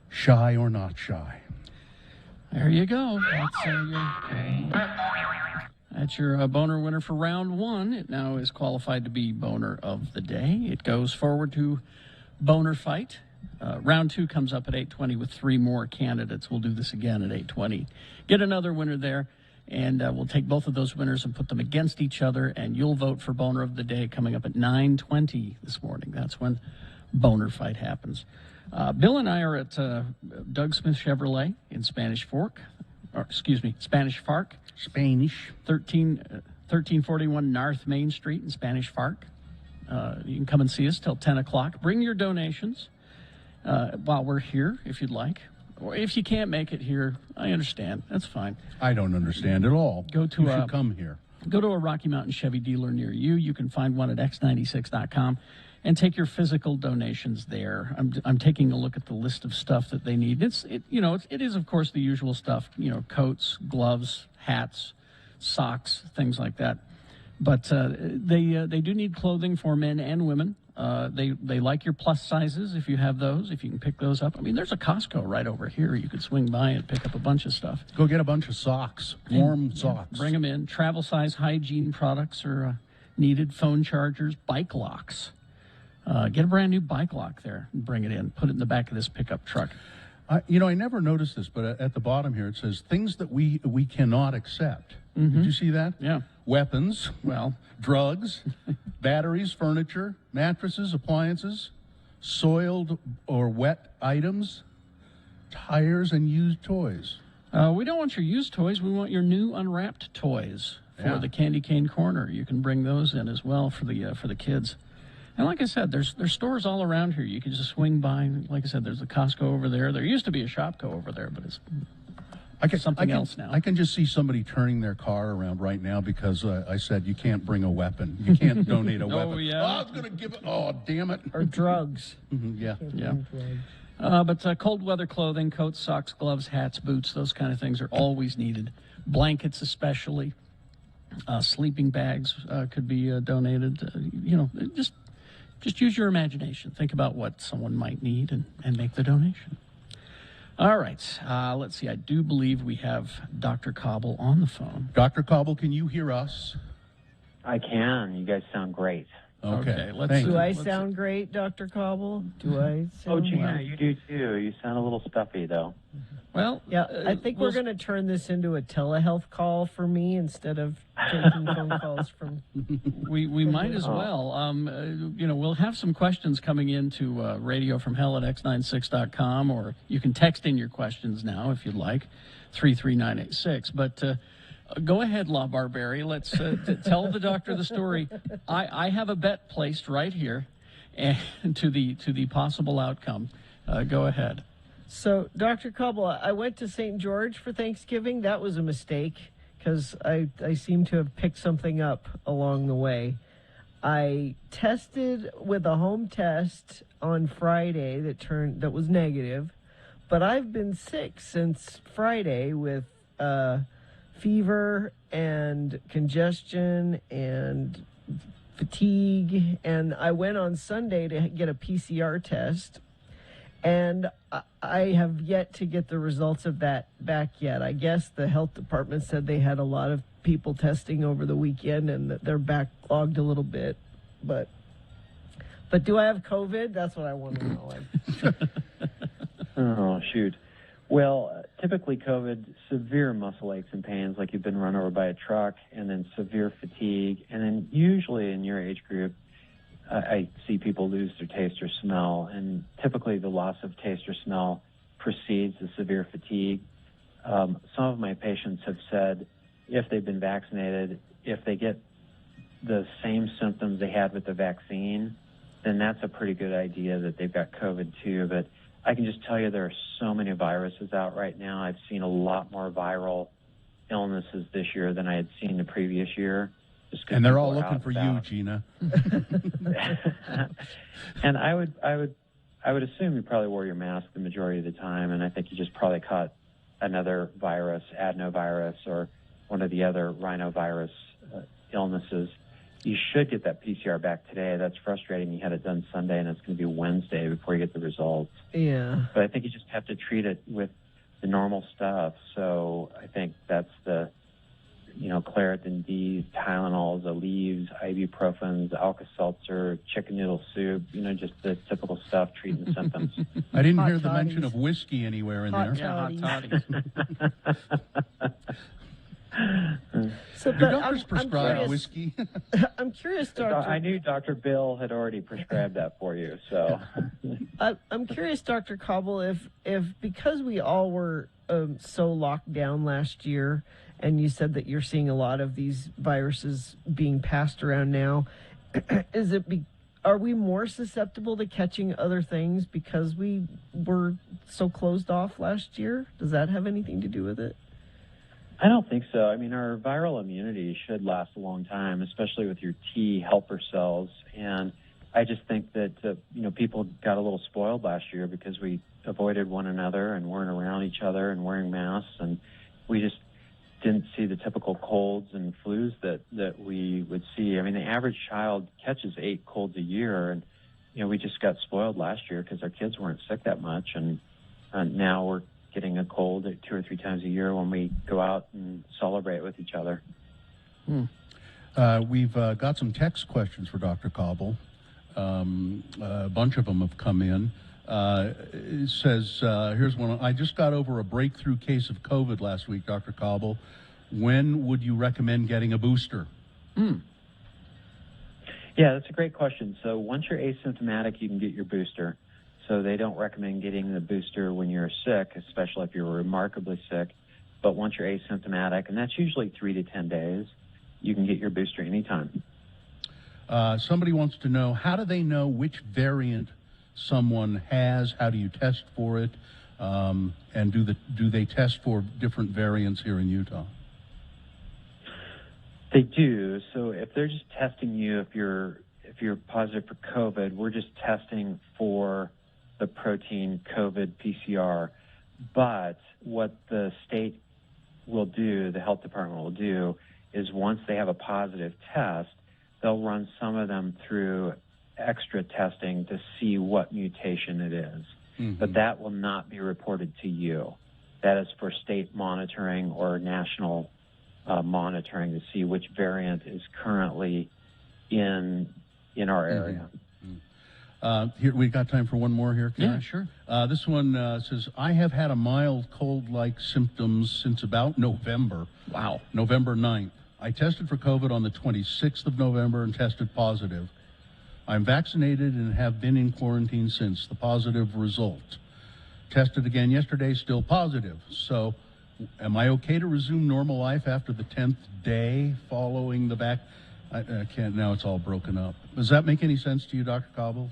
C: Shy or not shy?
A: There you go. That's your boner winner for round one. It now is qualified to be boner of the day. It goes forward to boner fight. Round two comes up at 8:20 with 3 more candidates. We'll do this again at 8:20. Get another winner there, and we'll take both of those winners and put them against each other, and you'll vote for boner of the day coming up at 9:20 this morning. That's when boner fight happens. Bill and I are at Doug Smith Chevrolet in Spanish Fork. Spanish Fork.
C: Spanish.
A: 1341 North Main Street in Spanish Fork. You can come and see us till 10 o'clock. Bring your donations while we're here, if you'd like. Or if you can't make it here, I understand. That's fine.
C: I don't understand at all.
A: You should
C: come here.
A: Go to a Rocky Mountain Chevy dealer near you. You can find one at x96.com and take your physical donations there. I'm taking a look at the list of stuff that they need. It is of course the usual stuff. Coats, gloves, hats, socks, things like that. But they do need clothing for men and women. They like your plus sizes if you have those, if you can pick those up. I mean, there's a Costco right over here. You could swing by and pick up a bunch of stuff.
C: Go get a bunch of socks, warm socks.
A: Bring them in. Travel size hygiene products are needed. Phone chargers, bike locks. Get a brand new bike lock there and bring it in. Put it in the back of this pickup truck.
C: I never noticed this, but at the bottom here it says things that we cannot accept. Did you see that?
A: Yeah.
C: Weapons, drugs, batteries, furniture, mattresses, appliances, soiled or wet items, tires, and used toys.
A: We don't want your used toys. We want your new unwrapped toys for the Candy Cane Corner. You can bring those in as well for the kids. And like I said, there's stores all around here. You can just swing by. Like I said, there's a Costco over there. There used to be a Shopko over there, but it's something else now.
C: I can just see somebody turning their car around right now because I said you can't bring a weapon. You can't donate a weapon.
A: Yeah.
C: I was going to give it. Oh, damn it.
B: Or drugs.
C: Yeah.
A: But cold weather clothing, coats, socks, gloves, hats, boots, those kind of things are always needed. Blankets especially. Sleeping bags could be donated. Just use your imagination. Think about what someone might need and make the donation. All right. Let's see. I do believe we have Dr. Cobble on the phone.
C: Dr. Cobble, can you hear us?
M: I can. You guys sound great.
C: Okay.
B: Do I sound great, Dr. Cobble? Do I sound
M: Gina, you do too. You sound a little stuffy, though.
A: Well,
B: yeah, I think we're going to turn this into a telehealth call for me instead of taking phone calls from.
A: We might as well. We'll have some questions coming into radio from hell at x96.com, or you can text in your questions now if you'd like, 33986. But go ahead, La Barberi. Let's tell the doctor the story. I have a bet placed right here, and to the possible outcome. Go ahead.
B: So, Dr. Cobble, I went to St. George for Thanksgiving. That was a mistake because I seem to have picked something up along the way. I tested with a home test on Friday that was negative, but I've been sick since Friday with fever and congestion and fatigue, and I went on Sunday to get a PCR test, and I have yet to get the results of that back yet. I guess the health department said they had a lot of people testing over the weekend and that they're backlogged a little bit, but do I have COVID? That's what I want to know.
M: Oh, shoot. Well, typically COVID, severe muscle aches and pains, like you've been run over by a truck, and then severe fatigue. And then usually in your age group, I see people lose their taste or smell. And typically the loss of taste or smell precedes the severe fatigue. Some of my patients have said if they've been vaccinated, if they get the same symptoms they had with the vaccine, then that's a pretty good idea that they've got COVID too. But I can just tell you there are so many viruses out right now. I've seen a lot more viral illnesses this year than I had seen the previous year.
C: And they're all looking for you, Gina.
M: And I would assume you probably wore your mask the majority of the time, and I think you just probably caught another virus, adenovirus, or one of the other rhinovirus illnesses. You should get that PCR back today. That's frustrating. You had it done Sunday, and it's going to be Wednesday before you get the results.
B: Yeah.
M: But I think you just have to treat it with the normal stuff. So I think that's the, Claritin D, Tylenol, Aleve, ibuprofens, Alka-Seltzer, chicken noodle soup, just the typical stuff treating the symptoms.
C: I didn't hear the mention of whiskey anywhere in there.
A: Yeah, hot toddies.
B: So,
C: do doctors prescribe whiskey?
B: I'm curious, Doctor.
M: I knew Dr. Bill had already prescribed that for you, so.
B: I'm curious, Dr. Cobble, if because we all were so locked down last year, and you said that you're seeing a lot of these viruses being passed around now, are we more susceptible to catching other things because we were so closed off last year? Does that have anything to do with it?
M: I don't think so. I mean, our viral immunity should last a long time, especially with your T helper cells. And I just think that, people got a little spoiled last year because we avoided one another and weren't around each other and wearing masks. And we just didn't see the typical colds and flus that we would see. I mean, the average child catches 8 colds a year. And, we just got spoiled last year because our kids weren't sick that much. And now we're getting a cold 2 or 3 times a year when we go out and celebrate with each other.
C: We've got some text questions for Dr. Cobble. A bunch of them have come in. It says, here's one. I just got over a breakthrough case of COVID last week, Dr. Cobble. When would you recommend getting a booster?
M: Yeah, that's a great question. So once you're asymptomatic, you can get your booster. So they don't recommend getting the booster when you're sick, especially if you're remarkably sick. But once you're asymptomatic, and that's usually 3 to 10 days, you can get your booster anytime.
C: Somebody wants to know, how do they know which variant someone has? How do you test for it? And do they test for different variants here in Utah?
M: They do. So if they're just testing you, if you're positive for COVID, we're just testing for the protein COVID PCR. But what the state will do, the health department will do, is once they have a positive test, they'll run some of them through extra testing to see what mutation it is. Mm-hmm. But that will not be reported to you. That is for state monitoring or national monitoring to see which variant is currently in in our area.
C: Here, we got time for one more here, Karen?
A: Yeah, sure.
C: This one says, I have had a mild cold-like symptoms since about November.
A: Wow.
C: November 9th. I tested for COVID on the 26th of November and tested positive. I'm vaccinated and have been in quarantine since. The positive result. Tested again yesterday, still positive. So, am I okay to resume normal life after the 10th day following the vac? I can't, now it's all broken up. Does that make any sense to you, Dr. Cobble?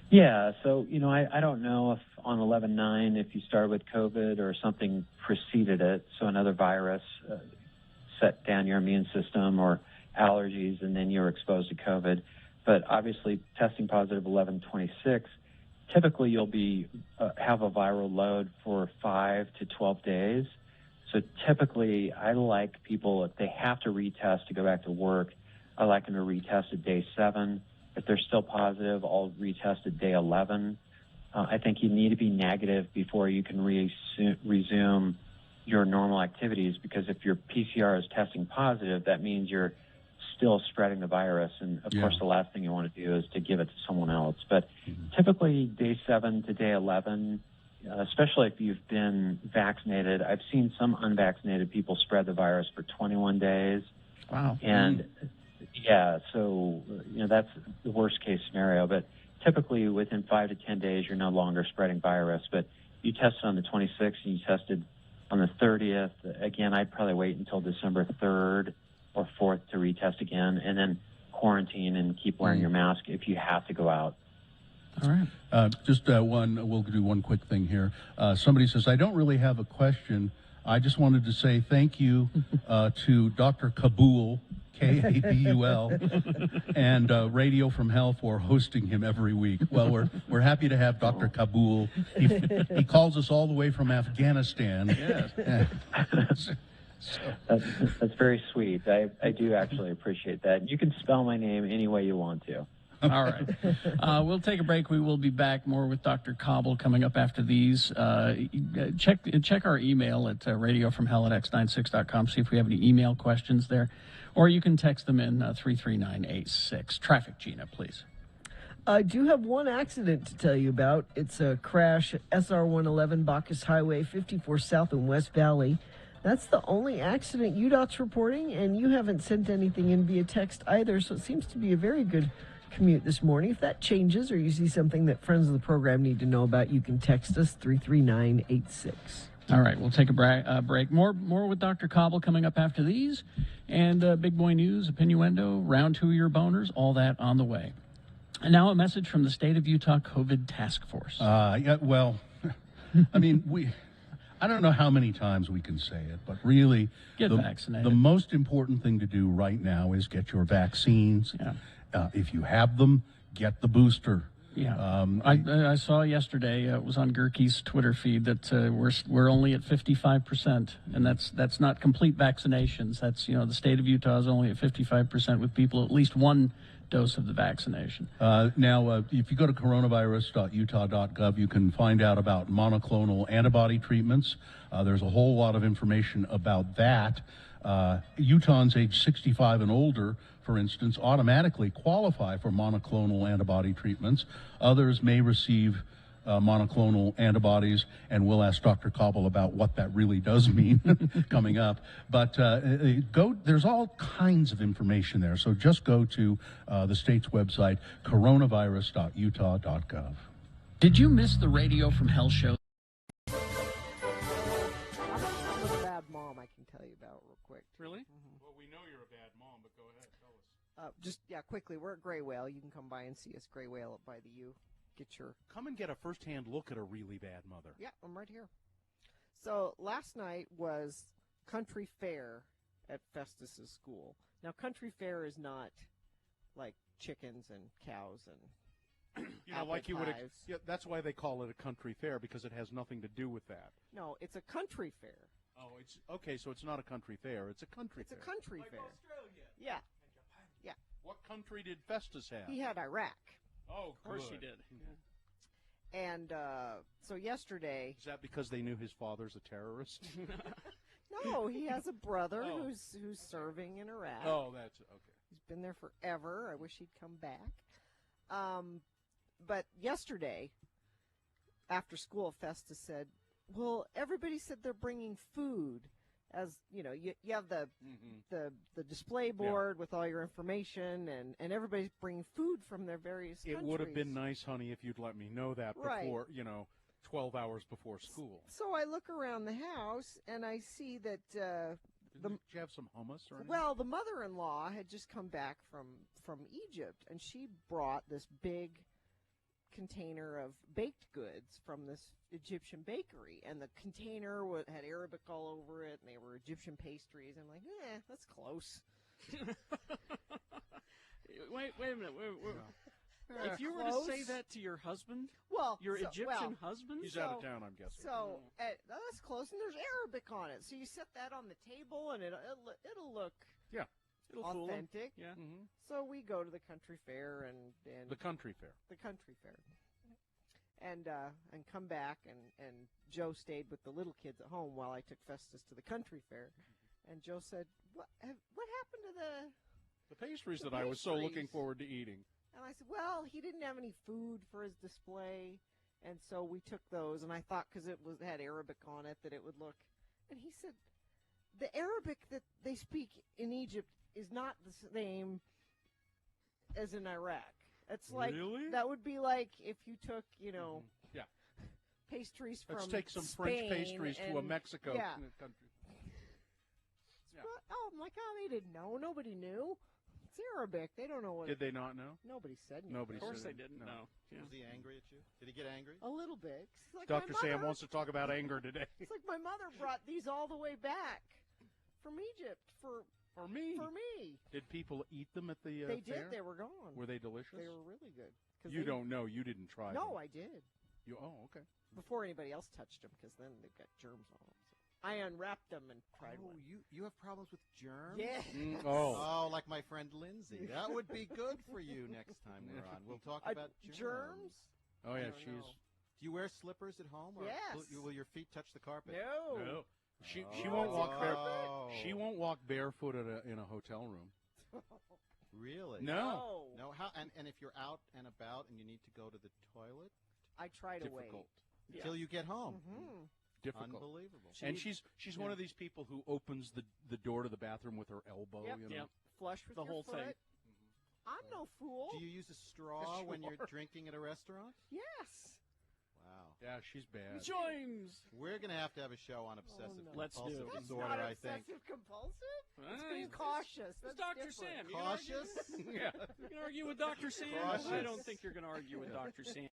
M: Yeah, so, I don't know if on 11/9, if you started with COVID or something preceded it, so another virus set down your immune system or allergies, and then you were exposed to COVID. But obviously, testing positive 11/26, typically you'll be have a viral load for 5 to 12 days. So typically, I like people, if they have to retest to go back to work, I like them to retest at day 7. If they're still positive, I'll retest at day 11. I think you need to be negative before you can resume your normal activities, because if your PCR is testing positive, that means you're still spreading the virus. And, of course, the last thing you want to do is to give it to someone else. But typically, day 7 to day 11, especially if you've been vaccinated, I've seen some unvaccinated people spread the virus for 21 days.
A: Wow.
M: And, so, that's the worst case scenario. But typically, within 5 to 10 days, you're no longer spreading virus. But you tested on the 26th and you tested on the 30th. Again, I'd probably wait until December 3rd or 4th to retest again, and then quarantine and keep wearing your mask if you have to go out.
A: All right.
C: We'll do one quick thing here. Somebody says, I don't really have a question. I just wanted to say thank you to Dr. Kabul, Kabul, and Radio from Hell for hosting him every week. Well, we're happy to have Dr. Kabul. He calls us all the way from Afghanistan.
A: Yes.
M: That's very sweet. I do actually appreciate that. You can spell my name any way you want to.
A: All right. We'll take a break. We will be back more with Dr. Cobble coming up after these. Check our email at radiofromhell@x96.com. See if we have any email questions there. Or you can text them in 33986. Traffic, Gina, please.
B: I do have one accident to tell you about. It's a crash at SR 111 Bacchus Highway 54 South in West Valley. That's the only accident UDOT's reporting, and you haven't sent anything in via text either, so it seems to be a very good commute this morning. If that changes or you see something that friends of the program need to know about, you can text us 33986.
A: All right, we'll take a break. More with Dr. Cobble coming up after these. And Big Boy News, Opinioendo, Round 2 Your Boners, all that on the way. And now a message from the State of Utah COVID Task Force.
C: I mean, I don't know how many times we can say it, but really,
A: get vaccinated.
C: The most important thing to do right now is get your vaccines.
A: Yeah.
C: If you have them, get the booster.
A: Yeah, I saw yesterday, it was on Gerke's Twitter feed, that we're only at 55%, and that's not complete vaccinations. That's, the state of Utah is only at 55% with people at least one dose of the vaccination.
C: Now, if you go to coronavirus.utah.gov, you can find out about monoclonal antibody treatments. There's a whole lot of information about that. Utahns age 65 and older, for instance, automatically qualify for monoclonal antibody treatments. Others may receive monoclonal antibodies, and we'll ask Dr. Cobble about what that really does mean coming up. But there's all kinds of information there, so just go to the state's website, coronavirus.utah.gov.
A: Did you miss the Radio from Hell show?
K: I'm a bad mom, I can tell you about real quick.
A: Really?
K: Mm-hmm.
C: Well, we know you're a bad mom, but go ahead, tell us.
K: Quickly, we're at Gray Whale. You can come by and see us, Gray Whale up by the U.
J: Come and get a first-hand look at a really bad mother.
K: Yeah, I'm right here. So last night was Country Fair at Festus's school. Now, Country Fair is not like chickens and cows and
J: that's why they call it a country fair, because it has nothing to do with that.
K: No, it's a country fair.
J: Oh, it's okay. So it's not a country fair; it's a country fair.
K: It's a country fair.
J: Australia.
K: Yeah. Yeah.
J: What country did Festus have?
K: He had Iraq.
J: Oh,
A: of course he did.
K: Mm-hmm. And so yesterday.
J: Is that because they knew his father's a terrorist?
K: No, he has a brother who's serving in Iraq.
J: Oh, that's okay.
K: He's been there forever. I wish he'd come back. But yesterday, after school, Festus said, well, everybody said they're bringing food. As you know, you have the display board with all your information, and everybody's bringing food from their various countries.
J: It would have been nice, honey, if you'd let me know that
K: Right.
J: before, 12 hours before school.
K: So I look around the house, and I see that
J: Did you have some hummus or anything?
K: well, the mother-in-law had just come back from Egypt, and she brought this big container of baked goods from this Egyptian bakery, and the container had Arabic all over it, and they were Egyptian pastries. I'm like, that's close.
A: Wait a minute. If you were to say that to your husband, your Egyptian husband,
J: he's out of town, I'm guessing.
K: So that's close, and there's Arabic on it. So you set that on the table, and it'll look
A: it'll fool 'em.
K: authentic.
A: Yeah.
K: So we go to the country fair and
J: The country fair.
K: and come back, and Joe stayed with the little kids at home while I took Festus to the country fair. And Joe said, what happened to
J: The pastries
K: the
J: that I was so looking
K: pastries?"
J: forward to eating.
K: And I said, well, he didn't have any food for his display, and so we took those, and I thought because it had Arabic on it that it would look. And he said, the Arabic that they speak in Egypt is not the same as in Iraq. It's like
J: Really?
K: that would be like if you took,
J: Yeah.
K: pastries from
J: Let's take some
K: Spain
J: French pastries to a
K: and-
J: Mexico
K: Yeah.
J: country. Yeah.
K: I'm like, they didn't know. Nobody knew. It's Arabic. They don't know what.
J: Did they not know?
K: Nobody said anything.
J: Nobody
A: Of course
J: said
A: they
J: it.
A: didn't
J: No.
A: know. Yeah.
N: Was he angry at you? Did he get angry?
K: A little bit. He's like,
J: Dr.
K: my
J: Sam
K: mother-
J: wants to talk about anger today.
K: It's like my mother brought these all the way back from Egypt for
J: me.
K: For me.
J: Did people eat them at the
K: They
J: fair?
K: did. They were gone.
J: Were they delicious?
K: They were really good. 'Cause
J: You
K: they-
J: don't know. You didn't try them.
K: No, I did.
J: Okay.
K: Before anybody else touched them, because then they've got germs on them. So I unwrapped them and tried one.
N: You have problems with germs?
K: Yeah.
N: Oh, like my friend Lindsay. That would be good for you next time we're on. We'll talk about germs.
J: Oh, yeah,
N: I don't know. Do you wear slippers at home? Or
K: Yes.
N: will your feet touch the carpet?
K: No.
J: She won't walk She won't walk barefoot in a hotel room.
N: Really?
J: No.
N: No. How? And if you're out and about and you need to go to the toilet,
K: I try to wait
J: Difficult.
N: Till you get home.
K: Mm-hmm.
J: Difficult.
N: Unbelievable.
J: And she's one of these people who opens the door to the bathroom with her elbow.
K: Yep.
J: You know?
K: Yep. Flush with
A: The
K: your
A: whole
K: foot.
A: thing.
K: I'm no fool.
N: Do you use a straw when you're
K: Sure.
N: drinking at a restaurant?
K: Yes.
N: Wow.
J: Yeah, she's bad.
A: James.
N: We're going to have a show on obsessive
K: no.
A: Let's do
N: compulsive
A: it.
K: That's
N: disorder,
K: not
N: I think.
K: obsessive compulsive. It's
A: Ah,
K: being
A: he's-
K: cautious.
A: It's
K: That's
A: Dr.
K: different.
A: Sam. You
N: Cautious?
J: Yeah.
A: You can argue with Dr. Sam.
N: Cautious.
A: I don't think you're going to argue with Dr. Sam.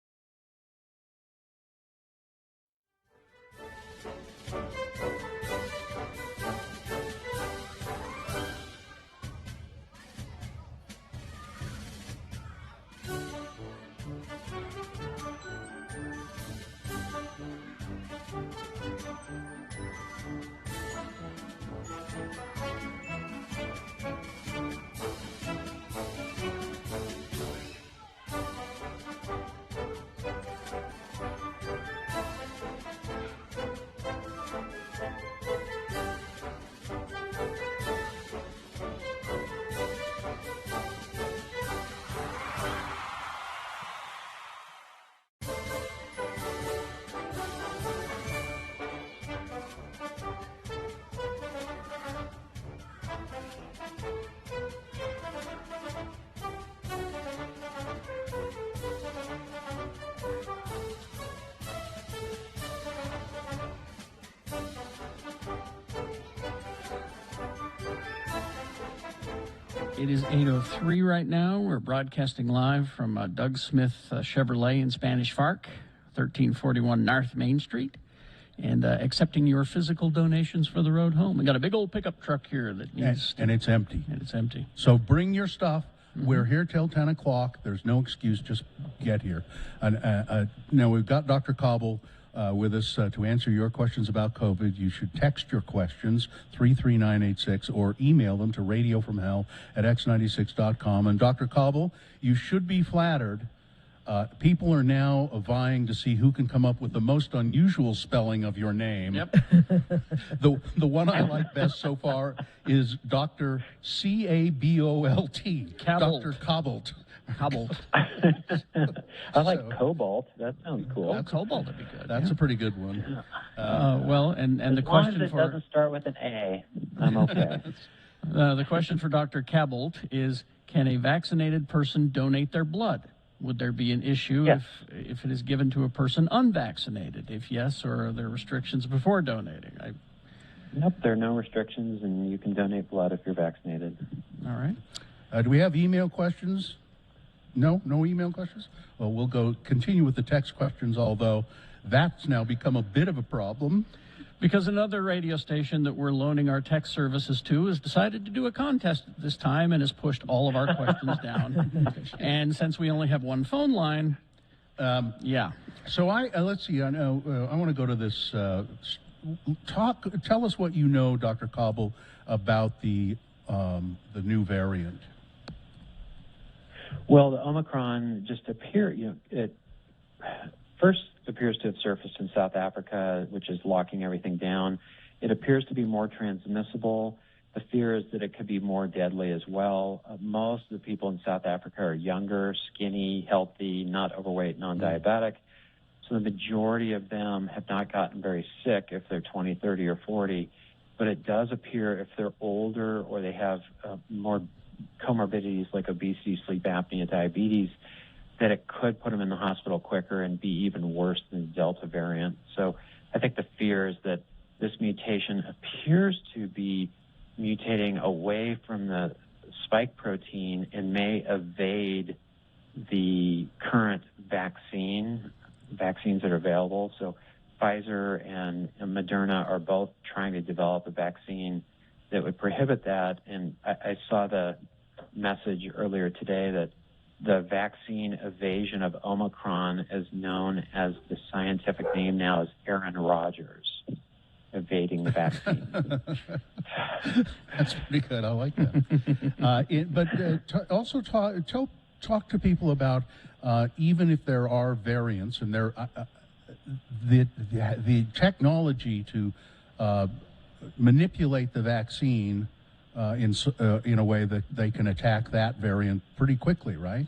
A: It is 8:03 right now. We're broadcasting live from Doug Smith Chevrolet in Spanish Fork, 1341 North Main Street, and accepting your physical donations for the road home. We got a big old pickup truck here that needs
C: And it's empty.
A: and it's empty.
C: So bring your stuff. We're here till 10 o'clock. There's no excuse. Just get here. And now we've got Dr. Cobble with us to answer your questions about COVID. You should text your questions 33986 or email them to radiofromhell@x96.com. And Dr. Cobble, you should be flattered People are now vying to see who can come up with the most unusual spelling of your name.
A: Yep.
C: The one I like best so far is Dr. Cabolt. Dr. Cobalt.
A: Cobalt.
M: I like Cobalt. That sounds cool.
A: Oh, Cobalt would be good.
C: That's a pretty good one.
A: Well, and the
M: as
A: question
M: long as it
A: for
M: doesn't start with an A, I'm okay.
A: the question for Dr. Cabolt is: can a vaccinated person donate their blood? Would there be an issue
M: Yes.
A: if it is given to a person unvaccinated? If yes, or are there restrictions before donating?
M: Nope, there are no restrictions, and you can donate blood if you're vaccinated.
A: All right.
C: Do we have email questions? No email questions? Well, we'll continue with the text questions, although that's now become a bit of a problem.
A: Because another radio station that we're loaning our text services to has decided to do a contest at this time and has pushed all of our questions down. And since we only have one phone line, yeah.
C: So let's see. I know I want to go to this. Tell us what you know, Dr. Cobble, about the new variant.
M: Well, the Omicron just it first appears to have surfaced in South Africa, which is locking everything down. It appears to be more transmissible. The fear is that it could be more deadly as well. Most of the people in South Africa are younger, skinny, healthy, not overweight, non-diabetic. So the majority of them have not gotten very sick if they're 20, 30, or 40. But it does appear if they're older or they have more comorbidities like obesity, sleep apnea, diabetes, that it could put them in the hospital quicker and be even worse than the Delta variant. So I think the fear is that this mutation appears to be mutating away from the spike protein and may evade the current vaccines that are available. So Pfizer and Moderna are both trying to develop a vaccine that would prohibit that. And I saw the message earlier today that the vaccine evasion of Omicron is known as the scientific name now is Aaron Rodgers, evading the vaccine.
C: That's pretty good. I like that. Also talk to people about even if there are variants and there the technology to manipulate the vaccine in a way that they can attack that variant pretty quickly, right?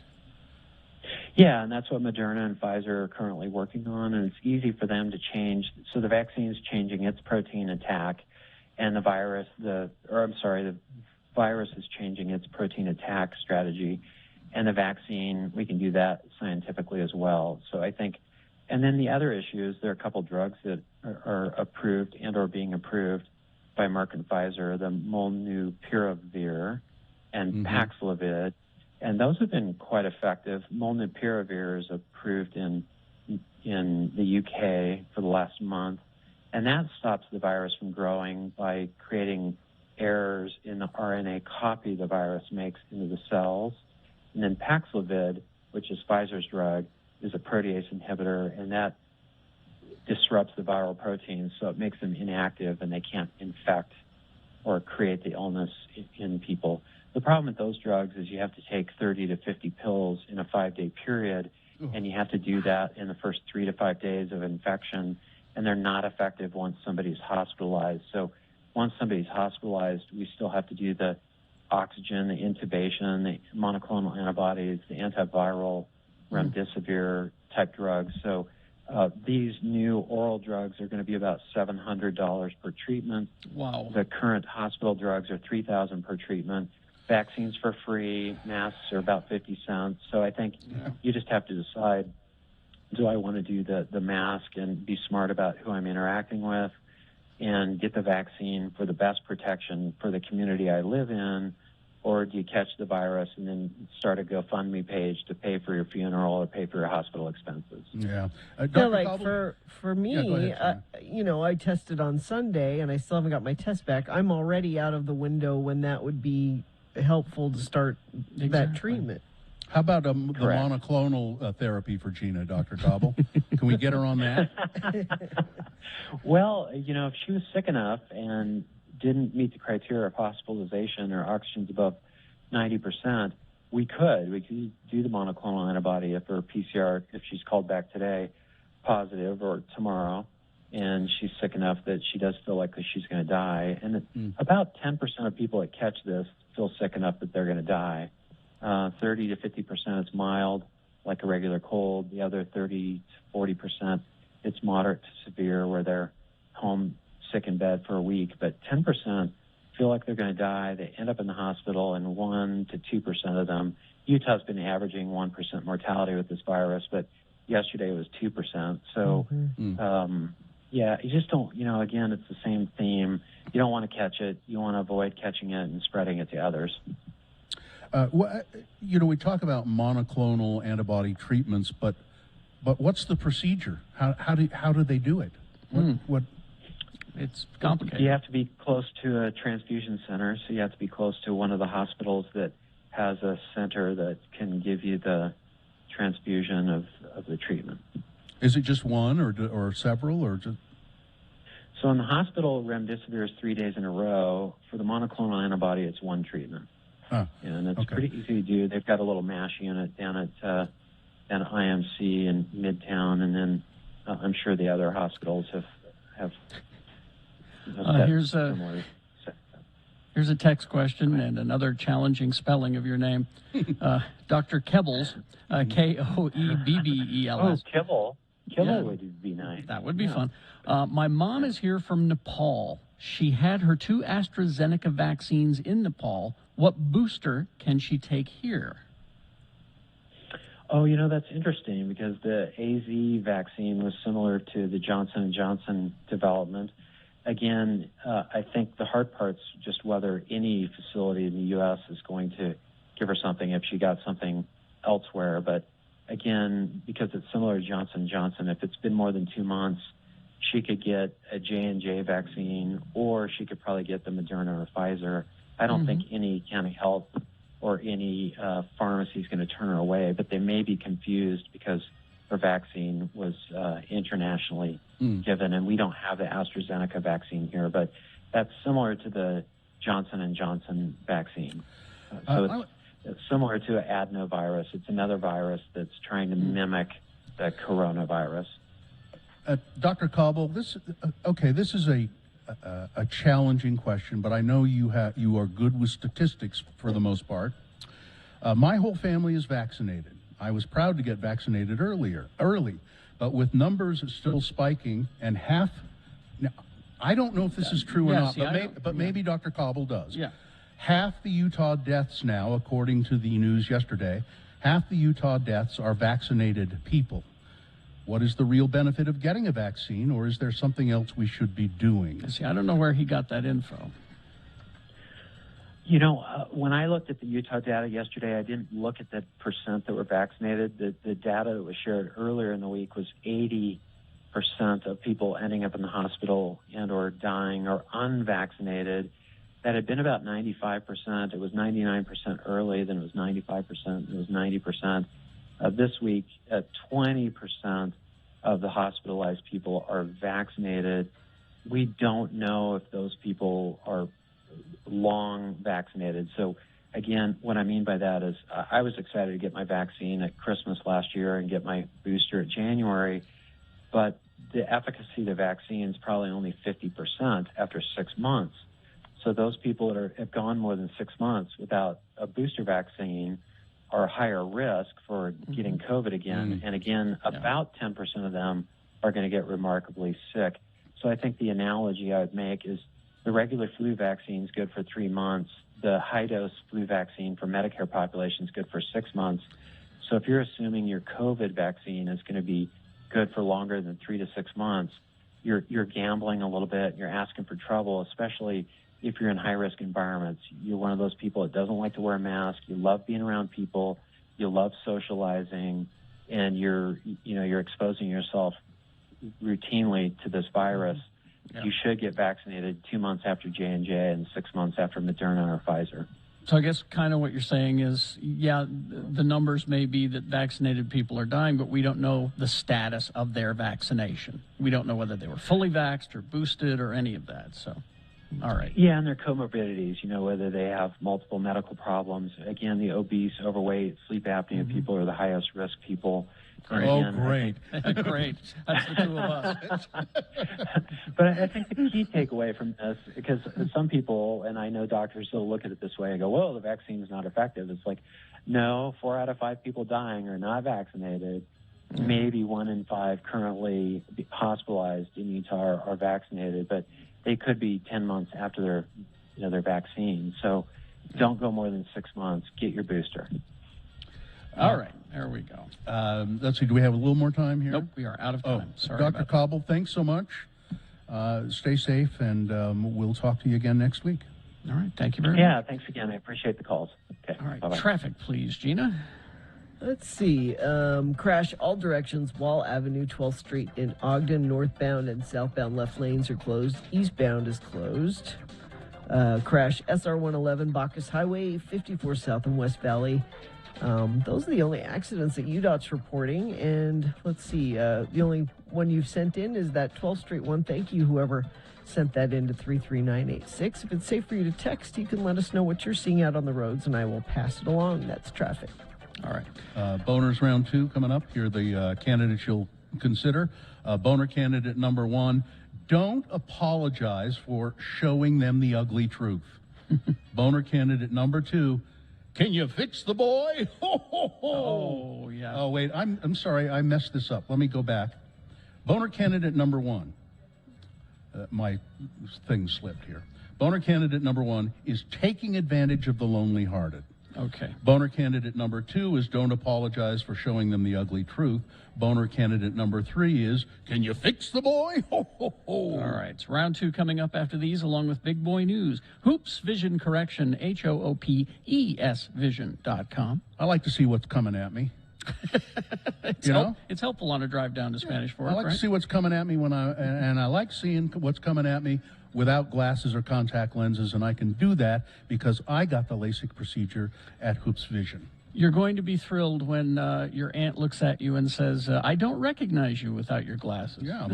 M: Yeah, and that's what Moderna and Pfizer are currently working on, and it's easy for them to change. So the vaccine is changing its protein attack, and the virus is changing its protein attack strategy, and the vaccine, we can do that scientifically as well. So I think, and then the other issue is there are a couple drugs that are approved and are being approved by Merck and Pfizer, the Molnupiravir and Paxlovid, and those have been quite effective. Molnupiravir is approved in the UK for the last month, and that stops the virus from growing by creating errors in the RNA copy the virus makes into the cells. And then Paxlovid, which is Pfizer's drug, is a protease inhibitor, and that disrupts the viral proteins, so it makes them inactive and they can't infect or create the illness in people. The problem with those drugs is you have to take 30 to 50 pills in a 5-day period, and you have to do that in the first 3 to 5 days of infection, and they're not effective once somebody's hospitalized. So once somebody's hospitalized, we still have to do the oxygen, the intubation, the monoclonal antibodies, the antiviral remdesivir type drugs. So these new oral drugs are going to be about $700 per treatment.
A: Wow.
M: The current hospital drugs are $3,000 per treatment. Vaccines for free, masks are about 50 cents. So I think you just have to decide, do I want to do the mask and be smart about who I'm interacting with and get the vaccine for the best protection for the community I live in, or do you catch the virus and then start a GoFundMe page to pay for your funeral or pay for your hospital expenses?
C: Yeah.
B: Like for me, I tested on Sunday and I still haven't got my test back. I'm already out of the window when that would be helpful to start that treatment.
C: How about the monoclonal therapy for Gina, Dr. Cobble? Can we get her on that?
M: Well, if she was sick enough and didn't meet the criteria of hospitalization or oxygen's above 90%, we could do the monoclonal antibody if her PCR, if she's called back today positive or tomorrow, and she's sick enough that she does feel like she's going to die. And about 10% of people that catch this feel sick enough that they're going to die. 30 to 50% it's mild, like a regular cold. The other 30 to 40% it's moderate to severe, where they're home sick in bed for a week. But 10% feel like they're going to die. They end up in the hospital, and 1 to 2% of them. Utah's been averaging 1% mortality with this virus, but yesterday it was 2%. So, yeah, you just don't, again, it's the same theme. You don't want to catch it. You want to avoid catching it and spreading it to others.
C: We talk about monoclonal antibody treatments, but what's the procedure? How do they do it? What?
A: It's complicated.
M: You have to be close to a transfusion center, so you have to be close to one of the hospitals that has a center that can give you the transfusion of the treatment.
C: Is it just one or several or just?
M: So in the hospital, remdesivir is 3 days in a row. For the monoclonal antibody, it's one treatment. And it's pretty easy to do. They've got a little MASH unit down at IMC in Midtown, and then I'm sure the other hospitals have
A: here's a text question and another challenging spelling of your name. Dr. Kebbles, Koebbels.
M: Oh, Kibble. Kibble would be nice.
A: That would be fun. My mom is here from Nepal. She had her 2 AstraZeneca vaccines in Nepal. What booster can she take here?
M: Oh, that's interesting, because the AZ vaccine was similar to the Johnson & Johnson development. Again, I think the hard part's just whether any facility in the U.S. is going to give her something if she got something elsewhere. But again, because it's similar to Johnson & Johnson, if it's been more than 2 months, she could get a J&J vaccine, or she could probably get the Moderna or Pfizer. I don't think any county health or any pharmacy is going to turn her away, but they may be confused because her vaccine was internationally given, and we don't have the AstraZeneca vaccine here, but that's similar to the Johnson & Johnson vaccine. So it's similar to adenovirus. It's another virus that's trying to mimic the coronavirus.
C: Dr. Cobble, this is a challenging question, but I know you are good with statistics for the most part. My whole family is vaccinated. I was proud to get vaccinated early, but with numbers still spiking, and half. Now, I don't know if this is true or not, but maybe Dr. Cobble does.
A: Yeah.
C: Half the Utah deaths now, according to the news yesterday, half the Utah deaths are vaccinated people. What is the real benefit of getting a vaccine, or is there something else we should be doing?
A: See, I don't know where he got that info.
M: When I looked at the Utah data yesterday, I didn't look at the percent that were vaccinated. The data that was shared earlier in the week was 80% of people ending up in the hospital and or dying or unvaccinated. That had been about 95%. It was 99% early, then it was 95%, it was 90%. This week, 20% of the hospitalized people are vaccinated. We don't know if those people are long vaccinated. So, again, what I mean by that is I was excited to get my vaccine at Christmas last year and get my booster at January, but the efficacy of the vaccine is probably only 50% after 6 months. So those people that have gone more than 6 months without a booster vaccine are higher risk for getting COVID again. And again, about 10% of them are going to get remarkably sick. So I think the analogy I would make is the regular flu vaccine is good for 3 months. The high-dose flu vaccine for Medicare population is good for 6 months. So if you're assuming your COVID vaccine is going to be good for longer than 3 to 6 months, you're gambling a little bit. You're asking for trouble, especially if you're in high-risk environments. You're one of those people that doesn't like to wear a mask. You love being around people. You love socializing, and you're exposing yourself routinely to this virus. You should get vaccinated 2 months after J&J and 6 months after Moderna or Pfizer.
A: So I guess kind of what you're saying is, the numbers may be that vaccinated people are dying, but we don't know the status of their vaccination. We don't know whether they were fully vaxxed or boosted or any of that. So, All right.
M: Yeah, and their comorbidities, whether they have multiple medical problems. Again, the obese, overweight, sleep apnea people are the highest risk people. And again,
C: great.
A: Great. That's the two of us.
M: But I think the key takeaway from this, because some people, and I know doctors will look at it this way and go, well, the vaccine's not effective. It's like, no, 4 out of 5 people dying are not vaccinated. Maybe 1 in 5 currently hospitalized in Utah are vaccinated, but they could be 10 months after their vaccine. So don't go more than 6 months. Get your booster.
A: All right, there we go.
C: Let's see, do we have a little more time here?
A: Nope, we are out of time. Sorry
C: Dr.
A: about
C: Cobble, thanks so much. Stay safe, and we'll talk to you again next week.
A: All right, thank you very much.
M: Yeah, thanks again. I appreciate the calls. Okay.
A: All right,
M: Bye-bye.
A: traffic, please, Gina.
B: Let's see. Crash all directions. Wall Avenue, 12th Street in Ogden. Northbound and southbound left lanes are closed. Eastbound is closed. Crash SR 111 Bacchus Highway, 54 South and West Valley. Those are the only accidents that UDOT's reporting. And let's see. The only one you've sent in is that 12th Street one. Thank you, whoever sent that in to 33986. If it's safe for you to text, you can let us know what you're seeing out on the roads, and I will pass it along. That's traffic.
C: All right. Boners round 2 coming up. Here are the candidates you'll consider. Boner candidate number 1, don't apologize for showing them the ugly truth. Boner candidate number 2, can you fix the boy? Ho, ho, ho.
A: Oh, yeah.
C: Oh, wait. I'm sorry. I messed this up. Let me go back. Boner candidate number 1. My thing slipped here. Boner candidate number 1 is taking advantage of the lonely-hearted.
A: Okay.
C: Boner candidate number 2 is don't apologize for showing them the ugly truth. Boner candidate number 3 is, can you fix the boy? Ho, ho, ho.
A: All right. It's round 2 coming up after these, along with Big Boy News. Hoops Vision Correction, HOOPES Vision.com.
C: I like to see what's coming at me.
A: It's helpful on a drive down to Spanish Fork,
C: I like
A: right?
C: to see what's coming at me and I like seeing what's coming at me without glasses or contact lenses, and I can do that because I got the LASIK procedure at Hoops Vision.
A: You're going to be thrilled when your aunt looks at you and says, I don't recognize you without your glasses.
C: Yeah.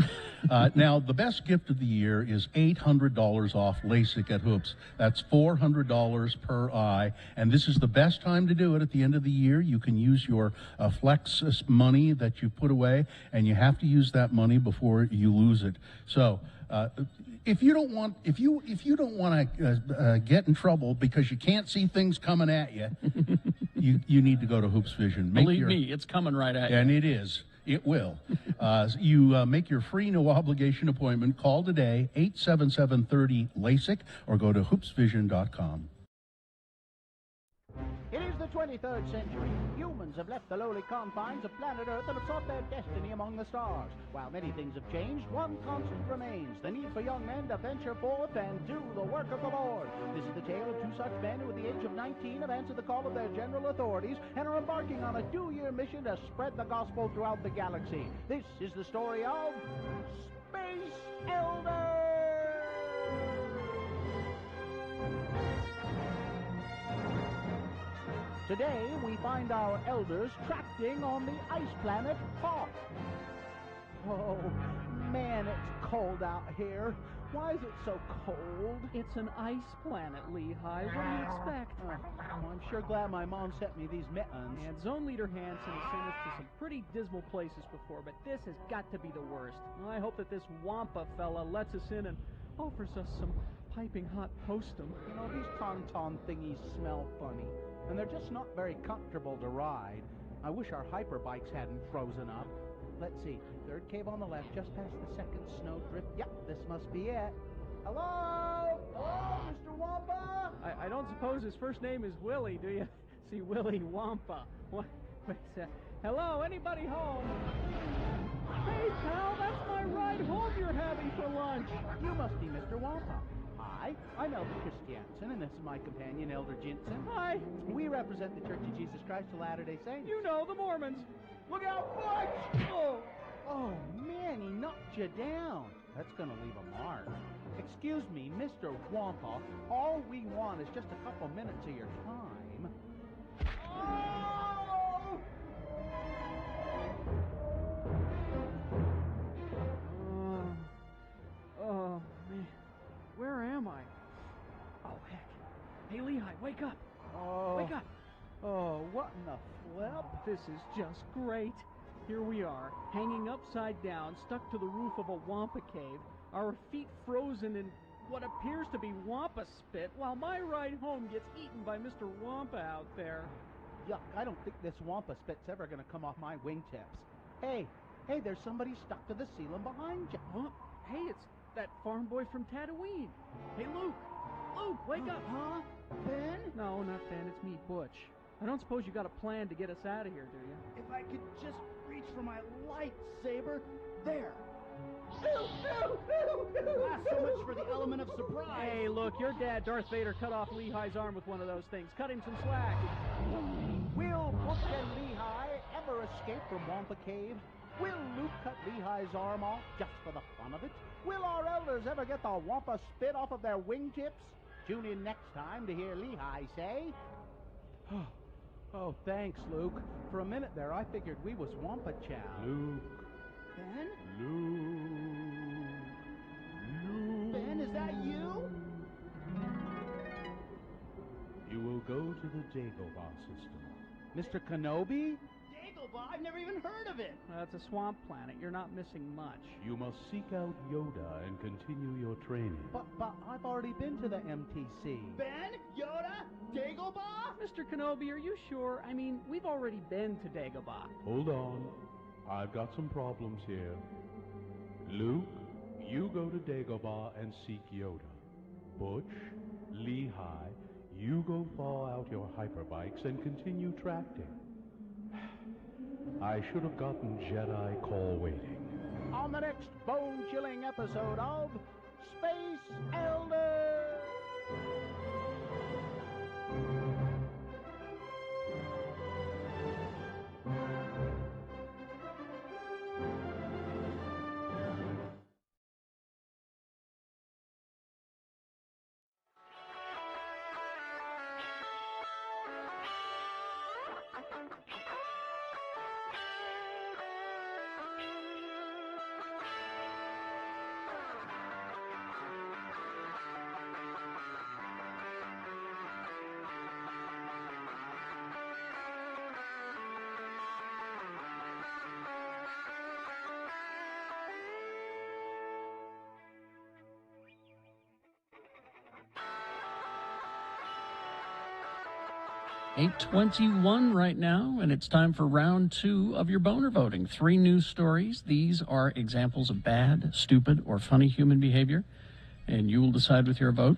C: Now, the best gift of the year is $800 off LASIK at Hoops. That's $400 per eye, and this is the best time to do it. At the end of the year, you can use your flex money that you put away, and you have to use that money before you lose it. So, if you don't want to get in trouble because you can't see things coming at you, you need to go to Hoops Vision.
A: Believe me, it's coming right at you.
C: And it is. It will. You make your free, no-obligation appointment. Call today, 877-30-LASIK, or go to hoopsvision.com.
D: It is the 23rd century. Humans have left the lowly confines of planet Earth and have sought their destiny among the stars. While many things have changed, one constant remains: the need for young men to venture forth and do the work of the Lord. This is the tale of 2 such men who at the age of 19 have answered the call of their general authorities and are embarking on a 2-year mission to spread the gospel throughout the galaxy. This is the story of Space Elders! Today, we find our elders tracting on the ice planet Hoth. Oh, man, it's cold out here. Why is it so cold?
O: It's an ice planet, Lehigh. What do you expect?
D: Oh, I'm sure glad my mom sent me these mittens.
O: And Zone Leader Hansen has sent us to some pretty dismal places before, but this has got to be the worst. I hope that this Wampa fella lets us in and offers us some piping hot postum.
D: You know, these tauntaun thingies smell funny, and they're just not very comfortable to ride. I wish our hyperbikes hadn't frozen up. Let's see, 3rd cave on the left, just past the 2nd snowdrift. Yep, this must be it. Hello? Hello, Mr. Wampa?
O: I don't suppose his first name is Willie, do you? See, Willie Wampa. What? Hello, anybody home? Hey, pal, that's my ride home you're having for lunch.
D: You must be Mr. Wampa. Hi, I'm Elder Christiansen, and this is my companion, Elder Jensen.
O: Hi.
D: We represent the Church of Jesus Christ of Latter-day Saints.
O: You know, the Mormons.
D: Look out, Butch! Oh, man, he knocked you down. That's going to leave a mark. Excuse me, Mr. Wampa, all we want is just a couple minutes of your time. Oh!
O: Oh, man. Where am am I? Oh, heck. Hey, Lehigh, wake up.
D: Oh.
O: Wake up.
D: Oh, what in the flip?
O: This is just great. Here we are, hanging upside down, stuck to the roof of a wampa cave, our feet frozen in what appears to be wampa spit, while my ride home gets eaten by Mr. Wampa out there.
D: Yuck, I don't think this wampa spit's ever going to come off my wingtips. Hey, there's somebody stuck to the ceiling behind you.
O: Huh? Hey, it's that farm boy from Tatooine. Hey, Luke! Luke, wake up!
D: Huh? Ben?
O: No, not Ben, it's me, Butch. I don't suppose you got a plan to get us out of here, do you?
D: If I could just reach for my lightsaber. There. So much for the element of surprise.
O: Hey, look, your dad, Darth Vader, cut off Lehigh's arm with one of those things. Cut him some slack.
D: Will Butch and Lehigh ever escape from Wampa Cave? Will Luke cut Lehigh's arm off just for the fun of it? Will our elders ever get the Wampa spit off of their wingtips? Tune in next time to hear Lehigh say...
P: Oh, thanks, Luke. For a minute there, I figured we was Wampa Chow.
E: Luke.
D: Ben?
E: Luke.
D: Ben, is that you?
G: You will go to the Dagobah system.
P: Mr. Kenobi?
D: Dagobah? I've never even heard of it.
O: It's a swamp planet. You're not missing much.
G: You must seek out Yoda and continue your training.
P: But I've already been to the MTC.
D: Ben? Yoda? Dagobah?
O: Mr. Kenobi, are you sure? I mean, we've already been to Dagobah.
G: Hold on. I've got some problems here. Luke, you go to Dagobah and seek Yoda. Butch, Lehigh, you go thaw out your hyperbikes and continue tracting. I should have gotten Jedi call waiting.
D: On the next bone-chilling episode of Space Elders!
A: $8:21 right now, and it's time for round 2 of your boner voting. 3 news stories. These are examples of bad, stupid, or funny human behavior, and you will decide with your vote.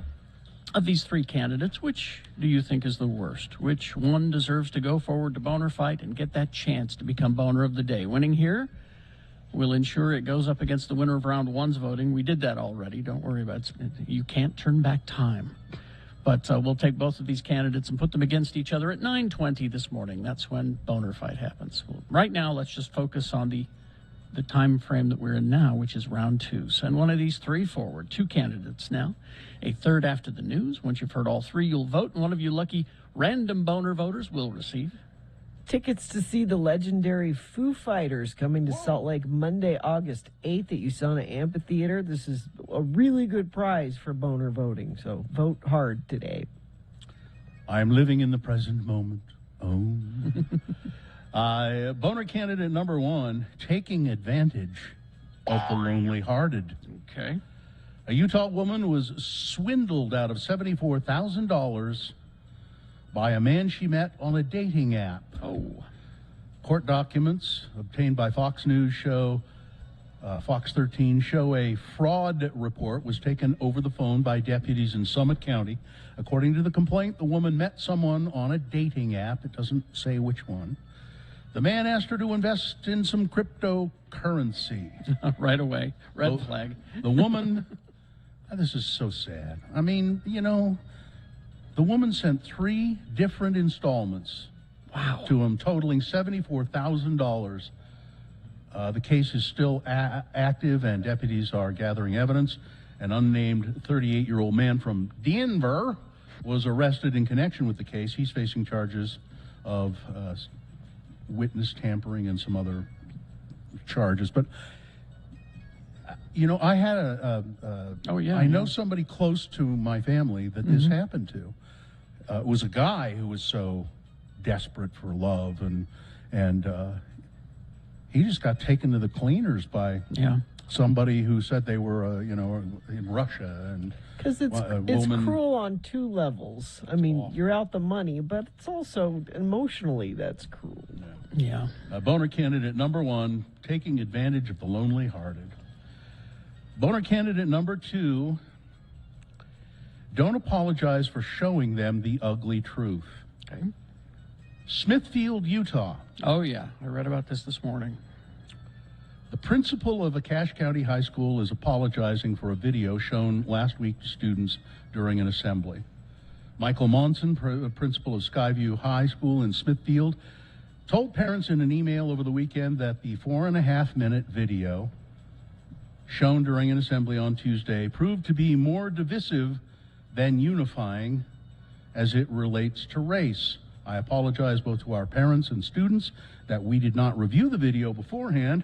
A: Of these 3 candidates, which do you think is the worst? Which one deserves to go forward to boner fight and get that chance to become boner of the day? Winning here will ensure it goes up against the winner of round 1's voting. We did that already. Don't worry about it. You can't turn back time. But we'll take both of these candidates and put them against each other at 9:20 this morning. That's when boner fight happens. Well, right now, let's just focus on the time frame that we're in now, which is round 2. Send one of these 3 forward. 2 candidates now. A third after the news. Once you've heard all 3, you'll vote, and one of you lucky random boner voters will receive
B: tickets to see the legendary Foo Fighters coming to Salt Lake Monday, August 8th at USANA Amphitheater. This is a really good prize for boner voting, so vote hard today.
C: I'm living in the present moment. Oh. Boner candidate number 1, taking advantage of the lonely-hearted.
A: Okay.
C: A Utah woman was swindled out of $74,000 by a man she met on a dating app.
A: Oh.
C: Court documents obtained by Fox News show, Fox 13 show a fraud report was taken over the phone by deputies in Summit County. According to the complaint, the woman met someone on a dating app. It doesn't say which one. The man asked her to invest in some cryptocurrency.
A: Right away. Red flag.
C: The woman, this is so sad. I mean, you know, the woman sent 3 different installments to him, totaling $74,000. The case is still active, and deputies are gathering evidence. An unnamed 38-year-old man from Denver was arrested in connection with the case. He's facing charges of witness tampering and some other charges. But You know, I had I know
A: yeah.
C: somebody close to my family that this happened to. It was a guy who was so desperate for love, and he just got taken to the cleaners by somebody who said they were, in Russia. And
B: because it's cruel on two levels. I mean, you're out the money, but it's also emotionally that's cruel.
A: Yeah.
C: Boner candidate number 1, taking advantage of the lonely-hearted. Boner candidate number 2, don't apologize for showing them the ugly truth.
A: Okay.
C: Smithfield, Utah.
A: Oh, yeah. I read about this morning.
C: The principal of a Cache County high school is apologizing for a video shown last week to students during an assembly. Michael Monson, principal of Skyview High School in Smithfield, told parents in an email over the weekend that the 4.5-minute video shown during an assembly on Tuesday proved to be more divisive than unifying as it relates to race. I apologize both to our parents and students that we did not review the video beforehand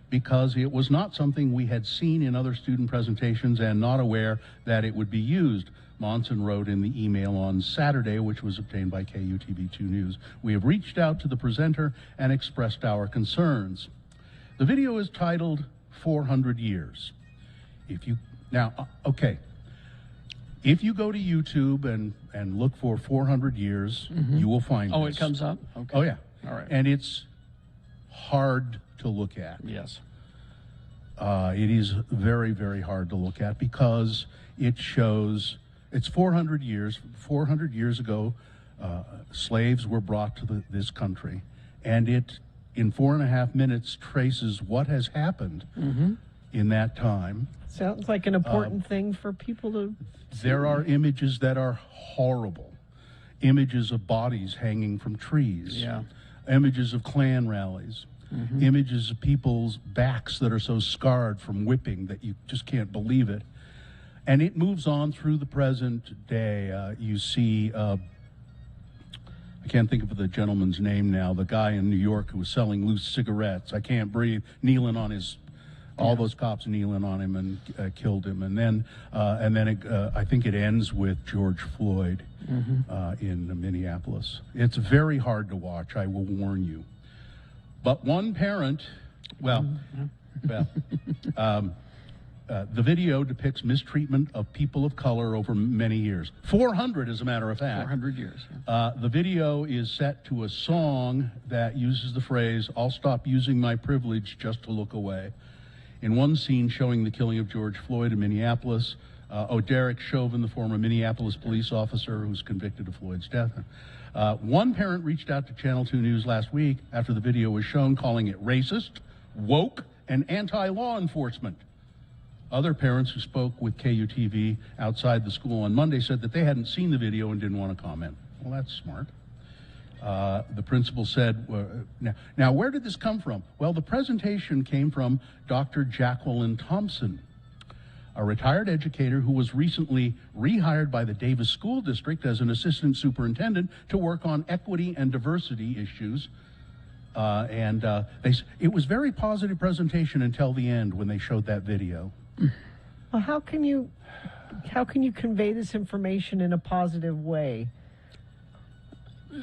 C: because it was not something we had seen in other student presentations and not aware that it would be used. Monson wrote in the email on Saturday, which was obtained by KUTV2 News. We have reached out to the presenter and expressed our concerns. The video is titled 400 Years. If you go to YouTube and look for 400 Years, you will find this.
A: It comes up? Okay.
C: Oh, yeah.
A: All right.
C: And it's hard to look at.
A: Yes.
C: It is very, very hard to look at because it shows it's 400 years. 400 years ago, slaves were brought to this country, and it, in 4.5 minutes, traces what has happened in that time.
B: Sounds like an important thing for people to see.
C: There are images that are horrible. Images of bodies hanging from trees.
A: Yeah.
C: Images of Klan rallies. Images of people's backs that are so scarred from whipping that you just can't believe it. And it moves on through the present day. You see, I can't think of the gentleman's name now, the guy in New York who was selling loose cigarettes. I can't breathe, kneeling on his, all those cops kneeling on him and killed him. And then I think it ends with George Floyd in Minneapolis. It's very hard to watch, I will warn you. But one parent, the video depicts mistreatment of people of color over many years. 400, as a matter of fact.
A: 400 years.
C: The video is set to a song that uses the phrase, "I'll stop using my privilege just to look away." In one scene showing the killing of George Floyd in Minneapolis, Derek Chauvin, the former Minneapolis police officer who was convicted of Floyd's death. One parent reached out to Channel 2 News last week after the video was shown, calling it racist, woke, and anti-law enforcement. Other parents who spoke with KUTV outside the school on Monday said that they hadn't seen the video and didn't want to comment. Well, that's smart. The principal said, now where did this come from? Well, the presentation came from Dr. Jacqueline Thompson, a retired educator who was recently rehired by the Davis School District as an assistant superintendent to work on equity and diversity issues. It was very positive presentation until the end when they showed that video.
B: Well, how can you convey this information in a positive way?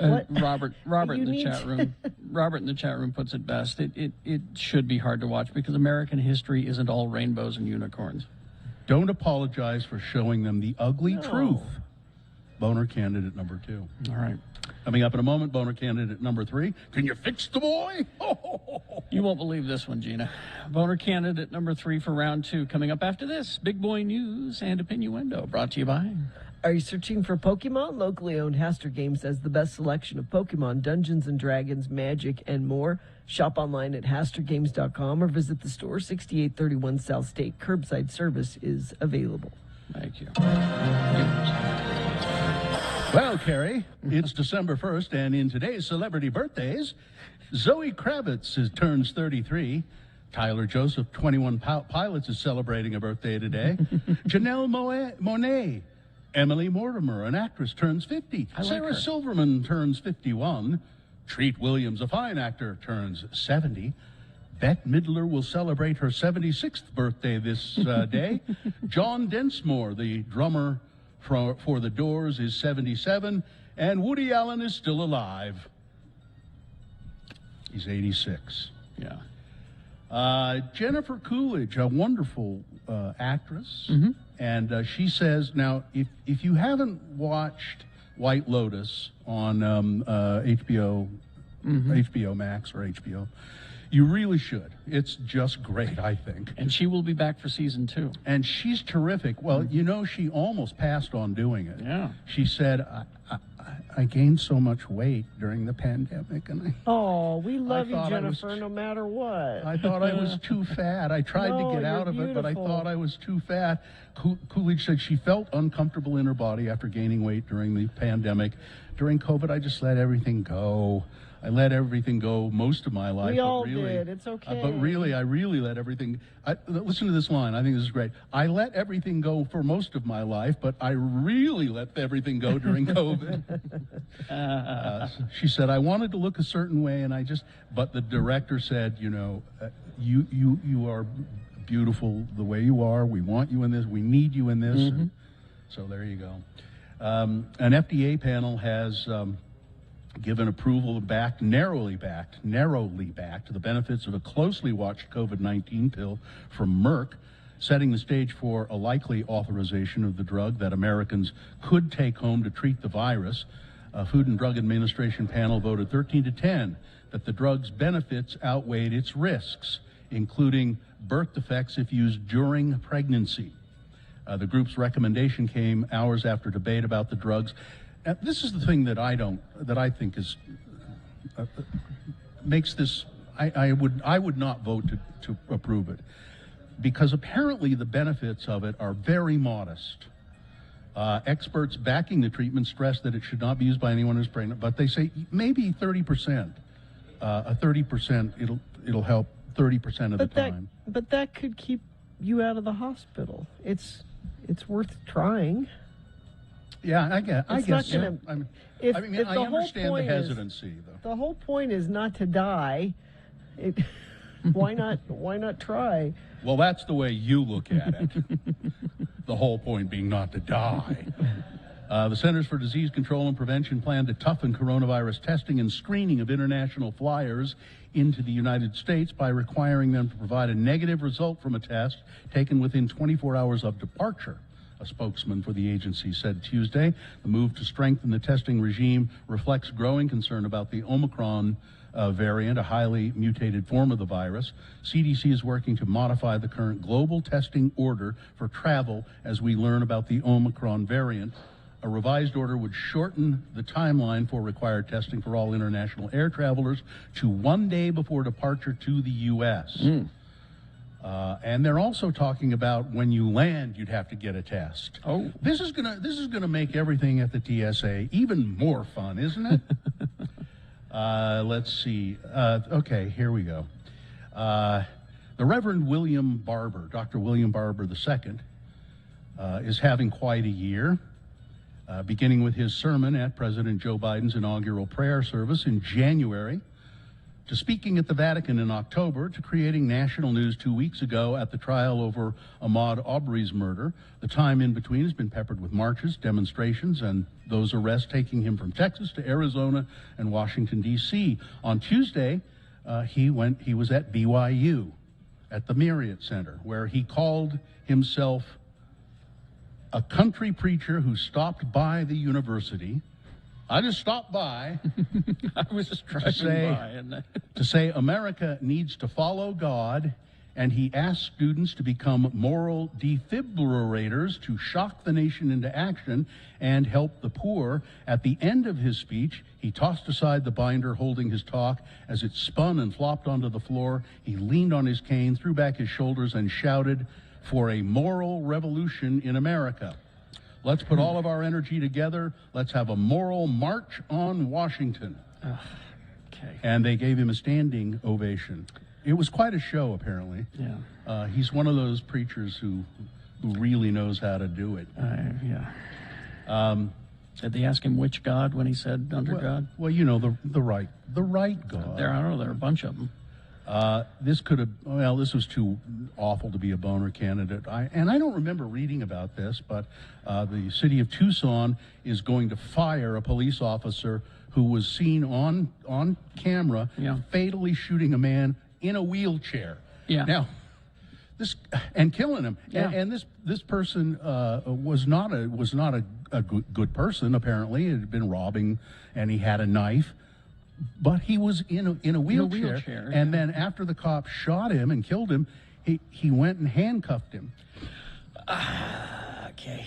A: Robert in the chat room. Robert in the chat room puts it best. It should be hard to watch because American history isn't all rainbows and unicorns.
C: Don't apologize for showing them the ugly truth. Boner candidate number 2.
A: All right.
C: Coming up in a moment, boner candidate number 3. Can you fix the boy?
A: You won't believe this one, Gina. Boner candidate number 3 for round 2. Coming up after this, Big Boy News and Opinioendo, brought to you by...
B: Are you searching for Pokemon? Locally owned Haster Games has the best selection of Pokemon, Dungeons & Dragons, Magic, and more. Shop online at HasterGames.com or visit the store, 6831 South State. Curbside service is available.
A: Thank you.
C: Well, Carrie, it's December 1st, and in today's celebrity birthdays, Zoe Kravitz turns 33. Tyler Joseph, 21 Pilots, is celebrating a birthday today. Janelle Monáe, Emily Mortimer, an actress, turns 50. Sarah Silverman turns 51. Treat Williams, a fine actor, turns 70. Bette Midler will celebrate her 76th birthday this day. John Densmore, the drummer for The Doors, is 77, and Woody Allen is still alive. He's 86.
A: Yeah.
C: Jennifer Coolidge, a wonderful actress, and she says, now, if you haven't watched White Lotus on HBO, HBO Max or HBO, you really should. It's just great, I think.
A: And she will be back for season 2.
C: And she's terrific. Well, you know, she almost passed on doing it.
A: Yeah.
C: She said, I gained so much weight during the pandemic, and
B: we love you, Jennifer, no matter what.
C: I thought I was too fat. I tried to get out of it, but I thought I was too fat. Coolidge said she felt uncomfortable in her body after gaining weight during the pandemic. During COVID, I just let everything go. I let everything go most of my life.
B: We all did. It's okay.
C: But really, I really let everything... listen to this line. I think this is great. I let everything go for most of my life, but I really let everything go during COVID. She said, I wanted to look a certain way, and but the director said, you know, you are beautiful the way you are. We want you in this. We need you in this. And so there you go. An FDA panel has... given approval narrowly backed to the benefits of a closely watched COVID-19 pill from Merck, setting the stage for a likely authorization of the drug that Americans could take home to treat the virus. A Food and Drug Administration panel voted 13-10 that the drug's benefits outweighed its risks, including birth defects if used during pregnancy. The group's recommendation came hours after debate about the drugs. This is the thing that I think is makes this. I would not vote to approve it, because apparently the benefits of it are very modest. Experts backing the treatment stress that it should not be used by anyone who's pregnant, but they say maybe 30%. 30% it'll help 30% of the time.
B: But that could keep you out of the hospital. It's worth trying.
C: Yeah, I guess.
B: I
C: understand the hesitancy, though.
B: The whole point is not to die. Why not try?
C: Well, that's the way you look at it. The whole point being not to die. The Centers for Disease Control and Prevention plan to toughen coronavirus testing and screening of international flyers into the United States by requiring them to provide a negative result from a test taken within 24 hours of departure. A spokesman for the agency said Tuesday the move to strengthen the testing regime reflects growing concern about the Omicron variant, a highly mutated form of the virus. CDC is working to modify the current global testing order for travel as we learn about the Omicron variant. A revised order would shorten the timeline for required testing for all international air travelers to 1 day before departure to the U.S. And they're also talking about when you land, you'd have to get a test.
A: Oh,
C: this is gonna make everything at the TSA even more fun, isn't it? Let's see. Okay, here we go. The Reverend William Barber, Dr. William Barber II, is having quite a year, beginning with his sermon at President Joe Biden's inaugural prayer service in January, to speaking at the Vatican in October, to creating national news 2 weeks ago at the trial over Ahmaud Arbery's murder. The time in between has been peppered with marches, demonstrations, and those arrests taking him from Texas to Arizona and Washington, D.C. On Tuesday, he was at BYU, at the Marriott Center, where he called himself a country preacher who stopped by the university. I just stopped by.
A: I was just driving by.
C: To say America needs to follow God, and he asked students to become moral defibrillators to shock the nation into action and help the poor. At the end of his speech, he tossed aside the binder holding his talk. As it spun and flopped onto the floor, he leaned on his cane, threw back his shoulders, and shouted, "For a moral revolution in America. Let's put all of our energy together. Let's have a moral march on Washington."
A: Okay.
C: And they gave him a standing ovation. It was quite a show, apparently.
A: Yeah.
C: He's one of those preachers who really knows how to do it.
A: Yeah. Did they ask him which God when he said under God?
C: Well, you know, the right God.
A: I don't know. There are a bunch of them.
C: This could have, well, this was too awful to be a boner candidate. I don't remember reading about this, but the city of Tucson is going to fire a police officer who was seen on camera fatally shooting a man in a wheelchair.
A: Yeah.
C: Now, this and killing him.
A: Yeah.
C: And this person was not a good person. Apparently, he had been robbing, and he had a knife. But he was in a wheelchair, and then after the cop shot him and killed him, he went and handcuffed him.
A: Okay.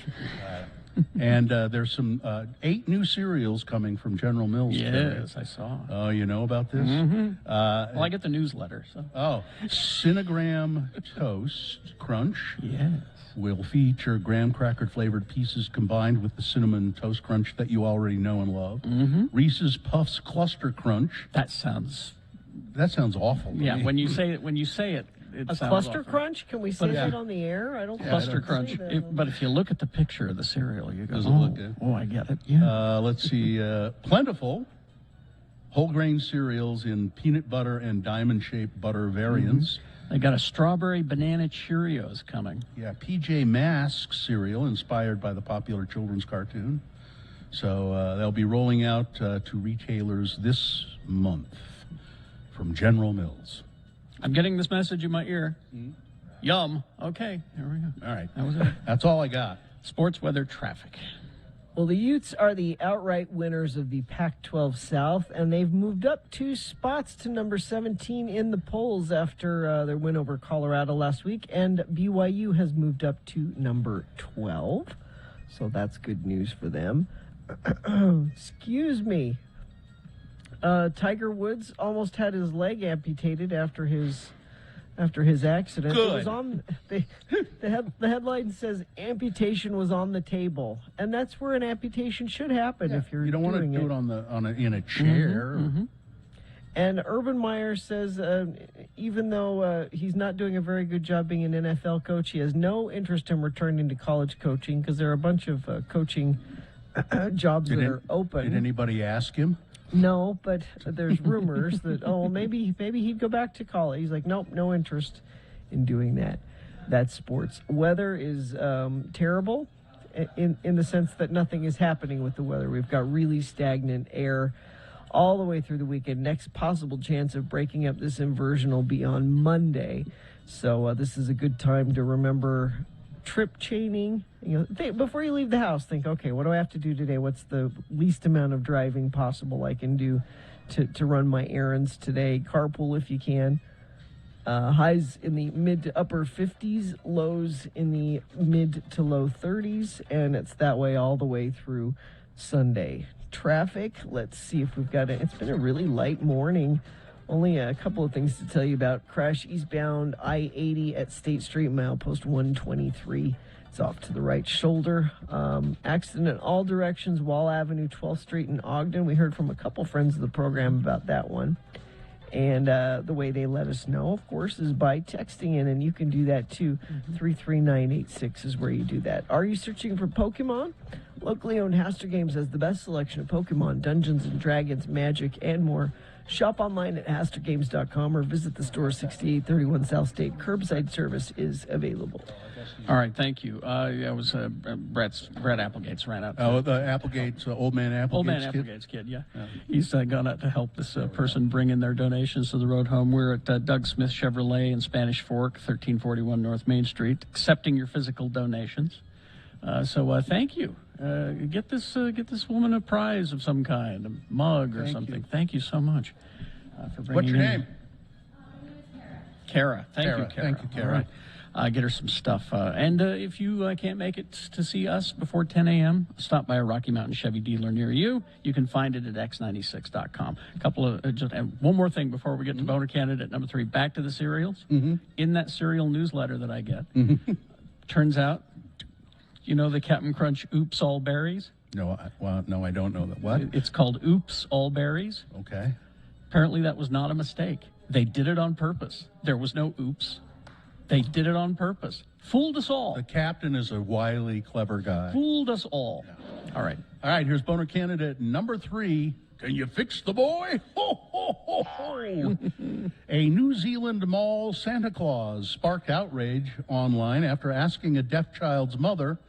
C: And there's some 8 new cereals coming from General Mills.
A: Yes, I saw.
C: Oh, you know about this?
A: Mm-hmm. Well, I get the newsletter. So.
C: Oh, Cinnamon Toast Crunch.
A: Yes.
C: Will feature graham cracker flavored pieces combined with the cinnamon toast crunch that you already know and love.
A: Mm-hmm.
C: Reese's Puffs Cluster Crunch.
A: That sounds
C: awful.
A: Yeah,
C: me.
A: when you say it, it
B: a
A: sounds
B: cluster
A: awful.
B: crunch? Can we say that on the air? I don't.
A: Cluster crunch. But if you look at the picture of the cereal, you go,
C: Does it look good?
A: Oh, I get it. Yeah.
C: Let's see. Plentiful whole grain cereals in peanut butter and diamond shaped butter variants.
A: Mm-hmm. They got a strawberry banana Cheerios coming.
C: Yeah, PJ Masks cereal inspired by the popular children's cartoon. So they'll be rolling out to retailers this month from General Mills.
A: I'm getting this message in my ear. Mm-hmm. Yum. Okay, there we go.
C: All right.
A: That was it.
C: That's all I got.
A: Sports, weather, traffic.
B: Well, the Utes are the outright winners of the Pac-12 South, and they've moved up 2 spots to number 17 in the polls after their win over Colorado last week, and BYU has moved up to number 12, so that's good news for them. Excuse me. Tiger Woods almost had his leg amputated after his accident.
C: Good.
B: It was on the headline says amputation was on the table, and that's where an amputation should happen if you're
C: You don't want to
B: doing
C: do it in a chair.
A: Mm-hmm.
B: And Urban Meyer says even though he's not doing a very good job being an NFL coach, he has no interest in returning to college coaching because there are a bunch of coaching jobs that are open.
C: Did anybody ask him?
B: No, but there's rumors that maybe he'd go back to college. He's like, nope, no interest in doing that. That's sports. Weather is terrible in the sense that nothing is happening with the weather. We've got really stagnant air all the way through the weekend. Next possible chance of breaking up this inversion will be on Monday. So this is a good time to remember trip chaining. Before you leave the house, think, okay, what do I have to do today? What's the least amount of driving possible I can do to run my errands today? Carpool if you can. Highs in the mid to upper 50s, lows in the mid to low 30s, and it's that way all the way through Sunday. Traffic, let's see if we've got it. It's been a really light morning. Only a couple of things to tell you about. Crash eastbound I-80 at State Street, milepost 123. It's off to the right shoulder. Accident in all directions, Wall Avenue, 12th Street in Ogden. We heard from a couple friends of the program about that one. And the way they let us know, of course, is by texting in, and you can do that too. 33986 is where you do that. Are you searching for Pokemon? Locally owned Haster Games has the best selection of Pokemon, Dungeons and Dragons, Magic, and more. Shop online at HasterGames.com or visit the store 6831 South State. Curbside service is available.
A: All right, thank you. That was Brett Applegate's ran out.
C: Oh, the Applegate's Old Man Applegate's
A: Old Man Applegate's kid, yeah. He's gone out to help this person bring in their donations to the road home. We're at Doug Smith Chevrolet in Spanish Fork, 1341 North Main Street, accepting your physical donations. So thank you. Get this woman a prize of some kind, a mug or something. Thank you so much for bringing.
C: What's your name?
A: Kara. Thank you, Kara.
C: Thank you, Kara.
A: All right. Get her some stuff. And if you can't make it to see us before 10 a.m., stop by a Rocky Mountain Chevy dealer near you. You can find it at x96.com. A couple of one more thing before we get to boner candidate number 3. Back to the cereals.
C: Mm-hmm.
A: In that cereal newsletter that I get, turns out, you know the Captain Crunch Oops All Berries?
C: No, I don't know that. What?
A: It's called Oops All Berries.
C: Okay.
A: Apparently that was not a mistake. They did it on purpose. There was no oops. They did it on purpose. Fooled us all.
C: The captain is a wily, clever guy.
A: Fooled us all. All right.
C: All right, here's boner candidate number 3. Can you fix the boy? Ho, ho, ho, ho. A New Zealand mall Santa Claus sparked outrage online after asking a deaf child's mother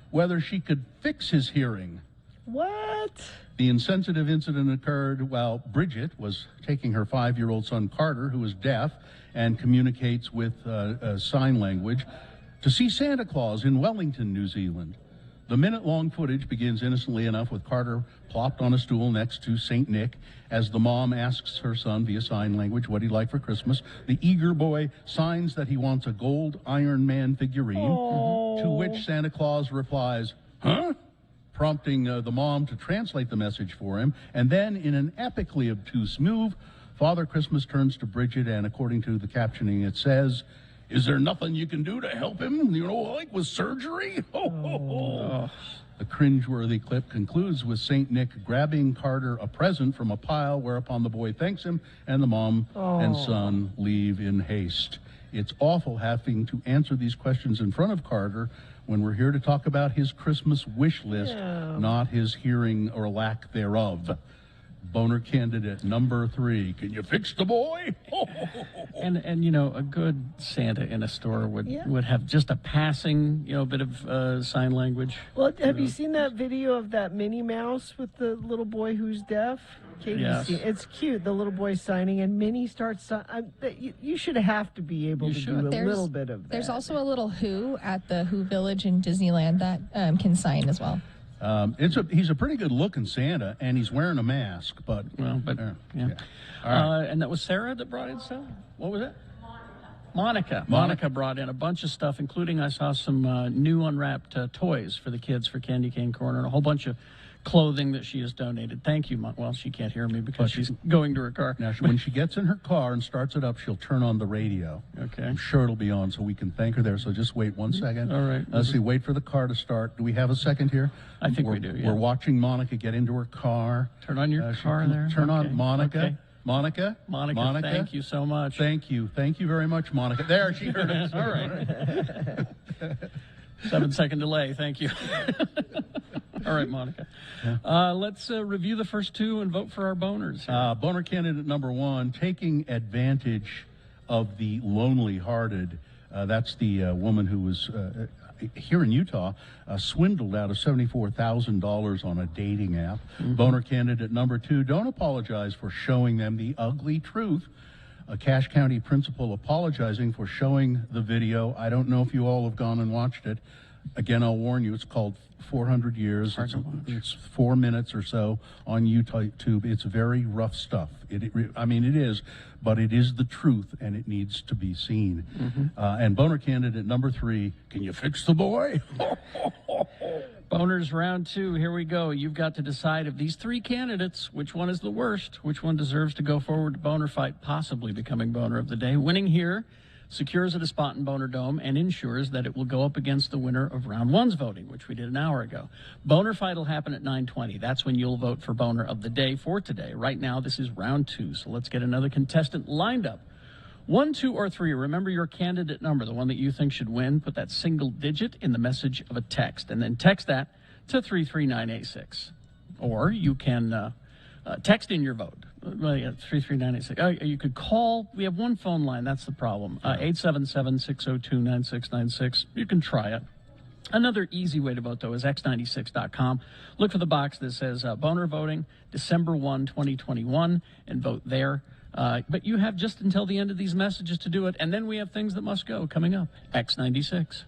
C: whether she could fix his hearing.
B: What?
C: The insensitive incident occurred while Bridget was taking her 5-year-old son Carter, who is deaf and communicates with sign language, to see Santa Claus in Wellington, New Zealand. The minute-long footage begins innocently enough with Carter plopped on a stool next to St. Nick as the mom asks her son via sign language what he'd like for Christmas. The eager boy signs that he wants a gold Iron Man figurine, to which Santa Claus replies, "Huh?" prompting the mom to translate the message for him. And then, in an epically obtuse move, Father Christmas turns to Bridget, and according to the captioning, it says, "Is there nothing you can do to help him? You know, like with surgery?" Ho, ho, ho. The cringeworthy clip concludes with St. Nick grabbing Carter a present from a pile, whereupon the boy thanks him, and the mom and son leave in haste. It's awful having to answer these questions in front of Carter when we're here to talk about his Christmas wish list, not his hearing or lack thereof. Boner candidate number 3. Can you fix the boy?
A: And you know, a good Santa in a store would have just a passing, you know, bit of sign language.
B: Well, have you seen that video of that Minnie Mouse with the little boy who's deaf?
A: Yes.
B: It's cute. The little boy signing, and Minnie starts. You should have to be able to do a little bit of that.
I: There's also a little Who at the Who Village in Disneyland that can sign as well.
C: He's a pretty good looking Santa, and he's wearing a mask. But
A: yeah.
C: All right.
A: And that was Sarah that brought in stuff. What was it? Monica brought in a bunch of stuff, including I saw some new unwrapped toys for the kids for Candy Cane Corner, and a whole bunch of clothing that she has donated. Thank you. Well, she can't hear me because she's going to her car.
C: Now, when she gets in her car and starts it up, she'll turn on the radio.
A: Okay.
C: I'm sure it'll be on, so we can thank her there. So just wait 1 second.
A: All right.
C: Let's see. Wait for the car to start. Do we have a second here?
A: I think we do, yeah.
C: We're watching Monica get into her car.
A: Turn on your car there.
C: Turn on Monica.
A: Okay.
C: Monica,
A: thank you so much.
C: Thank you very much, Monica. There, she heard us.
A: All right. 7-second delay. Thank you. All right, Monica. Let's review the first 2 and vote for our boners.
C: Boner candidate number 1, taking advantage of the lonely-hearted. That's the woman who was here in Utah, swindled out of $74,000 on a dating app. Boner candidate number 2, don't apologize for showing them the ugly truth. A Cache County principal apologizing for showing the video. I don't know if you all have gone and watched it. Again, I'll warn you, it's called 400 Years. It's 4 minutes or so on YouTube. It's very rough stuff. It is, but it is the truth, and it needs to be seen. And boner candidate number 3, can you fix the boy?
A: Boners round 2, here we go. You've got to decide of these 3 candidates, which one is the worst, which one deserves to go forward to Boner Fight, possibly becoming Boner of the Day. Winning here secures it a spot in Boner Dome and ensures that it will go up against the winner of round 1's voting, which we did an hour ago. Boner Fight will happen at 9:20. That's when you'll vote for Boner of the Day for today. Right now, this is round 2, so let's get another contestant lined up. 1, 2, or 3. Remember your candidate number, the one that you think should win. Put that single digit in the message of a text, and then text that to 33986. Or you can text in your vote. 33986. You could call. We have one phone line. That's the problem. 877-602-9696. You can try it. Another easy way to vote, though, is x96.com. Look for the box that says Boner Voting, December 1, 2021, and vote there. But you have just until the end of these messages to do it, and then we have things that must go coming up. X96.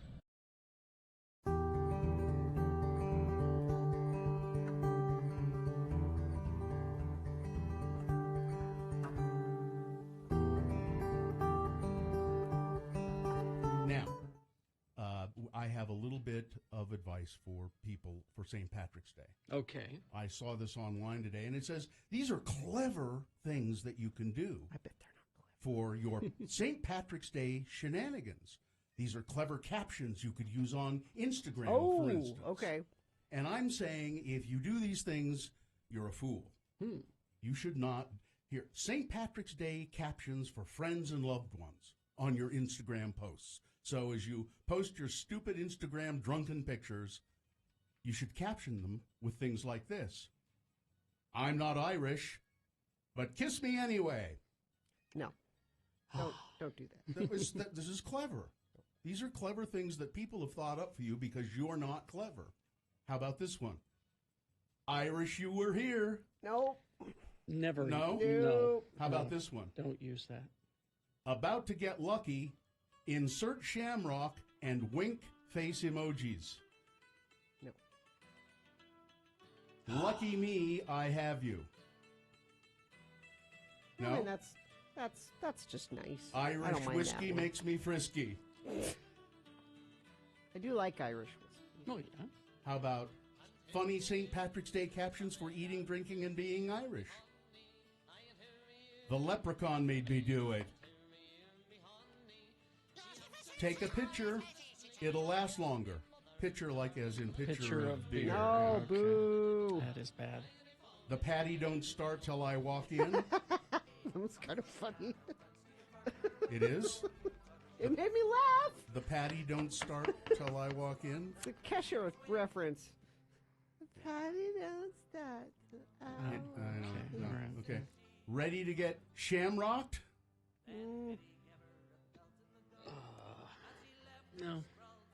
C: I have a little bit of advice for people for St. Patrick's Day.
A: Okay.
C: I saw this online today, and it says these are clever things that you can do.
K: I bet they're not clever.
C: For your St. Patrick's Day shenanigans. These are clever captions you could use on Instagram, for instance.
K: Okay.
C: And I'm saying if you do these things, you're a fool. You should not. Here, St. Patrick's Day captions for friends and loved ones. on your Instagram posts. So as you post your stupid Instagram drunken pictures, you should caption them with things like this. I'm not Irish, but kiss me anyway.
K: No. Don't do that.
C: This is clever. These are clever things that people have thought up for you because you're not clever. How about this one? Irish, you were here.
K: No.
A: Never.
C: No?
A: No.
C: How about this one?
A: Don't use that.
C: About to get lucky, insert shamrock and wink face emojis.
K: No.
C: Lucky me, I have you. No?
K: I mean, that's just nice. I
C: Irish
K: don't mind
C: whiskey
K: that one.
C: makes me frisky.
K: I do like Irish whiskey.
A: Oh, yeah.
C: How about funny St. Patrick's Day captions for eating, drinking, and being Irish? The leprechaun made me do it. Take a picture. It'll last longer. Picture like as in picture of beer.
K: No,
A: Okay.
K: boo.
A: That is bad.
C: The patty don't start till I walk in.
K: That was kind of funny.
C: It is.
K: It made me laugh.
C: The patty don't start till I walk in.
K: It's a Kesha reference. The patty don't start.
C: I know. No.
A: all right.
C: Okay. Ready to get shamrocked?
A: No.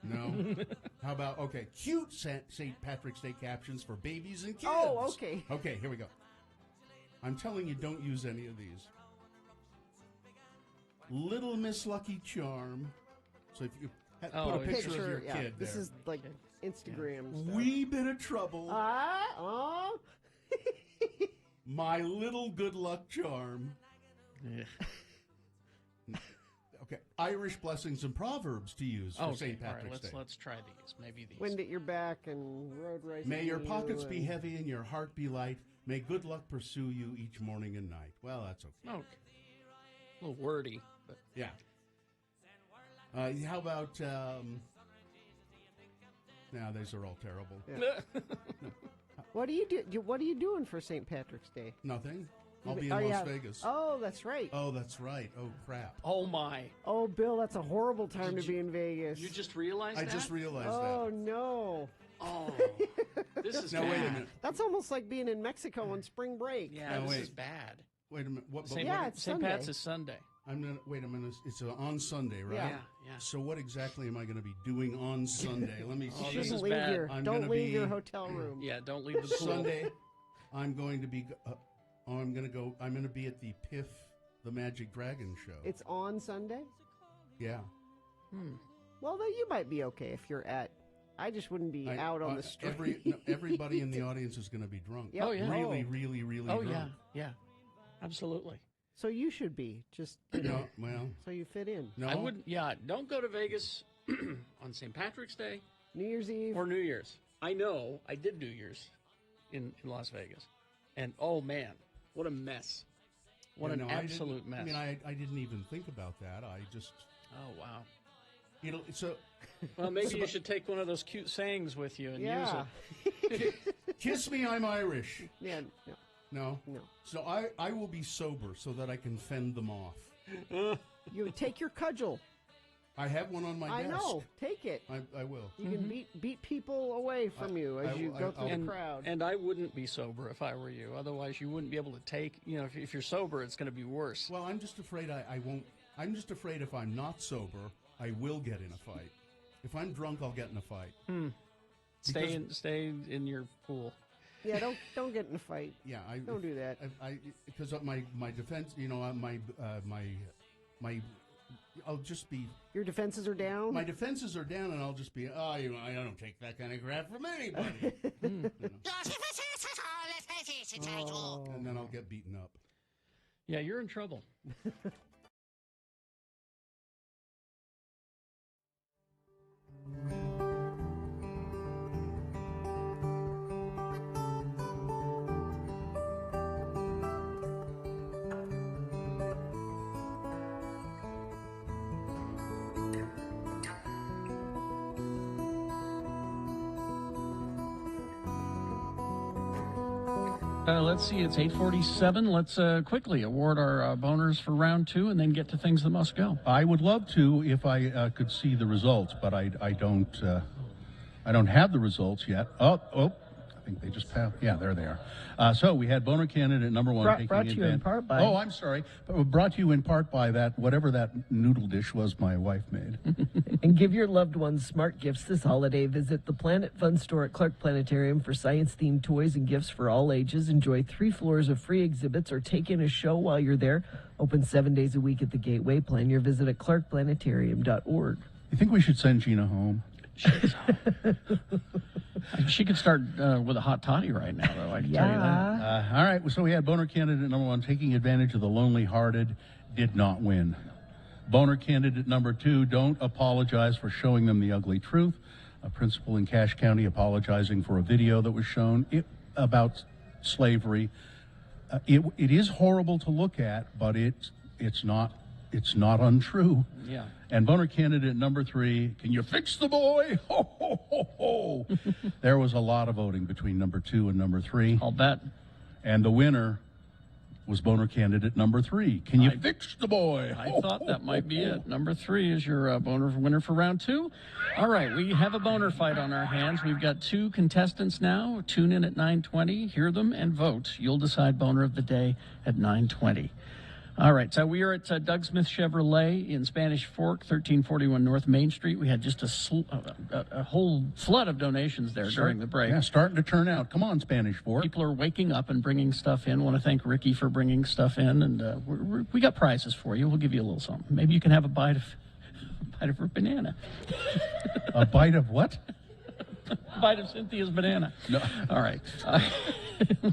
C: No. How about, okay, cute St. Patrick's Day captions for babies and kids.
K: Oh, okay.
C: Okay, here we go. I'm telling you, don't use any of these. Little Miss Lucky Charm. So if you put a picture of your kid
K: This
C: there.
K: is like Instagram stuff.
C: Wee bit of trouble. My little good luck charm.
A: Yeah.
C: Okay, Irish blessings and proverbs to use for St.
A: All
C: Patrick's
A: right,
C: Day.
A: let's try these. Maybe these.
K: Wind at your back and road racing.
C: May your
K: you
C: pockets be
K: and-
C: heavy and your heart be light. May good luck pursue you each morning and night. Well, that's okay.
A: Okay. A little wordy, but
C: Yeah. How about? Now these are all terrible.
K: Yeah. What do you do? What are you doing for St. Patrick's Day?
C: Nothing. I'll be in
K: Oh,
C: Las
K: yeah.
C: Vegas.
K: Oh, that's right.
C: Oh, that's right. Oh, crap.
A: Oh my!
K: Oh, Bill, that's a horrible time to be in Vegas.
A: You just realized
C: I
A: that?
C: just realized
K: Oh no!
A: Oh, this is
C: Now
A: bad.
C: wait a minute.
K: That's almost like being in Mexico on spring break.
A: Yeah,
C: Now,
A: this
C: wait.
A: is bad.
C: Wait a minute. What?
A: St.
K: Yeah, it's
A: St.
K: Sunday.
A: Pat's is Sunday.
C: I'm gonna wait a minute. It's on Sunday, right?
K: Yeah.
A: Yeah.
C: So what exactly am I going to be doing on Sunday? Let me
A: Oh,
C: see.
A: this
K: Shouldn't
A: is
K: leave
A: bad.
K: your,
C: I'm
K: don't
C: gonna
K: leave
C: be-
K: your hotel room.
A: Yeah, don't leave the pool.
C: Sunday, I'm going to be. I'm going to go. I'm going to be at the Piff, the Magic Dragon show.
K: It's on Sunday.
C: Yeah.
K: Well, then you might be okay if you're at. I just wouldn't be out on the street.
C: Everybody in the audience is going to be drunk.
K: Yep.
A: Oh, yeah.
C: Really, really, really
A: Oh
C: drunk.
A: yeah, absolutely.
K: So you should be just
C: No, well,
K: so you fit in.
C: no.
A: I wouldn't. Yeah, don't go to Vegas on St. Patrick's Day
K: New Year's Eve.
A: or New Year's. I know I did New Year's in Las Vegas, and oh man, what a mess! What
C: Yeah,
A: an
C: no, I
A: absolute
C: didn't-
A: mess!
C: I mean, I didn't even think about that. I just,
A: oh wow.
C: so
A: Well, maybe you should take one of those cute sayings with you and
K: yeah.
A: use it.
C: kiss me, I'm Irish.
K: Yeah. No.
C: No,
K: No.
C: So I will be sober so that I can fend them off.
K: You take your cudgel.
C: I have one on my
K: I
C: desk.
K: know. Take it.
C: I will.
K: You can beat people away from you as you go through the
A: and,
K: crowd.
A: and I wouldn't be sober if I were you. Otherwise, you wouldn't be able to take. You know, if you're sober, it's going to be worse.
C: Well, I'm just afraid I won't. I'm just afraid if I'm not sober, I will get in a fight. If I'm drunk, I'll get in a fight.
A: Stay in your pool.
K: Yeah, don't get in a fight.
C: Yeah,
K: Don't do that.
C: Because of my defense, I'll just be.
K: Your defenses are down.
C: My defenses are down, and I'll just be. I don't take that kind of crap from anybody. And then I'll get beaten up.
A: Yeah, you're in trouble. Let's see, it's 8:47. Let's quickly award our boners for round 2 and then get to things that must go.
C: I would love to if I could see the results, but I don't have the results yet. Oh, I think they just passed. Yeah, there they are. So we had boner candidate number 1
B: Brought to you in part by...
C: Oh, I'm sorry. Brought to you in part by whatever that noodle dish was my wife made.
B: And give your loved ones smart gifts this holiday. Visit the Planet Fun store at Clark Planetarium for science-themed toys and gifts for all ages. Enjoy 3 floors of free exhibits or take in a show while you're there. Open 7 days a week at the Gateway. Plan your visit at clarkplanetarium.org.
C: You think we should send Gina home?
A: She could start with a hot toddy right now, though. I can tell you that.
C: All right, so we had boner candidate number 1, taking advantage of the lonely-hearted, did not win. Boner candidate number 2, don't apologize for showing them the ugly truth. A principal in Cache County apologizing for a video that was shown about slavery. It is horrible to look at, but it's not untrue.
A: Yeah.
C: And boner candidate number 3, can you fix the boy? Ho, ho, ho, ho. There was a lot of voting between number 2 and number 3.
A: I'll bet.
C: And the winner was boner candidate number 3. Can you fix the boy?
A: I thought that might be it. Number 3 is your boner winner for round 2. All right, we have a boner fight on our hands. We've got 2 contestants now. Tune in at 9:20, hear them, and vote. You'll decide boner of the day at 9:20. All right, so we are at Doug Smith Chevrolet in Spanish Fork, 1341 North Main Street. We had just a whole flood of donations there during the break.
C: Yeah, starting to turn out. Come on, Spanish Fork.
A: People are waking up and bringing stuff in. I want to thank Ricky for bringing stuff in, and we got prizes for you. We'll give you a little something. Maybe you can have a bite of her banana.
C: A bite of what?
A: A bite of Cynthia's banana.
C: No.
A: All right.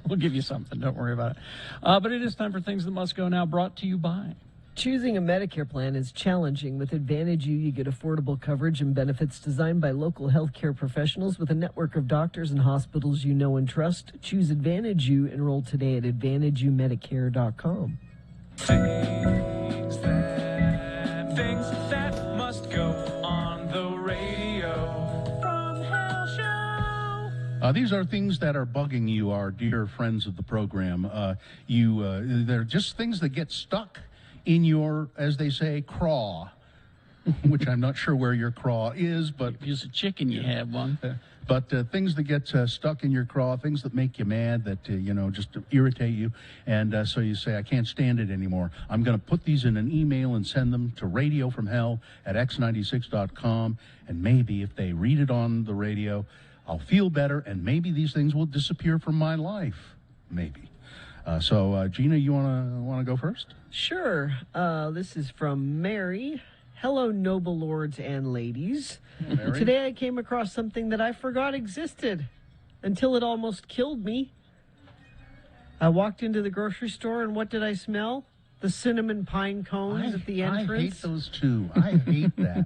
A: We'll give you something. Don't worry about it. But it is time for Things That Must Go Now, brought to you by...
B: Choosing a Medicare plan is challenging. With Advantage U, you get affordable coverage and benefits designed by local healthcare professionals with a network of doctors and hospitals you know and trust. Choose Advantage U. Enroll today at AdvantageUMedicare.com.
H: Things that must go on the radio.
C: These are things that are bugging you, our dear friends of the program. They're just things that get stuck in your, as they say, craw, which I'm not sure where your craw is, but...
A: If you're a chicken, you have one.
C: But things that get stuck in your craw, things that make you mad, that, just irritate you. And so you say, I can't stand it anymore. I'm going to put these in an email and send them to radiofromhell@x96.com. And maybe if they read it on the radio, I'll feel better, and maybe these things will disappear from my life. Maybe. So, Gina, you want to go first?
B: Sure. This is from Mary. Hello, noble lords and ladies.
C: Mary?
B: Today I came across something that I forgot existed until it almost killed me. I walked into the grocery store, and what did I smell? The cinnamon pine cones at the entrance.
C: I hate those too. I hate that.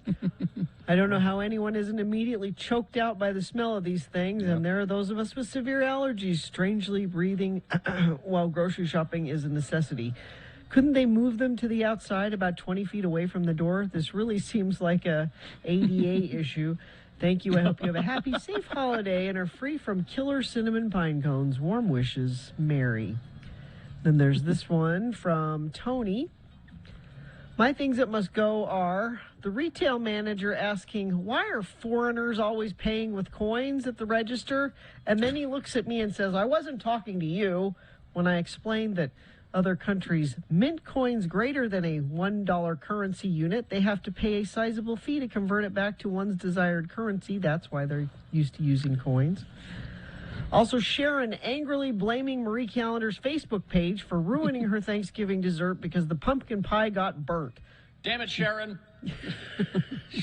B: I don't know how anyone isn't immediately choked out by the smell of these things, and there are those of us with severe allergies strangely breathing while grocery shopping is a necessity. Couldn't they move them to the outside about 20 feet away from the door? This really seems like a ADA issue. Thank you. I hope you have a happy, safe holiday and are free from killer cinnamon pine cones. Warm wishes, Mary. Then there's this one from Tony. My things that must go are the retail manager asking, why are foreigners always paying with coins at the register? And then he looks at me and says, I wasn't talking to you, when I explained that other countries mint coins greater than a $1 currency unit. They have to pay a sizable fee to convert it back to one's desired currency. That's why they're used to using coins. Also, Sharon angrily blaming Marie Callender's Facebook page for ruining her Thanksgiving dessert because the pumpkin pie got burnt.
A: Damn it, Sharon.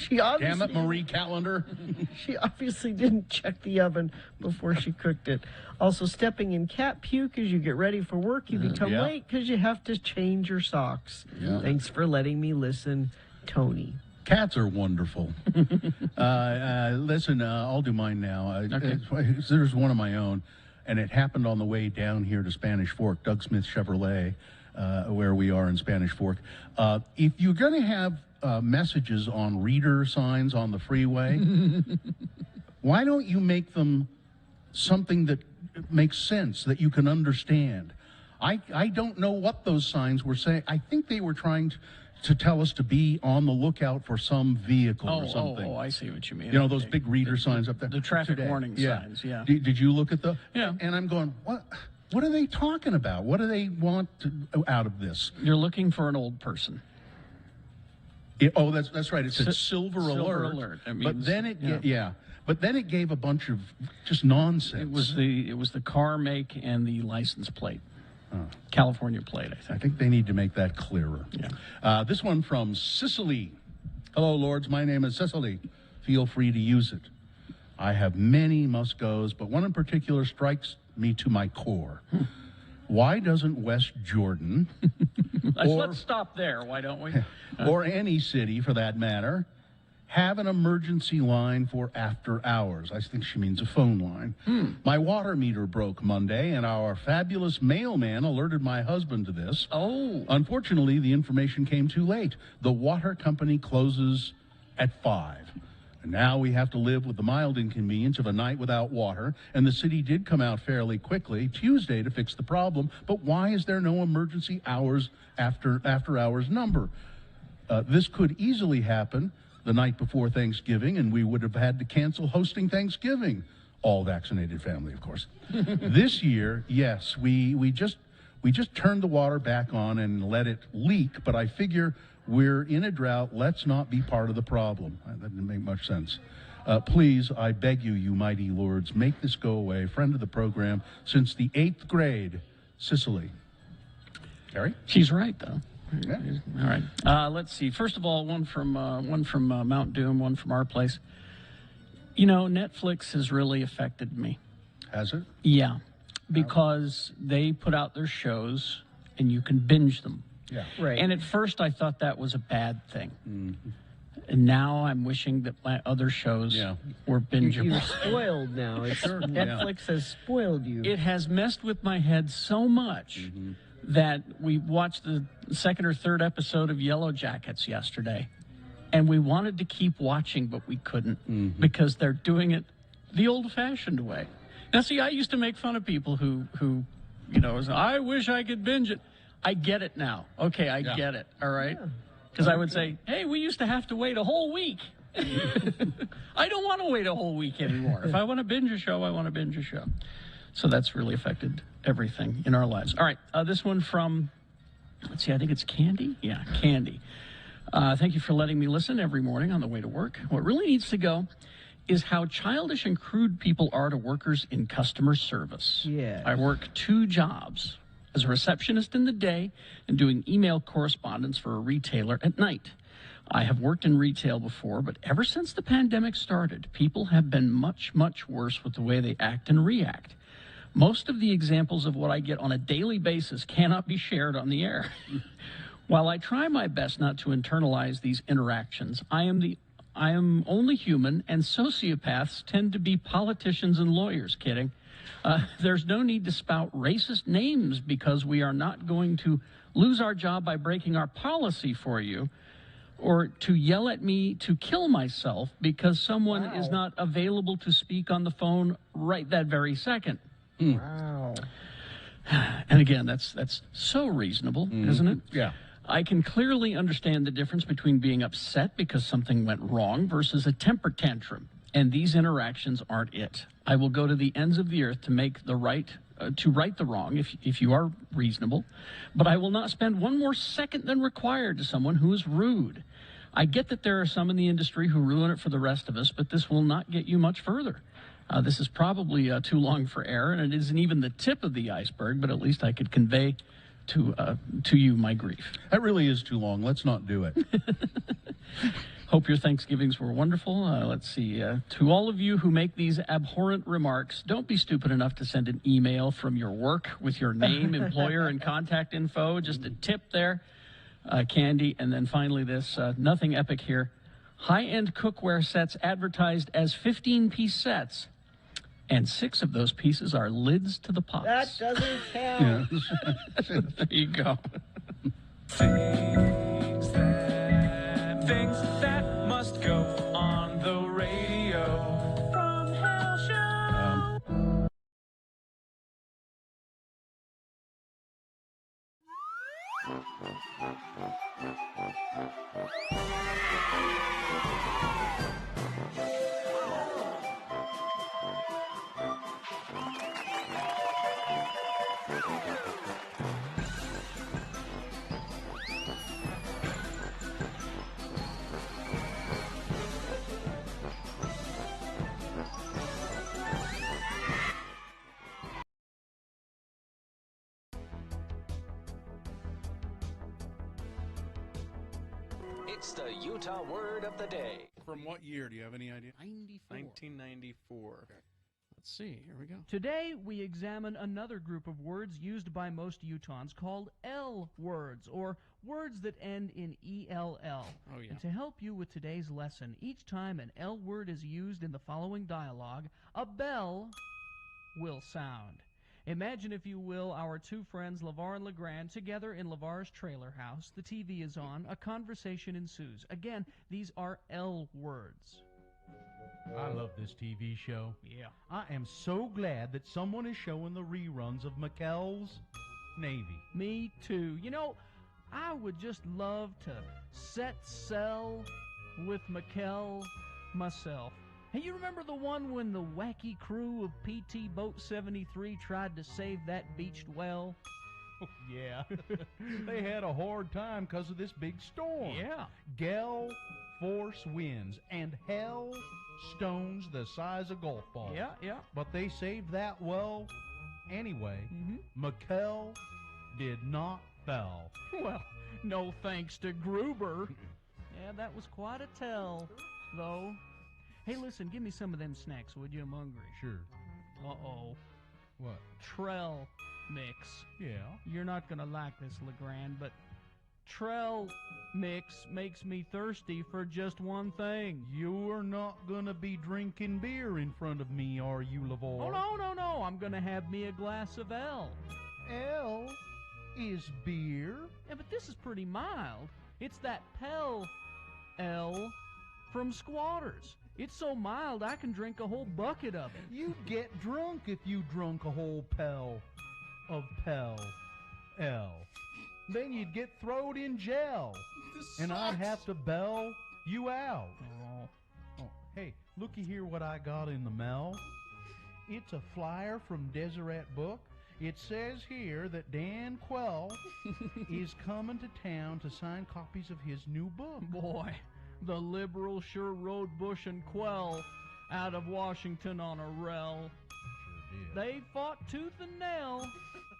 C: Damn it, Marie Callender.
B: She obviously didn't check the oven before she cooked it. Also, stepping in cat puke as you get ready for work. You become late because you have to change your socks.
C: Yeah.
B: Thanks for letting me listen, Tony.
C: Cats are wonderful. Listen, I'll do mine now. There's one of my own, and it happened on the way down here to Spanish Fork, Doug Smith Chevrolet, where we are in Spanish Fork. If you're going to have messages on reader signs on the freeway, why don't you make them something that makes sense, that you can understand. I don't know what those signs were saying. I think they were trying to tell us to be on the lookout for some vehicle or something.
A: Oh, I see what you mean.
C: You know, those big reader signs up there.
A: The traffic
C: today.
A: warning signs, yeah.
C: Did you look at the?
A: Yeah.
C: And I'm going, what are they talking about? What do they want out of this?
A: You're looking for an old person.
C: That's right. It said silver alert.
A: That means,
C: but then but then it gave a bunch of just nonsense.
A: It was the car make and the license plate. California plate, I think.
C: I think they need to make that clearer.
A: Yeah.
C: This one from Sicily. Hello, Lords. My name is Cicely. Feel free to use it. I have many must-goes, but one in particular strikes me to my core. Why doesn't West Jordan,
A: let's stop there, why don't we?
C: Or any city, for that matter, have an emergency line for after hours? I think she means a phone line. My water meter broke Monday, and our fabulous mailman alerted my husband to this.
A: Oh.
C: Unfortunately, the information came too late. The water company closes at 5. And now we have to live with the mild inconvenience of a night without water, and the city did come out fairly quickly Tuesday to fix the problem. But why is there no emergency hours after hours number? This could easily happen the night before Thanksgiving, and we would have had to cancel hosting Thanksgiving. All vaccinated family, of course. This year, yes, we just turned the water back on and let it leak, but I figure we're in a drought. Let's not be part of the problem. That didn't make much sense. Please, I beg you, you mighty lords, make this go away. Friend of the program since the 8th grade, Sicily. Carrie?
A: She's right, though.
C: Yeah.
A: All right. Let's see. First of all, one from Mount Doom, one from our place. You know, Netflix has really affected me.
C: Has it?
A: Yeah, because they put out their shows and you can binge them.
C: Yeah.
B: Right.
A: And at first I thought that was a bad thing.
C: Mm-hmm.
A: And now I'm wishing that my other shows were bingeable.
B: You're spoiled now. Netflix has spoiled you.
A: It has messed with my head so much that we watched the second or third episode of Yellow Jackets yesterday. And we wanted to keep watching, but we couldn't because they're doing it the old-fashioned way. Now, see, I used to make fun of people who you know, I wish I could binge it. I get it now. Okay, I get it. All right? Because I would say, hey, we used to have to wait a whole week. I don't want to wait a whole week anymore. If I want to binge a show, I want to binge a show. So that's really affected everything in our lives. All right, this one from, let's see, I think it's Candy. Yeah, Candy. Thank you for letting me listen every morning on the way to work. What really needs to go is how childish and crude people are to workers in customer service.
B: Yeah.
A: I work 2 jobs, as a receptionist in the day and doing email correspondence for a retailer at night. I have worked in retail before, but ever since the pandemic started, people have been much, much worse with the way they act and react. Most of the examples of what I get on a daily basis cannot be shared on the air. While I try my best not to internalize these interactions, I am only human, and sociopaths tend to be politicians and lawyers. Kidding. There's no need to spout racist names because we are not going to lose our job by breaking our policy for you, or to yell at me to kill myself because someone is not available to speak on the phone right that very second.
B: Wow.
A: And again, that's so reasonable, isn't it?
C: Yeah.
A: I can clearly understand the difference between being upset because something went wrong versus a temper tantrum. And these interactions aren't it. I will go to the ends of the earth to make the right, to right the wrong if you are reasonable. But I will not spend one more second than required to someone who is rude. I get that there are some in the industry who ruin it for the rest of us, but this will not get you much further. This is probably too long for air, and it isn't even the tip of the iceberg, but at least I could convey to you my grief.
C: That really is too long. Let's not do it.
A: Hope your Thanksgivings were wonderful. Let's see. To all of you who make these abhorrent remarks, don't be stupid enough to send an email from your work with your name, employer, and contact info. Just a tip there, Candy. And then finally this, nothing epic here. High-end cookware sets advertised as 15-piece sets. And 6 of those pieces are lids to the pots.
B: That doesn't count.
A: There you go.
H: Things that must go
Q: It's the Utah word of the day.
J: From what year? Do you have any idea?
A: 1994.
J: Okay.
A: Let's see. Here we go.
O: Today, we examine another group of words used by most Utahns called L words, or words that end in ELL.
A: Oh, yeah.
O: And to help you with today's lesson, each time an L word is used in the following dialogue, a bell will sound. Imagine, if you will, our two friends, LeVar and LeGrand, together in LeVar's trailer house. The TV is on. A conversation ensues. Again, these are L words.
G: I love this TV show.
O: Yeah.
G: I am so glad that someone is showing the reruns of McKell's Navy.
O: Me too. You know, I would just love to set sail with McKell myself. Hey, you remember the one when the wacky crew of PT Boat 73 tried to save that beached well?
G: Oh, yeah. They had a hard time because of this big storm.
O: Yeah.
G: Gale force winds and hell stones the size of golf balls.
O: Yeah, yeah.
G: But they saved that well anyway. McKell did not fell.
O: Well, no thanks to Gruber. Yeah, that was quite a tell, though. Hey, listen, give me some of them snacks, would you? I'm hungry.
G: Sure.
O: Uh-oh.
G: What?
O: Trell mix.
G: Yeah.
O: You're not going to like this, LeGrand, but Trell mix makes me thirsty for just one thing.
G: You're not going to be drinking beer in front of me, are you, LeVar?
O: Oh, no. I'm going to have me a glass of L.
G: L is beer?
O: Yeah, but this is pretty mild. It's that Pell L from Squatters. It's so mild I can drink a whole bucket of it.
G: You'd get drunk if you drunk a whole Pell of Pell L. Then you'd get throwed in jail. And I'd have to bail you out. Oh, hey, looky here what I got in the mail. It's a flyer from Deseret Book. It says here that Dan Quell is coming to town to sign copies of his new book.
O: Boy, the liberals sure rode Bush and Quell out of Washington on a rel.
G: Sure did.
O: They fought tooth and nail,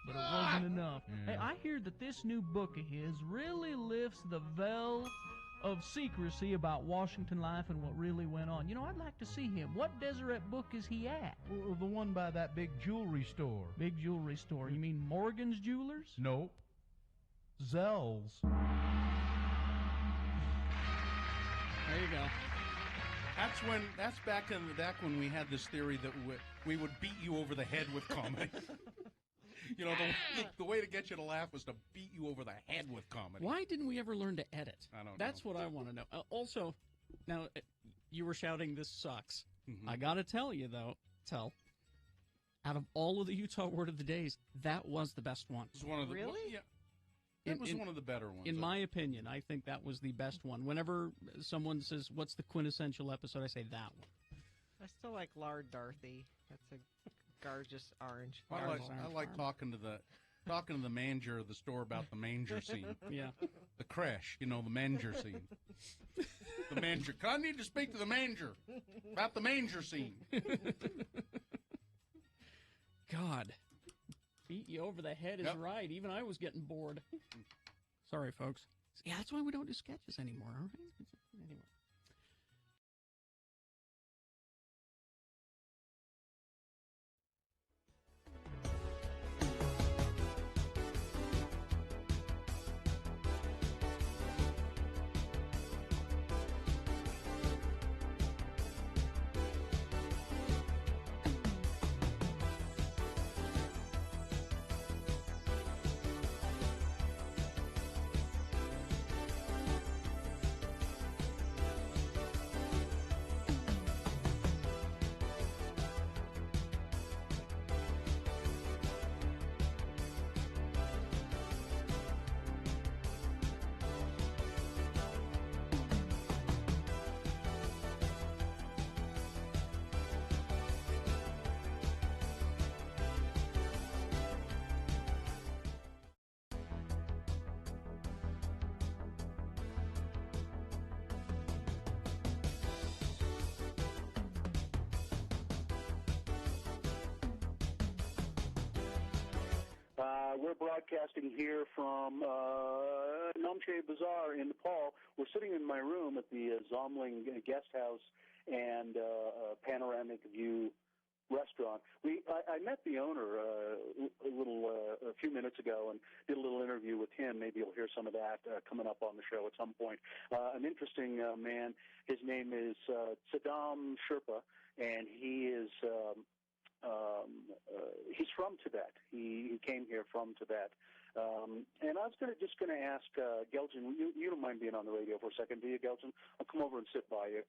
O: but it wasn't enough.
G: Yeah.
O: Hey, I hear that this new book of his really lifts the veil of secrecy about Washington life and what really went on. You know, I'd like to see him. What Deseret Book is he at?
G: Well, the one by that big jewelry store.
O: Big jewelry store. You mean Morgan's Jewelers?
G: Nope. Zell's.
A: There you go.
J: That's back when we had this theory that we would beat you over the head with comedy. You know, the way to get you to laugh was to beat you over the head with comedy.
A: Why didn't we ever learn to edit?
J: I don't know.
A: That's what I want to know. Also, now, you were shouting, this sucks. I got to tell you, though, out of all of the Utah Word of the Days, that was the best one.
J: It was one of the,
K: Really?
J: Yeah. It was one of the better ones.
A: In my opinion, I think that was the best one. Whenever someone says, what's the quintessential episode, I say that one.
K: I still like Lard Dorothy. That's a gorgeous orange.
J: I like talking to the manager of the store about the manger scene.
A: Yeah.
J: The creche, you know, the manger scene. The manger. I need to speak to the manger about the manger scene.
A: God. Beat you over the head is right. Even I was getting bored. Sorry, folks. Yeah, that's why we don't do sketches anymore, all right? Anyway.
R: broadcasting here from Namche Bazaar in Nepal. We're sitting in my room at the Zomling Guest House and Panoramic View restaurant. I met the owner a few minutes ago and did a little interview with him. Maybe you'll hear some of that coming up on the show at some point. An interesting man. His name is Saddam Sherpa, and he is he's from Tibet. He came here from Tibet. And I was just going to ask Geljan, you don't mind being on the radio for a second, do you, Geljan? I'll come over and sit by you.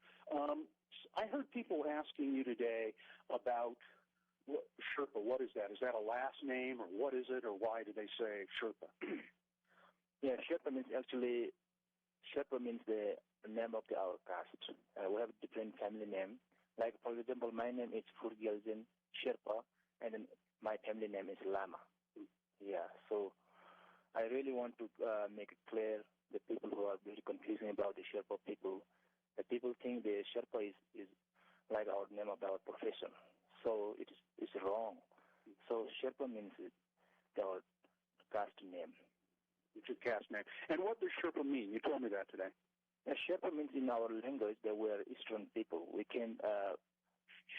R: I heard people asking you today about Sherpa. What is that? Is that a last name, or what is it, or why do they say Sherpa?
S: Yeah, Sherpa means actually, Sherpa means the name of our caste. We have a different family name. Like, for example, my name is Geljan Sherpa, and then my family name is Lama. Yeah, so I really want to make it clear the people who are very confusing about the Sherpa people. The people think the Sherpa is like our name of our profession. So it's wrong. So Sherpa means our caste name.
R: It's a caste name. And what does Sherpa mean? You told me that today.
S: Sherpa means in our language that we are Eastern people. We came,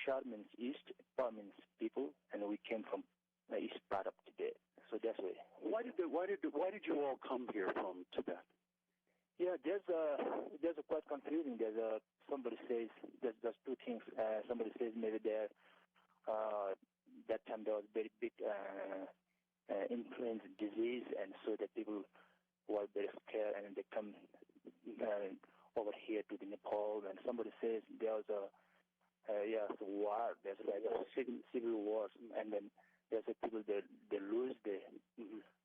S: Shar means East, Pa means people, and we came from the east part of Tibet. So that's why.
R: Why did you all come here from Tibet?
S: Yeah, there's a quite confusing. Somebody says there's two things. Somebody says maybe that time there was very big influenza disease, and so the people were very scared, and they come over here to the Nepal. And somebody says there was a war. There's like a civil war, and then there's a people they lose the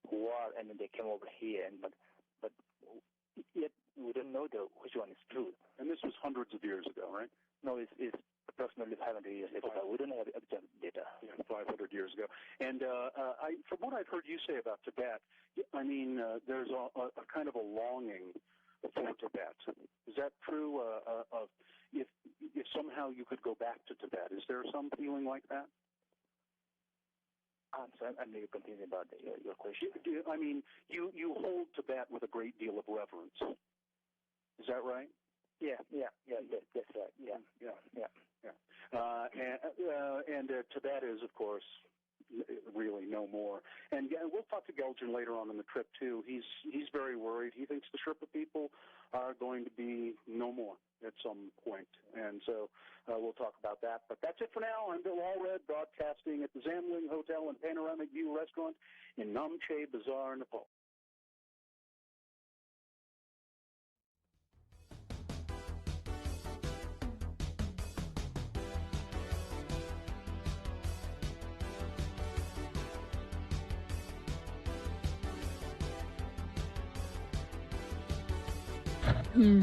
S: war, and then they came over here, and but yet we don't know which one is true.
R: And this was hundreds of years ago, right?
S: No, it's approximately 500 years ago. We don't have exact data.
R: Yeah, 500 years ago. And from what I've heard you say about Tibet, I mean, there's a kind of a longing for Tibet. Is that true? If somehow you could go back to Tibet, is there some feeling like that?
S: I'm sorry, I'm really confused about your question.
R: I mean, you hold Tibet with a great deal of reverence. Is that right?
S: Yeah, that's right. Yeah.
R: And Tibet is, of course, really no more. And we'll talk to Geljan later on in the trip too. He's very worried. He thinks the Sherpa people are going to be no more at some point, and so we'll talk about that. But that's it for now. I'm Bill Allred, broadcasting at the Zamling Hotel and Panoramic View Restaurant in Namche Bazaar, Nepal.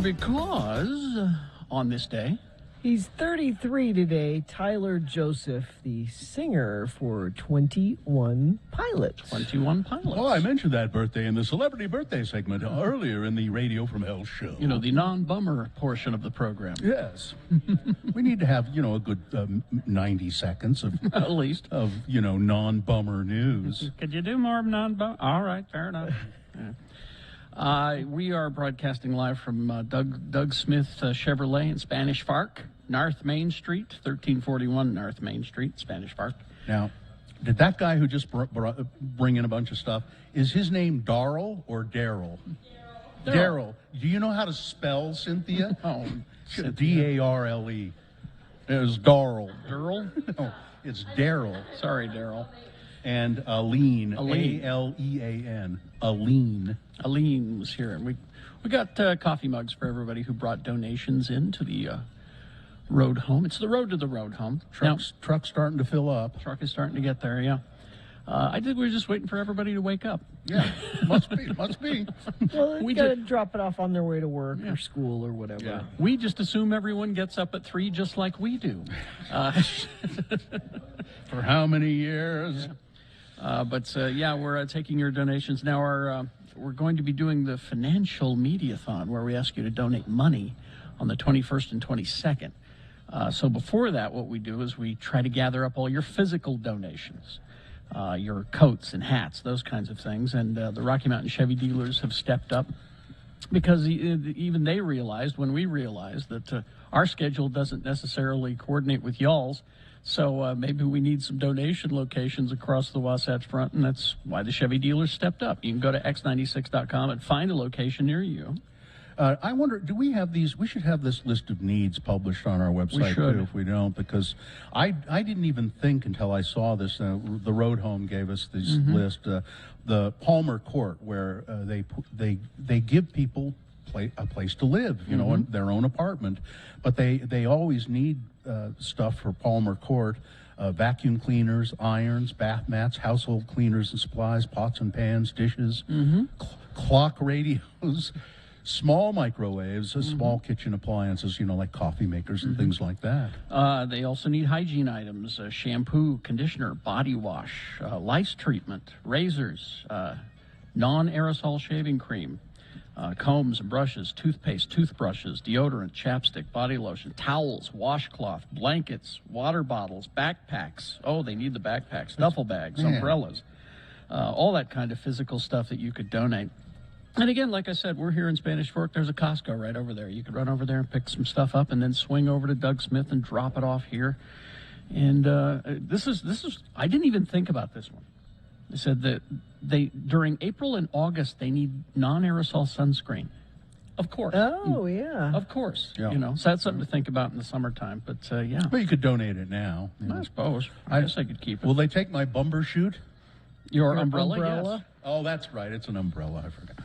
A: Because on this day,
B: he's 33 today, Tyler Joseph, the singer for 21 Pilots.
A: 21 Pilots.
C: Oh, I mentioned that birthday in the celebrity birthday segment earlier in the Radio from Hell show.
A: You know, the non-bummer portion of the program.
C: Yes. We need to have, a good 90 seconds of
A: at least
C: of, non-bummer news.
A: Could you do more non-bummer? All right, fair enough. Yeah. We are broadcasting live from Doug Smith Chevrolet in Spanish Fork, North Main Street, 1341 North Main Street, Spanish Fork.
C: Now, did that guy who just bring in a bunch of stuff, is his name Darrell or Daryl? Daryl. Do you know how to spell Cynthia?
A: Oh,
C: D-A-R-L-E. It's Darrell.
A: Darrell?
C: No, it's Daryl.
A: Sorry, Daryl.
C: And Aline, A-L-E-A-N. Aline
A: was here, and we got coffee mugs for everybody who brought donations into the road home. It's the road to the road home.
C: Truck's starting to fill up.
A: Truck is starting to get there, yeah. I think we were just waiting for everybody to wake up.
C: Yeah, must be.
B: Well, we got to drop it off on their way to work or school or whatever.
A: Yeah. We just assume everyone gets up at 3 just like we do.
C: For how many years?
A: Yeah. We're taking your donations. Now, we're going to be doing the financial mediathon where we ask you to donate money on the 21st and 22nd. So before that, what we do is we try to gather up all your physical donations. your coats and hats, those kinds of things. And the Rocky Mountain Chevy dealers have stepped up because even they realized, when we realized, that our schedule doesn't necessarily coordinate with y'all's. So maybe we need some donation locations across the Wasatch Front, and that's why the Chevy dealers stepped up. You can go to x96.com and find a location near you.
C: I wonder, do we have these? We should have this list of needs published on our website too, if we don't, because I didn't even think until I saw this. The Road Home gave us this list. The Palmer Court, where they give people a place to live, you know, in their own apartment, but they always need stuff for Palmer Court. Vacuum cleaners, irons, bath mats, household cleaners and supplies, pots and pans, dishes, clock radios, small microwaves, small kitchen appliances, you know, like coffee makers and things like that.
A: They also need hygiene items, shampoo, conditioner, body wash, lice treatment, razors, non-aerosol shaving cream, combs and brushes, toothpaste, toothbrushes, deodorant, chapstick, body lotion, towels, washcloth, blankets, water bottles, backpacks. Oh, they need the backpacks, duffel bags, umbrellas, all that kind of physical stuff that you could donate. And again, like I said, we're here in Spanish Fork. There's a Costco right over there. You could run over there and pick some stuff up and then swing over to Doug Smith and drop it off here. And this is I didn't even think about this one. They said that during April and August, they need non-aerosol sunscreen. Of course.
B: Oh, yeah.
A: Of course.
C: Yeah.
A: You know, so that's something to think about in the summertime. But, yeah.
C: Well, you could donate it now.
A: I suppose. I guess I could keep it.
C: Will they take my bumper chute?
A: Your umbrella? Yes.
C: Oh, that's right. It's an umbrella. I forgot.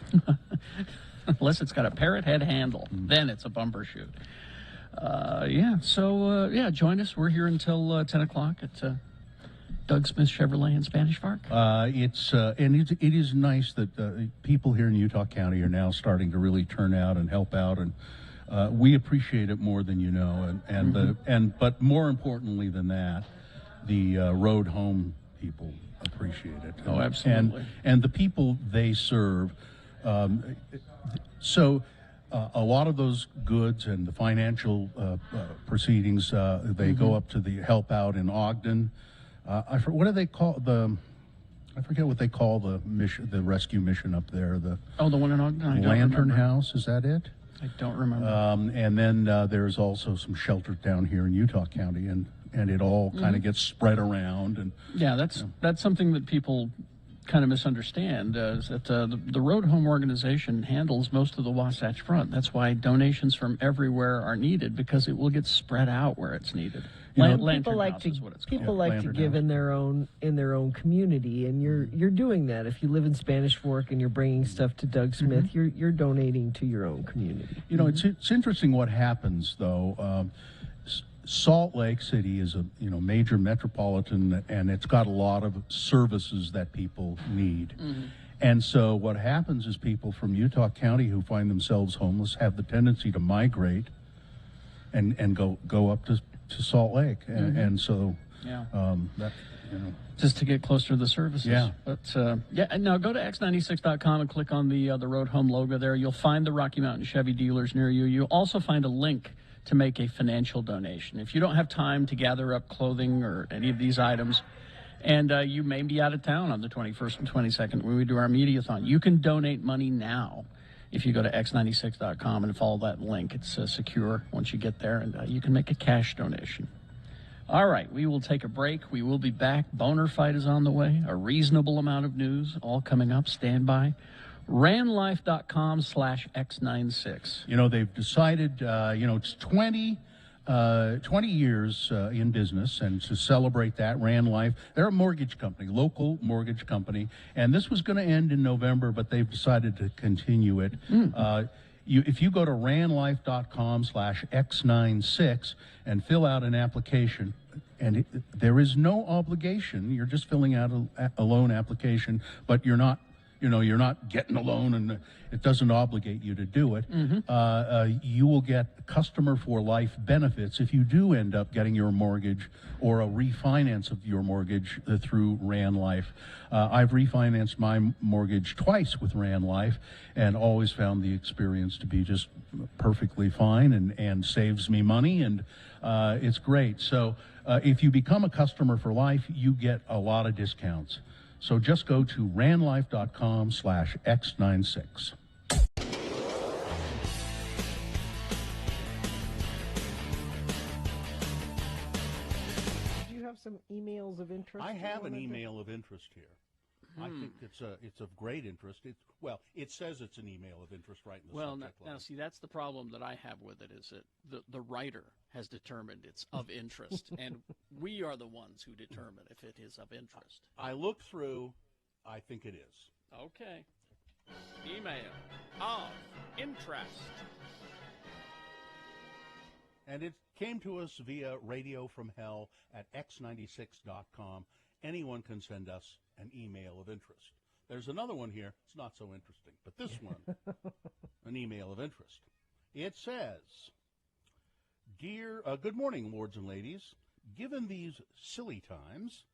A: Unless it's got a parrot head handle. Then it's a bumper chute. Yeah. So, yeah, join us. We're here until 10 o'clock at Doug Smith Chevrolet in Spanish Fork.
C: It is nice that people here in Utah County are now starting to really turn out and help out, and we appreciate it more than you know. But more importantly than that, the Road Home people appreciate it.
A: Oh, absolutely.
C: And the people they serve. So a lot of those goods and the financial proceedings, they go up to the Help Out in Ogden. What do they call I forget what they call the mission, the rescue mission up there. The
A: one in Ogden. I don't
C: Lantern
A: remember.
C: House, is that it?
A: I don't remember.
C: And then there's also some shelters down here in Utah County, and it all kind of gets spread around. And
A: yeah, that's something that people kind of misunderstand, is that the Road Home organization handles most of the Wasatch Front. That's why donations from everywhere are needed, because it will get spread out where it's needed.
B: People like to give in their own community, and you're doing that. If you live in Spanish Fork and you're bringing stuff to Doug Smith, you're donating to your own community.
C: You know, it's interesting what happens though. Salt Lake City is a major metropolitan, and it's got a lot of services that people need. And so what happens is people from Utah County who find themselves homeless have the tendency to migrate and go up to Salt Lake, and so that,
A: just to get closer to the services.
C: Yeah.
A: But now go to x96.com and click on the Road Home logo there. You'll find the Rocky Mountain Chevy dealers near you. You'll also find a link to make a financial donation. If you don't have time to gather up clothing or any of these items, and you may be out of town on the 21st and 22nd when we do our Mediathon, you can donate money now. If you go to x96.com and follow that link, it's secure once you get there, and you can make a cash donation. All right, we will take a break. We will be back. Boner Fight is on the way. A reasonable amount of news all coming up. Stand by. ranlife.com/x96.
C: You know, they've decided, it's 20 years in business, and to celebrate that, Ran Life, they're a mortgage company, local mortgage company, and this was going to end in November, but they've decided to continue it. If you go to ranlife.com/x96 and fill out an application, and there is no obligation, you're just filling out a loan application, but you're not You know, you're not getting a loan and it doesn't obligate you to do it. You will get customer for life benefits if you do end up getting your mortgage or a refinance of your mortgage through RAN Life. I've refinanced my mortgage twice with RAN Life and always found the experience to be just perfectly fine and saves me money, and it's great. So if you become a customer for life, you get a lot of discounts. So just go to ranlife.com/X96.
K: Do you have some emails of interest?
J: I have an email of interest here. I think it's of great interest. It says it's an email of interest right in the subject line.
A: Now, see, that's the problem that I have with it, is that the writer has determined it's of interest, and we are the ones who determine if it is of interest.
J: I looked through. I think it is.
A: Okay. Email of interest.
J: And it came to us via radiofromhell@x96.com. Anyone can send us an email of interest. There's another one here. It's not so interesting, but this one, an email of interest. It says, Dear, good morning, lords and ladies. Given these silly times,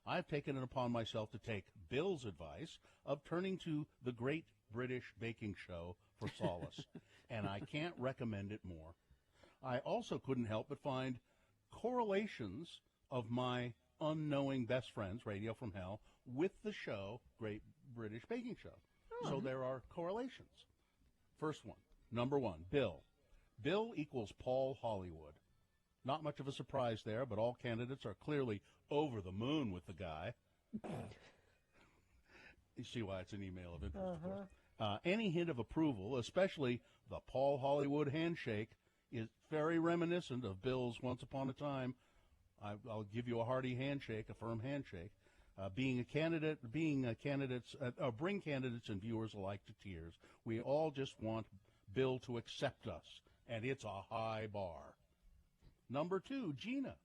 J: I've taken it upon myself to take Bill's advice of turning to the Great British Baking Show for solace, and I can't recommend it more. I also couldn't help but find correlations of my unknowing best friends, Radio from Hell, with the show Great British Baking Show. So there are correlations. First one, number one, Bill. Bill equals Paul Hollywood. Not much of a surprise there, but all candidates are clearly over the moon with the guy. You see why it's an email of interest, of course. Any hint of approval, especially the Paul Hollywood handshake, is very reminiscent of Bill's Once Upon a Time. I'll give you a hearty handshake, a firm handshake. Bring candidates and viewers alike to tears. We all just want Bill to accept us, and it's a high bar. Number two, Gina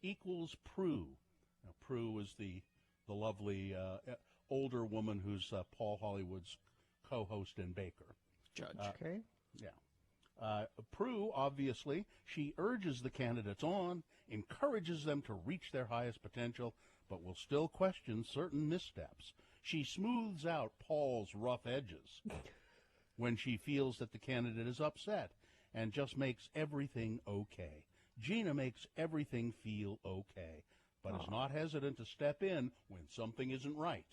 J: equals Prue. Now, Prue is the lovely older woman who's Paul Hollywood's co-host and baker.
A: Judge.
K: Okay.
J: Yeah. Prue, obviously, she urges the candidates on, encourages them to reach their highest potential, but will still question certain missteps. She smooths out Paul's rough edges when she feels that the candidate is upset and just makes everything okay. Gina makes everything feel okay, but is not hesitant to step in when something isn't right.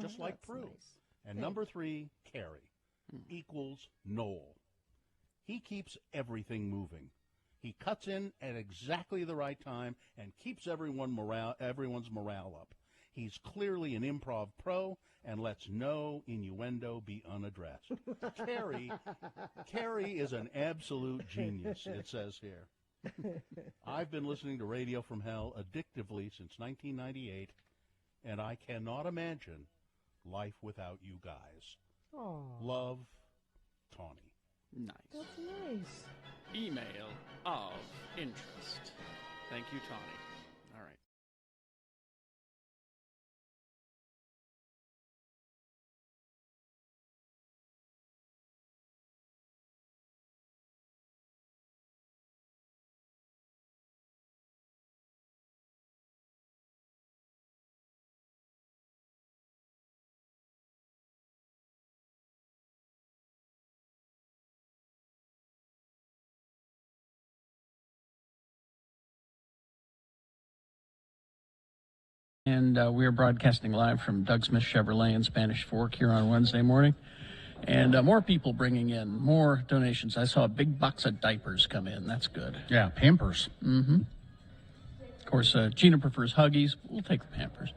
J: Just like Prue.
K: Nice.
J: And number three, Carrie, equals Noel. He keeps everything moving. He cuts in at exactly the right time and keeps everyone's morale up. He's clearly an improv pro and lets no innuendo be unaddressed. Carrie is an absolute genius, it says here. I've been listening to Radio from Hell addictively since 1998, and I cannot imagine life without you guys.
K: Aww.
J: Love, Tawny.
A: Nice.
K: That's nice.
A: Email of interest. Thank you, Tawny. All right. And we are broadcasting live from Doug Smith Chevrolet in Spanish Fork here on Wednesday morning. And more people bringing in more donations. I saw a big box of diapers come in. That's good.
C: Yeah, Pampers.
A: Mm-hmm. Of course, Gina prefers Huggies. We'll take the Pampers.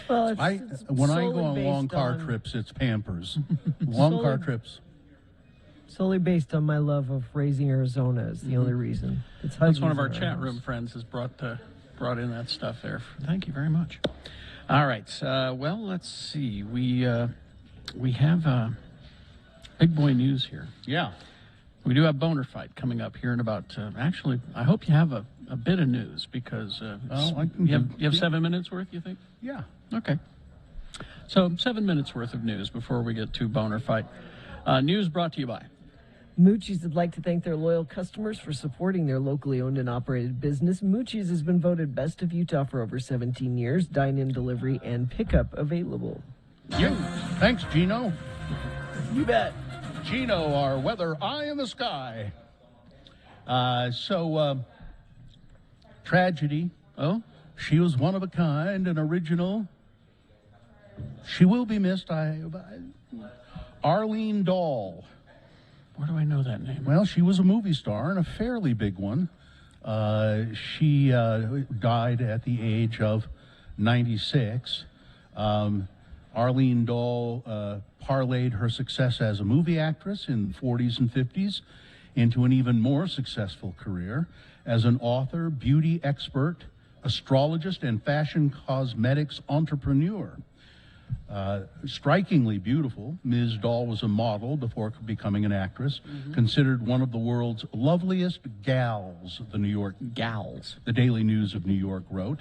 B: Well,
C: when I go on long car trips, it's Pampers. Long car trips.
B: Solely based on my love of Raising Arizona is the only reason.
A: That's one of our chat room friends has brought in that stuff there. Thank you very much. All right. Well, let's see. We have big boy news here.
C: Yeah.
A: We do have Boner Fight coming up here in about. Actually, I hope you have a bit of news because you have 7 minutes worth. You think?
C: Yeah.
A: Okay. So 7 minutes worth of news before we get to Boner Fight. News brought to you by
B: Moochie's would like to thank their loyal customers for supporting their locally owned and operated business. Moochie's has been voted Best of Utah for over 17 years. Dine-in, delivery, and pickup available.
C: Thanks, Gino.
B: You bet.
C: Gino, our weather eye in the sky. Tragedy.
A: Oh?
C: She was one of a kind, an original. She will be missed. Arlene Dahl.
A: Where do I know that name?
C: Well, she was a movie star and a fairly big one. She died at the age of 96. Arlene Dahl parlayed her success as a movie actress in the 40s and 50s into an even more successful career as an author, beauty expert, astrologist, and fashion cosmetics entrepreneur. Strikingly beautiful, Ms. Dahl was a model before becoming an actress, considered one of the world's loveliest gals, the Daily News of New York wrote.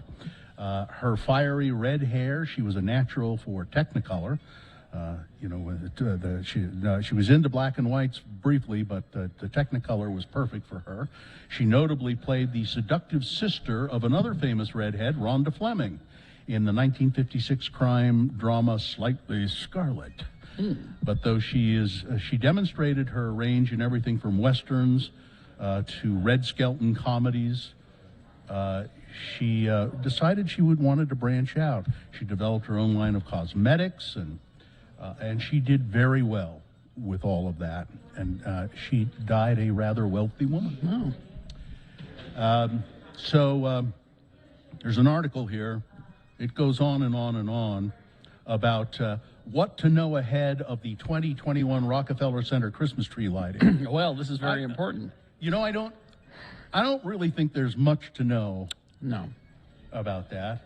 C: Her fiery red hair, she was a natural for Technicolor. She was into black and whites briefly, but the Technicolor was perfect for her. She notably played the seductive sister of another famous redhead, Rhonda Fleming, in the 1956 crime drama Slightly Scarlet. But though she demonstrated her range in everything from westerns to Red Skelton comedies, she decided she wanted to branch out. She developed her own line of cosmetics, and she did very well with all of that. And she died a rather wealthy woman. There's an article here. It goes on and on and on about what to know ahead of the 2021 Rockefeller Center Christmas tree lighting.
A: Well, this is very important.
C: I don't really think there's much to know.
A: No.
C: About that.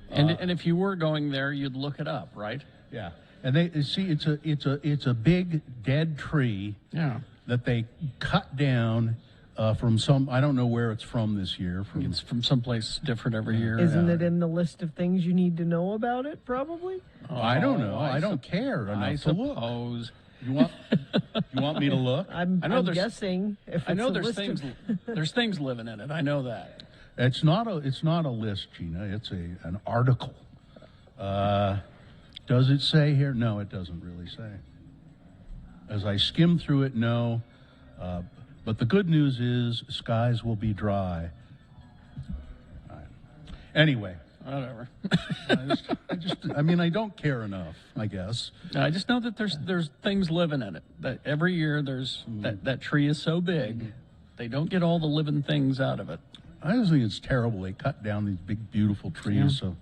A: And if you were going there, you'd look it up, right?
C: Yeah. And they see it's a big dead tree.
A: Yeah.
C: That they cut down from some, I don't know where it's from this year.
A: It's from someplace different every year.
B: Isn't it in the list of things you need to know about it, probably?
C: I don't know. I don't care enough to look. You want me to look?
B: I'm guessing. If it's
A: there's things living in it. I know that.
C: It's not a list, Gina. It's an article. Does it say here? No, it doesn't really say. As I skim through it, no. But the good news is skies will be dry. All right. Anyway.
A: Whatever.
C: I don't care enough, I guess.
A: I just know that there's things living in it. That every year there's that tree is so big, they don't get all the living things out of it.
C: I just think it's terrible. They cut down these big, beautiful trees, so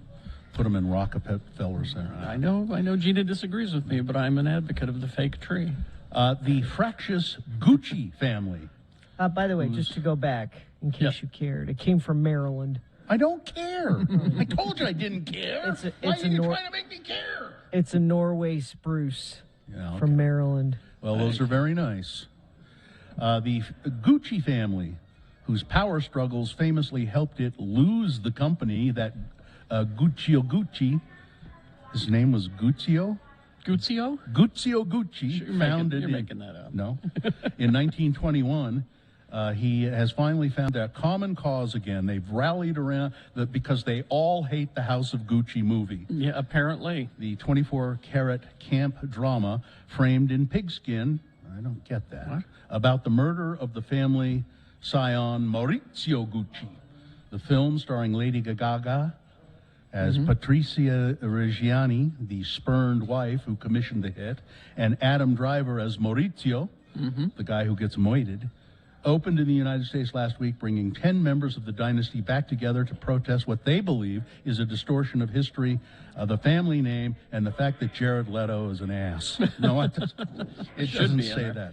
C: put them in Rockefeller Center.
A: I know Gina disagrees with me, but I'm an advocate of the fake tree.
C: The fractious Gucci family.
B: By the way, just to go back, in case you cared, it came from Maryland.
C: I don't care. I told you I didn't care. Why are you trying to make me care?
B: It's a Norway spruce from Maryland.
C: Well, those are very nice. The Gucci family, whose power struggles famously helped it lose the company that Gucci, his name was Guccio?
A: Guccio
C: Gucci,
A: you're making that up.
C: No. In 1921, he has finally found that common cause again. They've rallied around because they all hate the House of Gucci movie.
A: Yeah, apparently.
C: The 24-karat camp drama framed in pigskin, I don't get that, about the murder of the family scion Maurizio Gucci. The film, starring Lady Gaga as Patricia Reggiani, the spurned wife who commissioned the hit, and Adam Driver as Maurizio, the guy who gets moited, opened in the United States last week, bringing 10 members of the dynasty back together to protest what they believe is a distortion of history, the family name, and the fact that Jared Leto is an ass. No, it doesn't say that.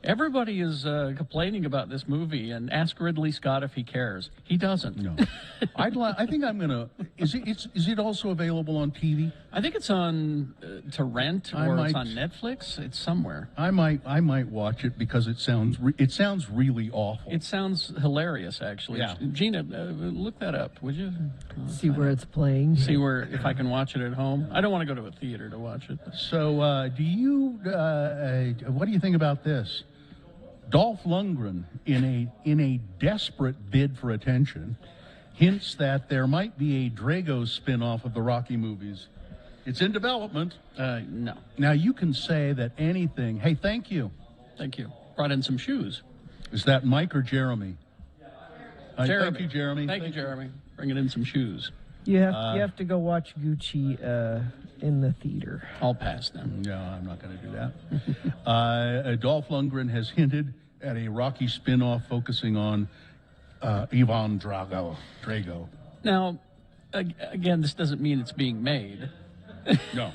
A: Everybody is complaining about this movie, and ask Ridley Scott if he cares. He doesn't.
C: No. I think I'm going to... Is it also available on TV?
A: I think it's on to rent, or it's on Netflix. It's somewhere.
C: I might watch it because it sounds really awful.
A: It sounds hilarious, actually.
C: Yeah.
A: Gina, look that up, would you?
B: See where it's playing.
A: See where, if I can watch it at home. I don't want to go to a theater to watch it.
C: So, what do you think about this? Dolph Lundgren, in a desperate bid for attention, hints that there might be a Drago spin-off of the Rocky movies. It's in development.
A: No.
C: Now, you can say that anything... Hey, thank you.
A: Thank you. Brought in some shoes.
C: Is that Mike or Jeremy?
A: Jeremy.
C: Thank you, Jeremy.
A: Thank you, Jeremy. Bringing in some shoes.
B: You have to go watch Gucci in the theater.
A: I'll pass them.
C: No, I'm not going to do that. Dolph Lundgren has hinted at a Rocky spin-off focusing on Ivan Drago.
A: Now, again, this doesn't mean it's being made.
C: No.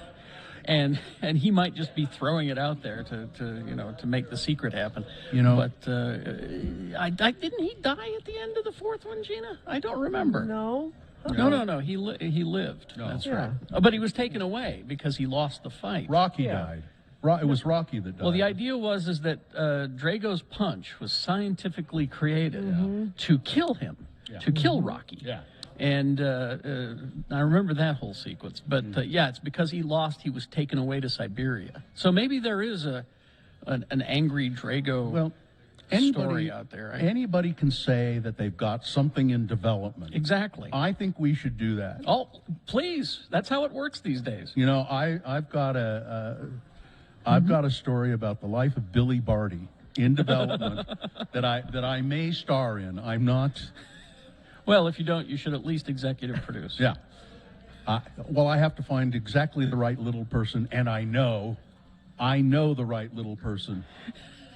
A: And he might just be throwing it out there to make the secret happen. But didn't he die at the end of the fourth one, Gina? I don't remember.
B: No.
A: No. He lived.
C: No.
A: That's right. But he was taken away because he lost the fight.
C: Rocky died. It was Rocky that died.
A: Well, the idea was that Drago's punch was scientifically created to kill him, to kill Rocky.
C: Yeah.
A: And I remember that whole sequence. But it's because he lost. He was taken away to Siberia. So maybe there is an angry Drago story out there. Right?
C: Anybody can say that they've got something in development.
A: Exactly.
C: I think we should do that.
A: Oh, please! That's how it works these days.
C: I've got a story about the life of Billy Barty in development that I may star in. I'm not.
A: Well, if you don't, you should at least executive produce.
C: Yeah. I have to find exactly the right little person, and I know the right little person.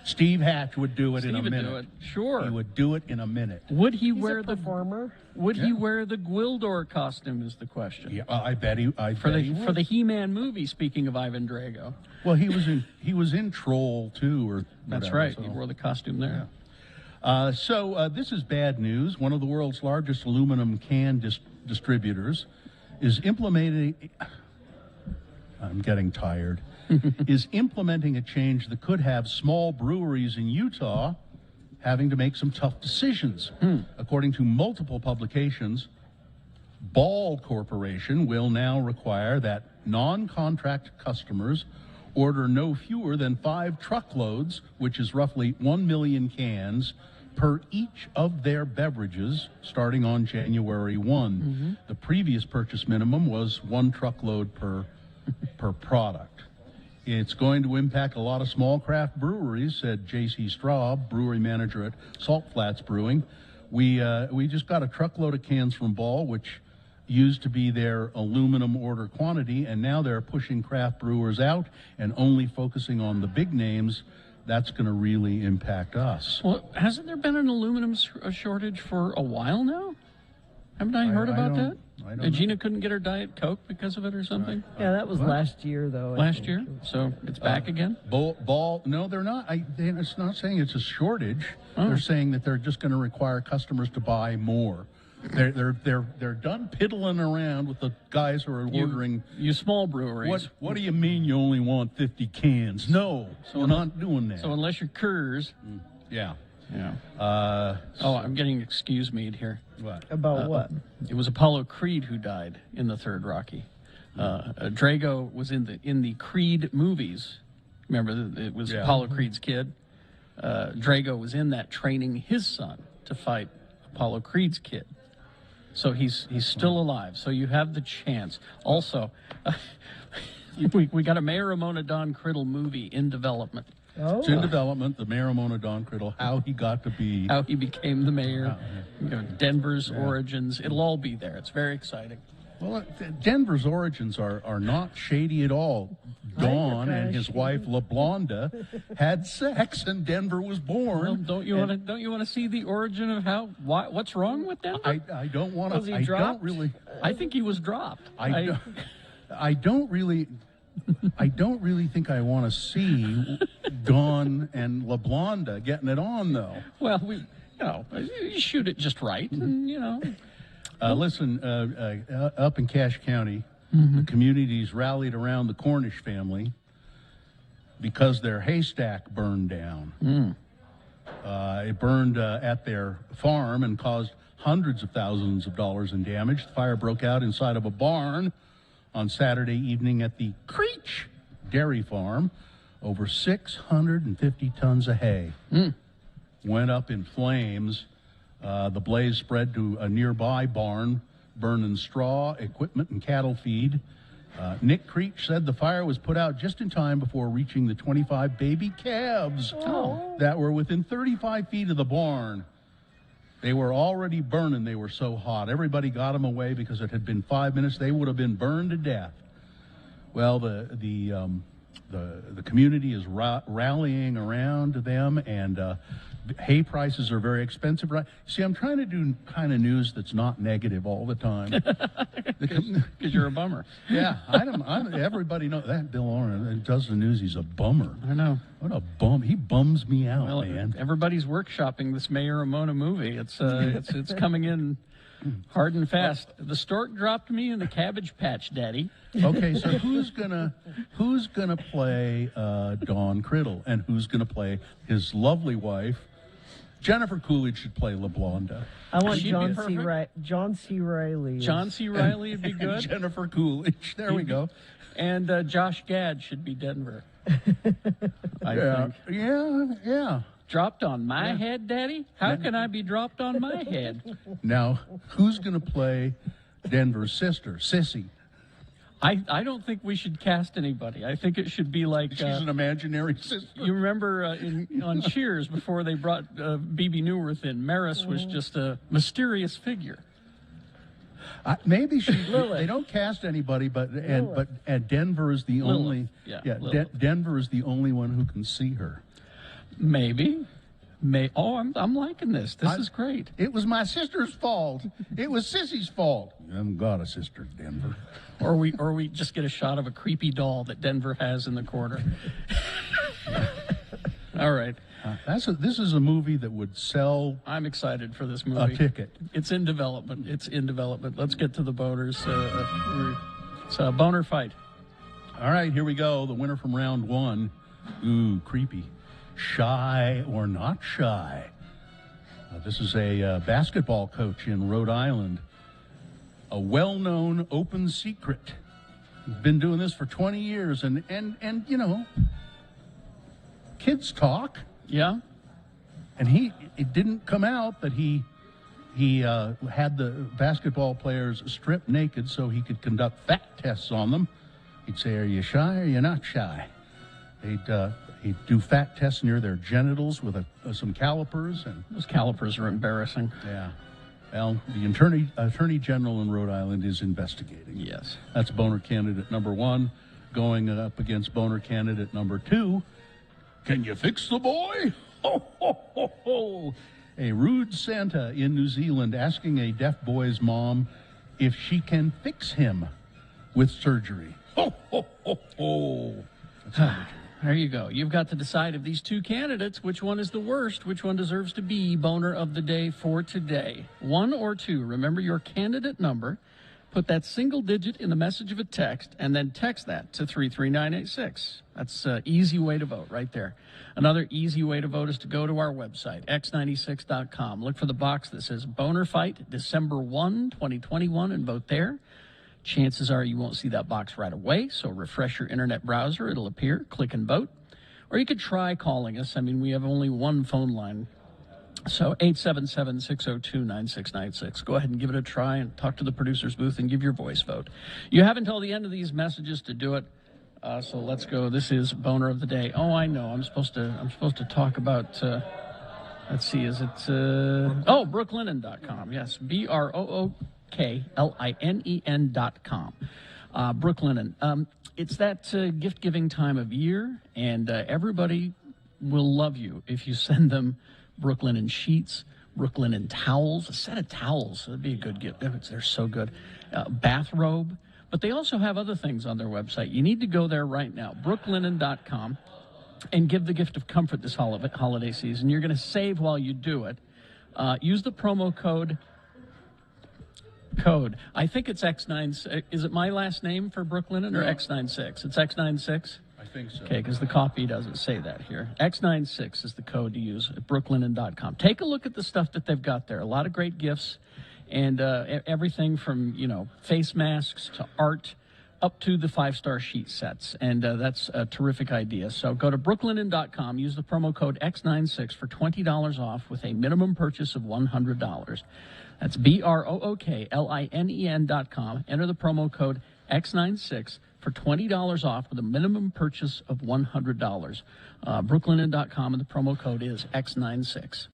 C: Steve Hatch would do it in a minute.
A: Would do it. Sure.
C: He would do it in a minute.
A: Would he
B: He's
A: wear
B: a performer?
A: Would he wear the Gwildor costume is the question.
C: Yeah, I bet he would.
A: For the He-Man movie, speaking of Ivan Drago.
C: Well, he was in Troll too, or
A: that's
C: whatever,
A: right.
C: So.
A: He wore the costume there.
C: Yeah. So this is bad news. One of the world's largest aluminum can distributors is implementing. I'm getting tired. Is implementing a change that could have small breweries in Utah having to make some tough decisions. According to multiple publications, Ball Corporation will now require that non-contract customers order no fewer than 5 truckloads, which is roughly 1 million cans, per each of their beverages starting on January 1. The previous purchase minimum was 1 truckload per product. It's going to impact a lot of small craft breweries, said J.C. Straub, brewery manager at Salt Flats Brewing. We just got a truckload of cans from Ball, which used to be their aluminum order quantity, and now they're pushing craft brewers out and only focusing on the big names. That's going to really impact us.
A: Well, hasn't there been an aluminum shortage for a while now? Haven't I heard about that?
C: I don't
A: Gina couldn't get her Diet Coke because of it or something?
B: Yeah, that was last year, though.
A: Last year? So it's back again?
C: Ball, no, they're not. It's not saying it's a shortage. They're saying that they're just going to require customers to buy more. They're done piddling around with the guys who are ordering.
A: You small breweries.
C: What do you mean you only want 50 cans? No, so we're not doing that.
A: So unless you're Coors.
C: Yeah.
A: I'm getting excuse me here.
C: What?
B: About what?
A: It was Apollo Creed who died in the third Rocky. Drago was in the Creed movies. Remember, it was Apollo Creed's kid. Drago was in that training his son to fight Apollo Creed's kid. So he's still alive. So you have the chance. Also, we got a Mayor Ramona Don Criddle movie in development.
B: Oh.
C: It's in development, the Mayor Ramona Don Criddle, how he got to be.
A: How he became the mayor, Denver's origins. It'll all be there. It's very exciting.
C: Well, Denver's origins are not shady at all. Don and his wife La Blonda had sex, and Denver was born.
A: Well, don't you want to see the origin of what's wrong with Denver?
C: I don't want to.
A: Was he
C: I
A: dropped?
C: don't really.
A: I think he was dropped.
C: I don't really think I want to see Dawn and La Blonda getting it on, though.
A: Well, you shoot it just right, and,
C: Listen, up in Cache County, the communities rallied around the Cornish family because their haystack burned down. It burned at their farm and caused hundreds of thousands of dollars in damage. The fire broke out inside of a barn on Saturday evening at the Creech Dairy Farm. Over 650 tons of hay went up in flames. The blaze spread to a nearby barn, burning straw, equipment, and cattle feed. Nick Creech said the fire was put out just in time before reaching the 25 baby calves that were within 35 feet of the barn. They were already burning. They were so hot. Everybody got them away because it had been 5 minutes. They would have been burned to death. Well, the community is rallying around them, and hay prices are very expensive. Right? See, I'm trying to do kind of news that's not negative all the time.
A: Because you're a bummer.
C: Yeah, everybody knows that Bill Oren does the news. He's a bummer.
A: I know.
C: What a bum! He bums me out,
A: Well,
C: man.
A: everybody's workshopping this Mayor Ramona movie. It's coming in hard and fast. The stork dropped me in the Cabbage Patch, Daddy.
C: Okay, so who's gonna play Dawn Criddle, and who's gonna play his lovely wife? Jennifer Coolidge should play La Blonda.
B: I want
A: She'd
B: John
A: be
B: C.
A: perfect.
B: John C. Riley.
A: John C. Riley would be good.
C: Jennifer Coolidge. There we go.
A: And Josh Gad should be Denver. I think.
C: Yeah.
A: Dropped on my head, Daddy? How can I be dropped on my head?
C: Now, who's going to play Denver's sister, Sissy?
A: I don't think we should cast anybody. I think it should be like...
C: She's an imaginary sister.
A: You remember on Cheers, before they brought B.B. Newirth in, Maris was just a mysterious figure.
C: Maybe they don't cast anybody, but Denver is the only... Denver is the only one who can see her.
A: Maybe. I'm liking this. This is great.
C: It was my sister's fault. It was Sissy's fault. You haven't got a sister, Denver.
A: Or we just get a shot of a creepy doll that Denver has in the corner. All right.
C: This is a movie that would sell.
A: I'm excited for this movie.
C: A ticket.
A: It's in development. Let's get to the boners. It's a boner fight.
C: All right, here we go. The winner from round one. Ooh, creepy. Shy or not shy? This is a basketball coach in Rhode Island. A well-known open secret. He's been doing this for 20 years, and you know, kids talk.
A: Yeah.
C: And it didn't come out that he had the basketball players stripped naked so he could conduct fat tests on them. He'd say, "Are you shy or are you not shy?" He'd do fat tests near their genitals with some calipers. And
A: those calipers are embarrassing.
C: Yeah. Well, the Attorney General in Rhode Island is investigating.
A: Yes.
C: That's boner candidate number one. Going up against boner candidate number two. Can you fix the boy? Ho, ho, ho, ho. A rude Santa in New Zealand asking a deaf boy's mom if she can fix him with surgery. Ho, ho, ho, ho. That's number two.
A: There you go. You've got to decide of these two candidates, which one is the worst, which one deserves to be boner of the day for today. One or two. Remember your candidate number. Put that single digit in the message of a text, and then text that to 33986. That's an easy way to vote right there. Another easy way to vote is to go to our website, x96.com. Look for the box that says Boner Fight, December 1, 2021, and vote there. Chances are you won't see that box right away, so refresh your internet browser. It'll appear. Click and vote. Or you could try calling us. I mean, we have only one phone line. So 877-602-9696. Go ahead and give it a try and talk to the producer's booth and give your voice vote. You have until the end of these messages to do it. So let's go. This is Boner of the Day. Oh, I know. I'm supposed to talk about, let's see, is it, brooklinen.com. Yes, BROOKLINEN.com. Brooklinen. It's that gift-giving time of year, and everybody will love you if you send them Brooklinen sheets, Brooklinen towels, a set of towels. That'd be a good gift. They're so good. Bathrobe. But they also have other things on their website. You need to go there right now. Brooklinen.com. and give the gift of comfort this holiday season. You're going to save while you do it. Use the promo code. I think it's X96. Is it my last name for Brooklinen or X96? It's X96?
C: I think so.
A: Okay, because the copy doesn't say that here. X96 is the code to use at brooklinen.com. Take a look at the stuff that they've got there. A lot of great gifts and everything from, face masks to art up to the 5-star sheet sets. And that's a terrific idea. So go to brooklinen.com, use the promo code X96 for $20 off with a minimum purchase of $100. That's BROOKLINEN.com. Enter the promo code X96 for $20 off with a minimum purchase of $100. Brooklinen.com, and the promo code is X96.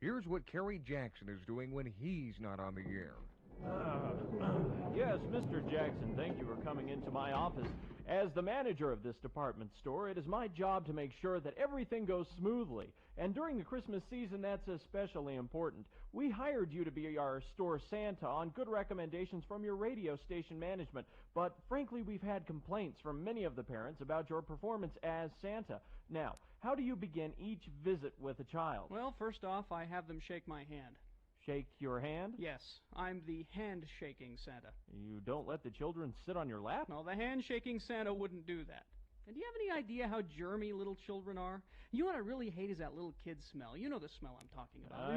T: Here's what Kerry Jackson is doing when he's not on the air.
U: Yes, Mr. Jackson, thank you for coming into my office. As the manager of this department store, it is my job to make sure that everything goes smoothly. And during the Christmas season, that's especially important. We hired you to be our store Santa on good recommendations from your radio station management. But frankly, we've had complaints from many of the parents about your performance as Santa. Now, how do you begin each visit with a child?
O: Well, first off, I have them shake my hand.
U: Shake your hand?
O: Yes, I'm the hand-shaking Santa.
U: You don't let the children sit on your lap?
O: No, the hand-shaking Santa wouldn't do that. And do you have any idea how germy little children are? You know what I really hate is that little kid smell. You know the smell I'm talking about.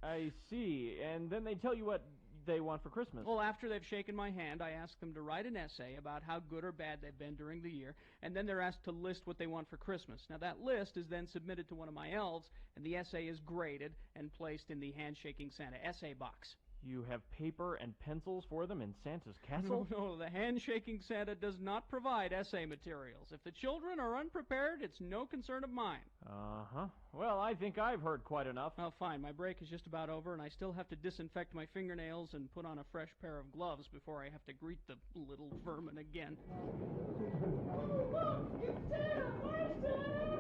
U: I see. And then they tell you what they want for Christmas.
O: Well, after they've shaken my hand, I ask them to write an essay about how good or bad they've been during the year, and then they're asked to list what they want for Christmas. Now, that list is then submitted to one of my elves, and the essay is graded and placed in the Handshaking Santa essay box.
U: You have paper and pencils for them in Santa's castle?
O: No, the Handshaking Santa does not provide essay materials. If the children are unprepared, it's no concern of mine.
U: Uh-huh. Well, I think I've heard quite enough.
O: Well, fine. My break is just about over, and I still have to disinfect my fingernails and put on a fresh pair of gloves before I have to greet the little vermin again.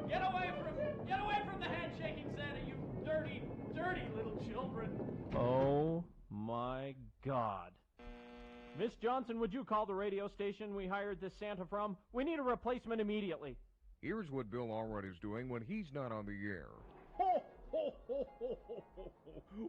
O: Get away from the Handshaking Santa, you dirty, dirty little children.
U: Oh my God. Miss Johnson, would you call the radio station we hired this Santa from? We need a replacement immediately.
T: Here's what Bill Allred is doing when he's not on the air.
G: Ho, ho, ho, ho, ho, ho.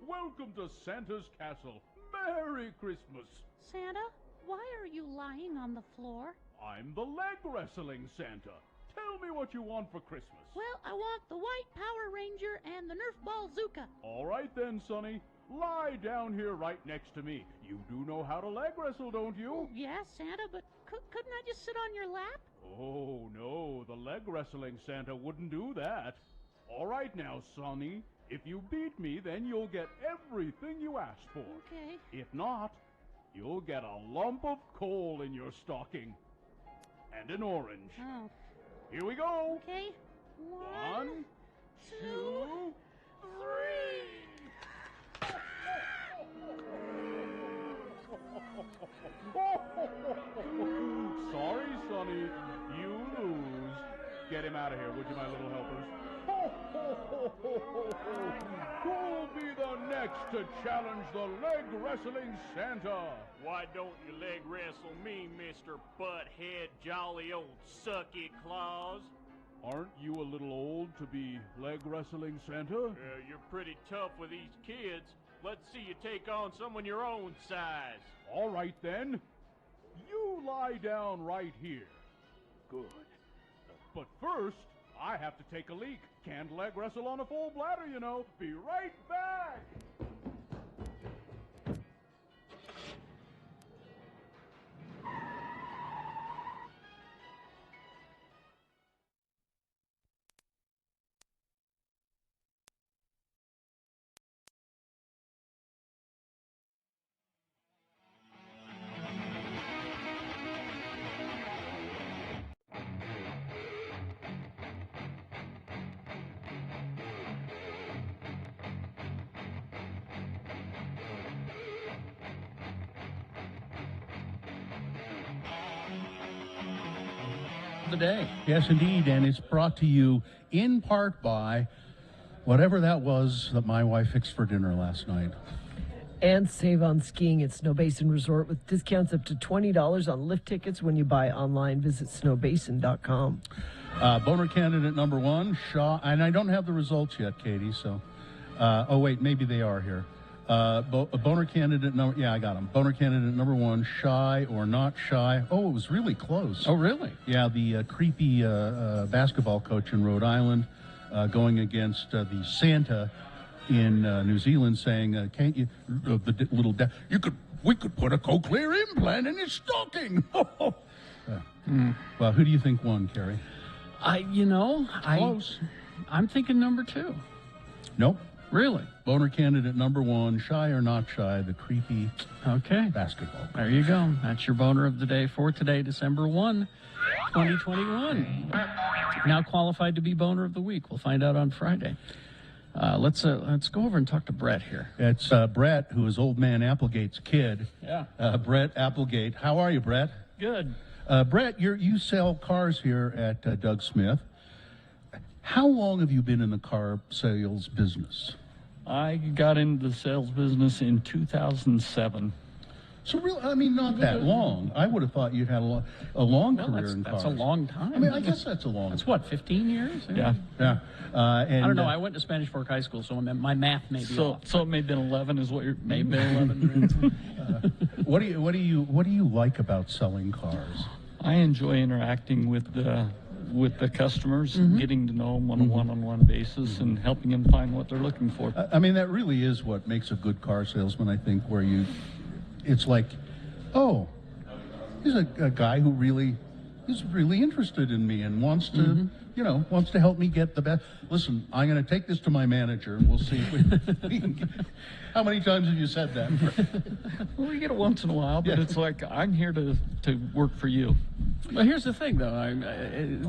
G: Welcome to Santa's castle. Merry Christmas.
V: Santa, why are you lying on the floor?
G: I'm the leg wrestling Santa. Tell me what you want for Christmas.
V: Well, I want the White Power Ranger and the Nerf Ball Zuka.
G: All right then, Sonny. Lie down here right next to me. You do know how to leg wrestle, don't you?
V: Oh, yes, Santa, but couldn't I just sit on your lap?
G: Oh, no. The leg wrestling Santa wouldn't do that. All right now, Sonny. If you beat me, then you'll get everything you asked for.
V: Okay.
G: If not, you'll get a lump of coal in your stocking. And an orange.
V: Oh.
G: Here we go.
V: Okay.
G: 1, 2, 3. Sorry, Sonny. You lose. Get him out of here, would you, my little helpers? Who'll be the next to challenge the leg wrestling Santa?
W: Why don't you leg wrestle me, Mr. Butthead Jolly Old Sucky Claus?
G: Aren't you a little old to be leg wrestling Santa?
W: You're pretty tough with these kids. Let's see you take on someone your own size.
G: All right, then. You lie down right here. Good. But first, I have to take a leak. Can't leg wrestle on a full bladder, you know. Be right back.
A: of the day.
C: Yes, indeed, and it's brought to you in part by whatever that was that my wife fixed for dinner last night.
B: And save on skiing at Snow Basin Resort with discounts up to $20 on lift tickets when you buy online. Visit snowbasin.com.
C: Boner candidate number 1, Shaw, and I don't have the results yet, Katie, so, oh wait, maybe they are here. Boner candidate number, yeah, I got them. Boner candidate number 1, shy or not shy. Oh, it was really close.
A: Oh, really?
C: Yeah, the creepy basketball coach in Rhode Island going against the Santa in New Zealand, saying, "Can't you, we could put a cochlear implant in his stocking." Well, who do you think won, Kerry?
A: Close. I'm thinking number 2.
C: Nope.
A: Really?
C: Boner candidate number 1, shy or not shy, the creepy basketball coach.
A: There you go. That's your boner of the day for today, December 1, 2021. Now qualified to be boner of the week. We'll find out on Friday. Let's go over and talk to Brett here.
C: It's Brett, who is Old Man Applegate's kid.
A: Yeah.
C: Brett Applegate. How are you, Brett?
F: Good.
C: Brett, you sell cars here at Doug Smith. How long have you been in the car sales business?
F: I got into the sales business in 2007.
C: So really, I mean, not that long. I would have thought you'd had a long career in cars.
A: That's a long time.
C: I mean, I guess that's a long.
A: That's what, 15 years?
F: Yeah.
C: Yeah.
A: I don't know. I went to Spanish Fork High School, so my math may be off.
F: So it may have been 11, is what you're
A: maybe 11.
C: What do you like about selling cars?
F: I enjoy interacting with the customers, getting to know them on a one-on-one basis, and helping them find what they're looking for.
C: I mean, that really is what makes a good car salesman, I think, where it's like, oh, he's a guy who is really interested in me and wants to, wants to help me get the best. Listen, I'm going to take this to my manager, and we'll see if we can get. How many times have you said that?
F: Well, we get it once in a while, but it's like, I'm here to work for you.
A: Well, here's the thing, though.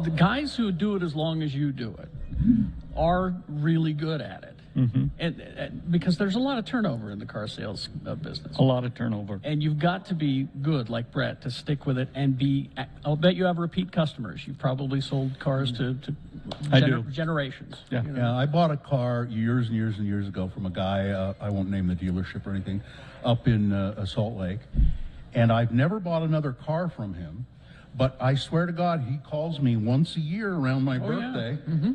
A: The guys who do it as long as you do it are really good at it. And because there's a lot of turnover in the car sales business.
F: A lot of turnover.
A: And you've got to be good, like Brett, to stick with it and I'll bet you have repeat customers. You've probably sold cars to generations.
F: Yeah.
C: Yeah, I bought a car years and years and years ago from a guy, I won't name the dealership or anything, up in Salt Lake. And I've never bought another car from him. But I swear to God, he calls me once a year around my birthday.
A: Yeah.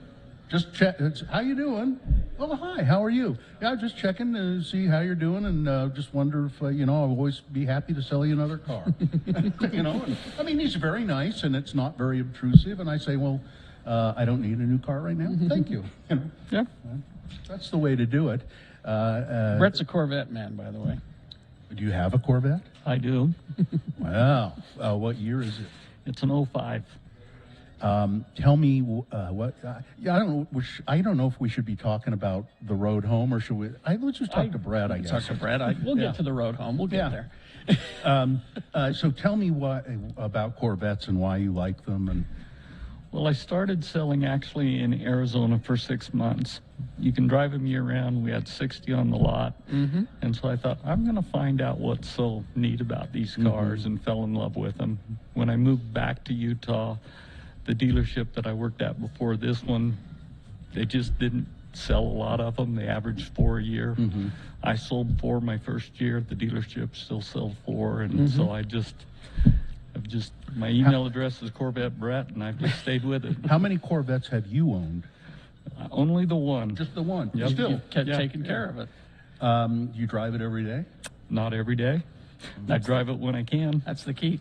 C: Just check. How you doing? Oh, hi. How are you? Yeah, just checking to see how you're doing, and just wonder if I'll always be happy to sell you another car. And, I mean, he's very nice, and it's not very obtrusive. And I say, well, I don't need a new car right now. Thank you.
F: Yeah,
C: that's the way to do it.
A: Brett's a Corvette man, by the way.
C: Do you have a Corvette?
F: I do.
C: Wow. What year is it?
F: It's an 05.
C: Tell me what. I don't know if we should be talking about the road home, or should we? Let's just talk to Brett. I guess.
A: Talk to Brett. We'll get to the road home. We'll get
C: there. So tell me about Corvettes and why you like them. And
F: well, I started selling actually in Arizona for 6 months. You can drive them year round. We had 60 on the lot, and so I thought I'm going to find out what's so neat about these cars, and fell in love with them. When I moved back to Utah, the dealership that I worked at before this one, they just didn't sell a lot of them. They averaged 4 a year. I sold 4 my first year. The dealership still sells 4, and so my email address is Corvette Brett, and I've just stayed with it.
C: How many Corvettes have you owned?
F: Only the one.
C: Just the one.
F: Yep.
A: Still taking care of it.
C: You drive it every day?
F: Not every day. I drive it when I can.
A: That's the key.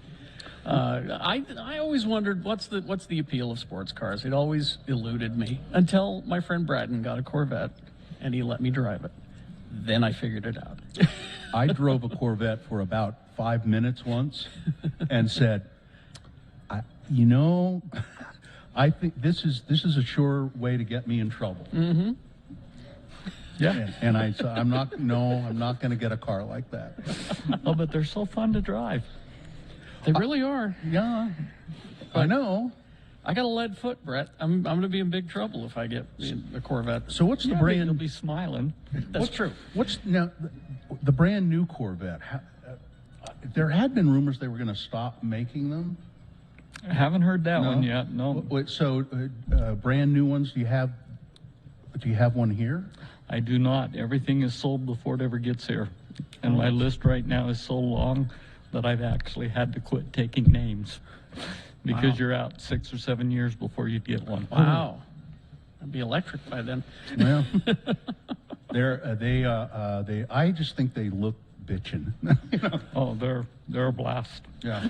A: I always wondered what's the appeal of sports cars. It always eluded me until my friend Braden got a Corvette and he let me drive it. Then I figured it out.
C: I drove a Corvette for about 5 minutes once and said, I think this is a sure way to get me in trouble.
F: Yeah.
C: And I said, I'm not going to get a car like that.
F: Oh, but they're so fun to drive.
A: They really are.
C: Yeah. I know.
A: I got a lead foot, Brett. I'm going to be in big trouble if I get a Corvette.
C: So what's the brand?
F: You'll be smiling.
A: That's true.
C: What's now the brand new Corvette? There had been rumors they were going to stop making them.
F: I haven't heard that
C: No?
F: one yet. No.
C: So, brand new ones. Do you have one here?
F: I do not. Everything is sold before it ever gets here. And my list right now is so long that I've actually had to quit taking names because
A: Wow.
F: you're out 6 or 7 years before you get one.
A: Wow. I'd be electric by then.
C: Well, I just think they look bitchin'.
F: Oh, they're a blast.
C: Yeah.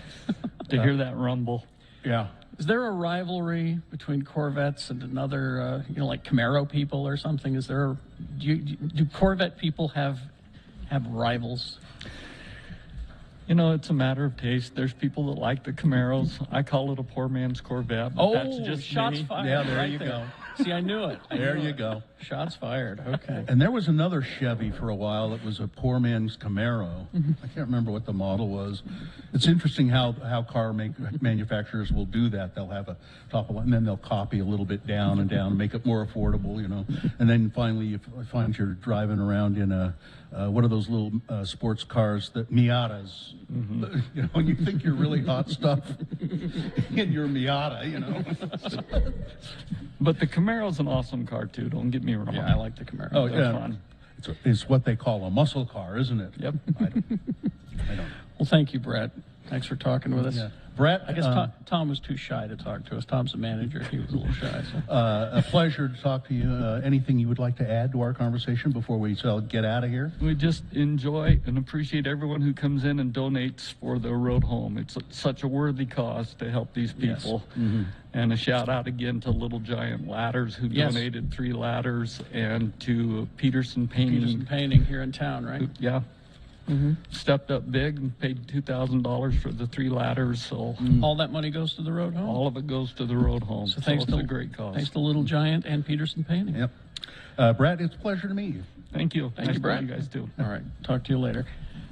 F: To hear that rumble.
C: Yeah.
A: Is there a rivalry between Corvettes and another, like Camaro people or something? Is there? Do Corvette people have rivals?
F: It's a matter of taste. There's people that like the Camaros. I call it a poor man's Corvette. But
A: Oh,
F: that's just
A: shots
F: me.
A: fired!
C: Yeah, there
A: right
C: you go.
A: See, I knew it.
C: There you go.
A: Shots fired. Okay.
C: And there was another Chevy for a while that was a poor man's Camaro. I can't remember what the model was. It's interesting how car manufacturers will do that. They'll have a top of line, and then they'll copy a little bit down and down, make it more affordable, And then finally, you find you're driving around in a one of those little sports cars, that Miatas. And you think you're really hot stuff in your Miata,
F: But the Camaro's an awesome car, too. Don't get me wrong.
A: Yeah, I like the Camaro.
C: Oh,
F: They're
C: yeah.
F: fun.
C: It's what they call a muscle car, isn't it?
F: Yep.
C: I don't know.
A: Well, thank you, Brett. Thanks for talking with us.
C: Yeah. Brett,
A: I guess Tom was too shy to talk to us. Tom's the manager. He was a little shy. So.
C: a pleasure to talk to you. Anything you would like to add to our conversation before we get out of here?
F: We just enjoy and appreciate everyone who comes in and donates for the road home. It's such a worthy cause to help these people.
A: Yes.
F: And a shout out again to Little Giant Ladders, who
A: Yes.
F: donated 3 ladders, and to Peterson Painting.
A: Peterson Painting here in town, right?
F: Yeah. Stepped up big and paid $2,000 for the 3 ladders. So
A: All that money goes to the road home.
F: all of it goes to the road home.
A: So
F: So
A: thanks
F: it's
A: to
F: a great cause.
A: Thanks to Little Giant and Peterson Painting.
C: Yep. Brett, it's a pleasure to meet you.
F: Thank you.
A: Thank
F: Nice
A: you,
F: to
A: Brett.
F: meet you guys too.
A: All right. Talk to you later.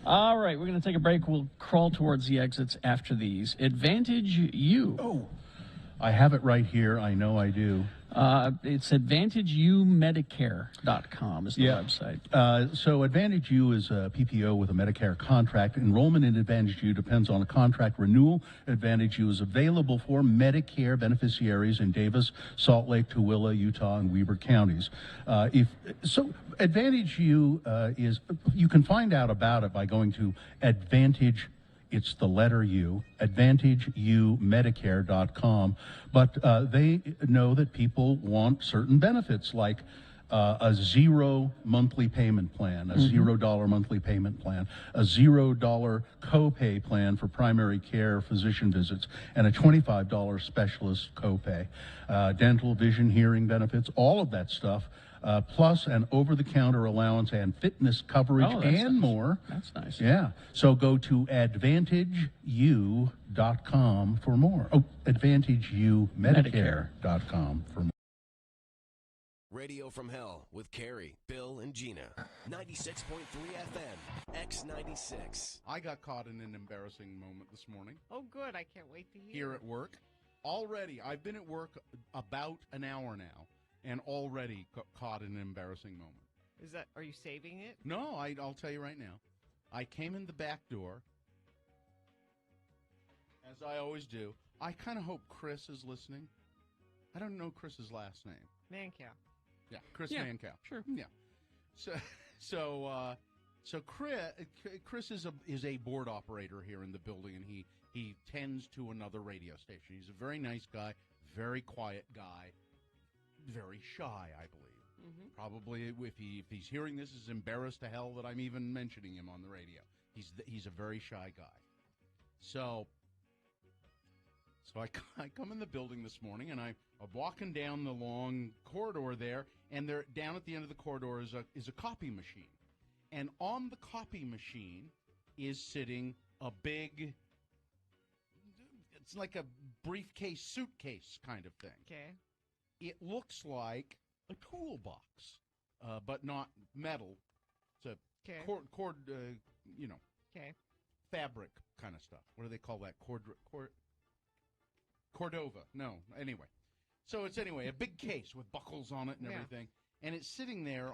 A: All right. We're going to take a break. We'll crawl towards the exits after these. Advantage U.
C: Oh, I have it right here. I know I do.
A: It's AdvantageUMedicare.com is the website.
C: So Advantage U is a PPO with a Medicare contract. Enrollment in Advantage U depends on a contract renewal. Advantage U is available for Medicare beneficiaries in Davis, Salt Lake, Tooele, Utah, and Weber counties. Advantage U is, you can find out about it by going to Advantage. It's the letter U, AdvantageUMedicare.com. But they know that people want certain benefits, like a $0 monthly payment plan, a $0 monthly payment plan, a $0 copay plan for primary care physician visits, and a $25 specialist copay, dental, vision, hearing benefits, all of that stuff. Plus an over-the-counter allowance and fitness coverage and more.
A: That's nice.
C: Yeah. So go to AdvantageU.com for more. Oh, AdvantageUMedicare.com for more.
L: Radio from Hell with Carrie, Bill, and Gina. 96.3 FM, X96.
J: I got caught in an embarrassing moment this morning.
K: Oh, good. I can't wait to hear.
J: Here at work. Already, I've been at work about an hour now, and already caught in an embarrassing moment.
K: Are you saving it?
J: No, I'll tell you right now. I came in the back door, as I always do. I kind of hope Chris is listening. I don't know Chris's last name.
K: Mancow.
J: Yeah, Chris
A: Yeah,
J: Mancow.
A: sure.
J: Yeah. So Chris is a board operator here in the building, and he tends to another radio station. He's a very nice guy, very quiet guy. Very shy, I believe. Probably, if he's hearing this, is embarrassed to hell that I'm even mentioning him on the radio. He's a very shy guy. So I come in the building this morning, and I'm walking down the long corridor there, and there down at the end of the corridor is a copy machine, and on the copy machine is sitting a big. It's like a briefcase, suitcase kind of thing.
K: Okay.
J: It looks like a toolbox, but not metal. It's a cord, fabric kind of stuff. What do they call that? Cordova. No, anyway. So it's a big case with buckles on it and everything. And it's sitting there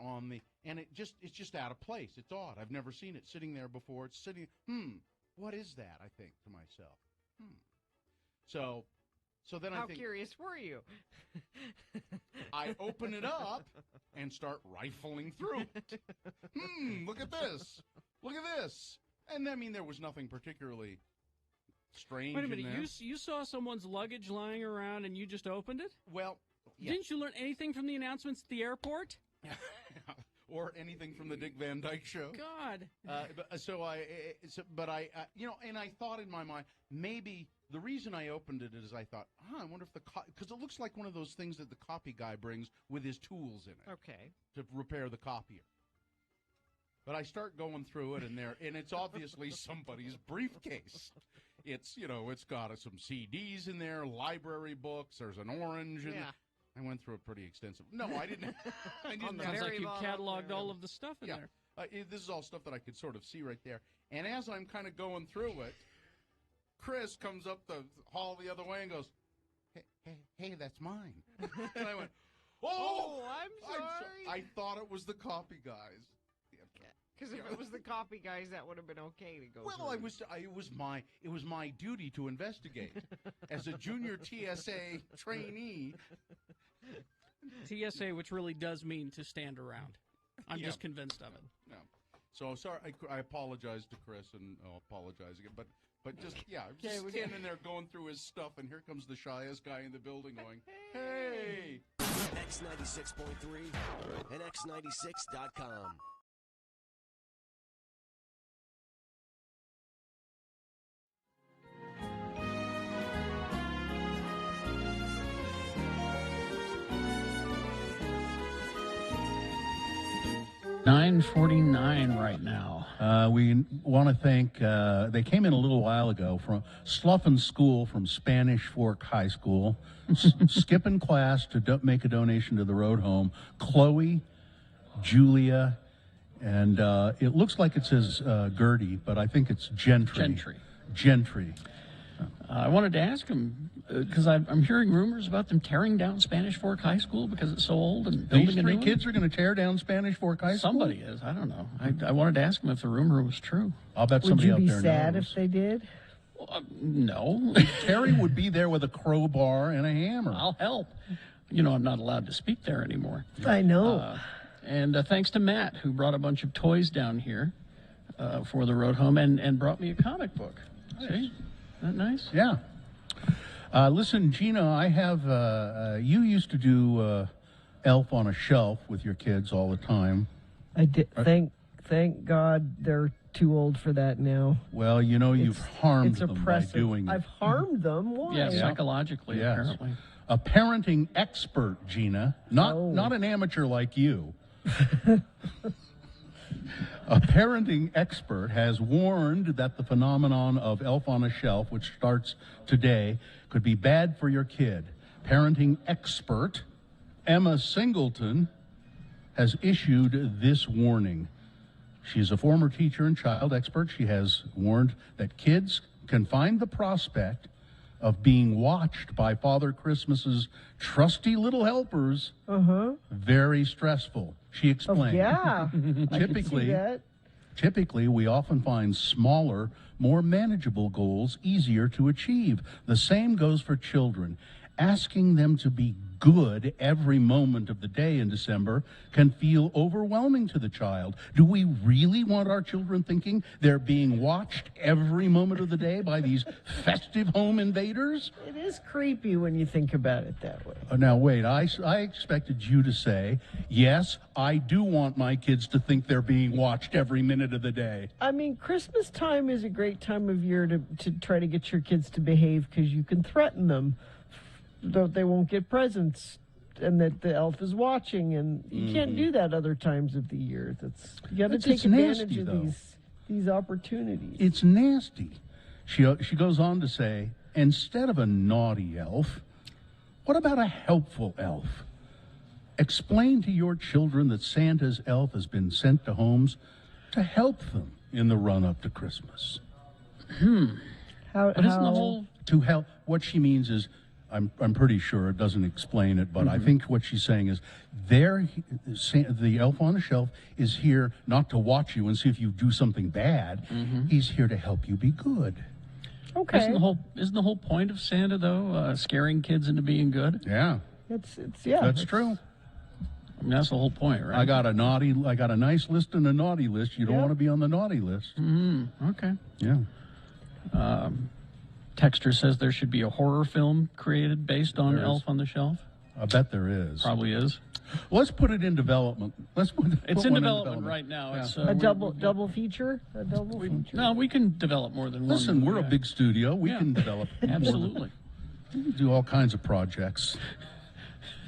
J: and it's just out of place. It's odd. I've never seen it sitting there before. It's sitting, what is that? I think to myself. So So then I
K: How
J: think,
K: curious were you?
J: I open it up and start rifling through it. Look at this. Look at this. And I mean, there was nothing particularly strange
O: Wait a
J: in
O: minute,
J: there.
O: you saw someone's luggage lying around and you just opened it?
J: Well, yeah.
O: Didn't you learn anything from the announcements at the airport?
J: Or anything from the Dick Van Dyke Show.
O: God.
J: But I, and I thought in my mind, maybe the reason I opened it is I thought, I wonder if because it looks like one of those things that the copy guy brings with his tools in it.
K: Okay.
J: To repair the copier. But I start going through it, and it's obviously somebody's briefcase. It's, it's got some CDs in there, library books. There's an orange in there. I went through it pretty extensive. No, I didn't.
O: Sounds like you cataloged all of the stuff in there.
J: This is all stuff that I could sort of see right there. And as I'm kind of going through it, Chris comes up the hall the other way and goes, hey, that's mine. And I went, oh,
K: I'm sorry.
J: I thought it was the copy guys.
K: Because if it was the copy guys, that would have been okay to go.
J: Well, it was my duty to investigate as a junior TSA trainee.
O: TSA, which really does mean to stand around. I'm just convinced of it.
J: No. So sorry, I apologize to Chris, and I'll apologize again. But just just standing there going through his stuff, and here comes the shyest guy in the building going, hey.
L: X96.3 and X96.com.
A: $9.49 right now.
C: We want to thank, they came in a little while ago from Sluffin School from Spanish Fork High School, skipping class to make a donation to the road home. Chloe, Julia, and it looks like it says Gertie, but I think it's Gentry. Gentry.
A: I wanted to ask him, because I'm hearing rumors about them tearing down Spanish Fork High School because it's so old and building
C: These
A: a new
C: three
A: one?
C: kids are going to tear down Spanish Fork High School?
A: Somebody is. I don't know. I wanted to ask him if the rumor was true.
C: I'll bet somebody out there knows.
B: Would you be sad if they did?
A: No.
C: Terry would be there with a crowbar and a hammer.
A: I'll help. I'm not allowed to speak there anymore.
B: I know.
A: And thanks to Matt, who brought a bunch of toys down here for the road home and brought me a comic book.
C: Nice.
A: See? Isn't that nice?
C: Yeah. Listen, Gina, I have, you used to do Elf on a Shelf with your kids all the time.
B: I did. Thank God they're too old for that now.
C: Well, you've harmed
B: it's
C: them
B: oppressive.
C: by doing it.
B: I've harmed them. Why?
A: Yeah, psychologically,
C: Yes.
A: apparently.
C: A parenting expert, Gina, not an amateur like you. A parenting expert has warned that the phenomenon of Elf on a Shelf, which starts today, could be bad for your kid. Parenting expert Emma Singleton has issued this warning. She's a former teacher and child expert. She has warned that kids can find the prospect of being watched by Father Christmas's trusty little helpers very stressful. She explained.
B: Yeah. I can see that.
C: Typically, we often find smaller, more manageable goals easier to achieve. The same goes for children. Asking them to be good every moment of the day in December can feel overwhelming to the child. Do we really want our children thinking they're being watched every moment of the day by these festive home invaders?
B: It is creepy when you think about it that way.
C: Now, wait, I expected you to say, yes, I do want my kids to think they're being watched every minute of the day.
B: I mean, Christmas time is a great time of year to try to get your kids to behave because you can threaten them that they won't get presents and that the elf is watching, and you can't do that other times of the year. You got to take advantage of these opportunities.
C: It's nasty. She goes on to say, instead of a naughty elf, what about a helpful elf? Explain to your children that Santa's elf has been sent to homes to help them in the run-up to Christmas.
A: But isn't the whole...
C: To help, what she means is, I'm pretty sure it doesn't explain it, but I think what she's saying is the elf on the shelf is here not to watch you and see if you do something bad. He's here to help you be good.
B: Okay.
A: Isn't the whole point of Santa though scaring kids into being good?
C: Yeah.
B: That's
C: true.
A: I mean, that's the whole point, right?
C: I got a nice list and a naughty list. You don't want to be on the naughty list.
A: Okay.
C: Yeah.
A: Texter says there should be a horror film created based on
C: There is.
A: Elf on the Shelf.
C: I bet there is.
A: Probably is.
C: Let's put it in development.
A: It's
C: put
A: in
C: one
A: development right now.
C: Yeah.
A: It's
B: a double feature. A double feature.
A: No, we can develop more than one.
C: Listen, we're a
A: Yeah.
C: big studio. We can develop.
A: Absolutely.
C: We can do all kinds of projects.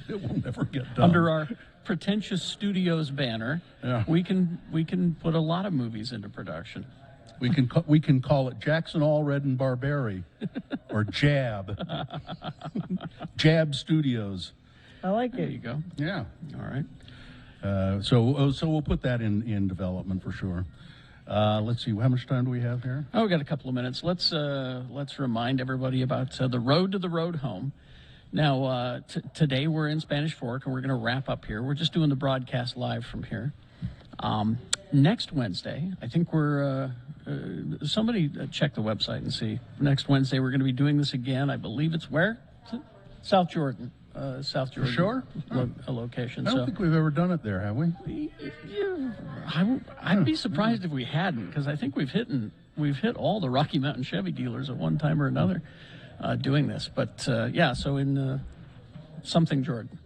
C: It will never get done.
A: Under our pretentious studios banner,
C: Yeah.
A: we can put a lot of movies into production.
C: We can call it Jackson Allred and Barberi, or Jab. Jab Studios.
B: I like
A: There
B: it.
A: you go.
C: Yeah.
A: All right.
C: So we'll put that in development for sure. Let's see. How much time do we have here?
A: Oh, we got a couple of minutes. Let's remind everybody about the Road to the Road Home. Now, today we're in Spanish Fork, and we're going to wrap up here. We're just doing the broadcast live from here. Next Wednesday, I think we're somebody check the website and see. Next Wednesday, we're going to be doing this again. I believe it's where? South Jordan. South Jordan.
C: Sure?
A: A location.
C: I don't think we've ever done it there, have we?
A: I'd be surprised if we hadn't, because I think we've hit all the Rocky Mountain Chevy dealers at one time or another doing this. But yeah, so in something Jordan.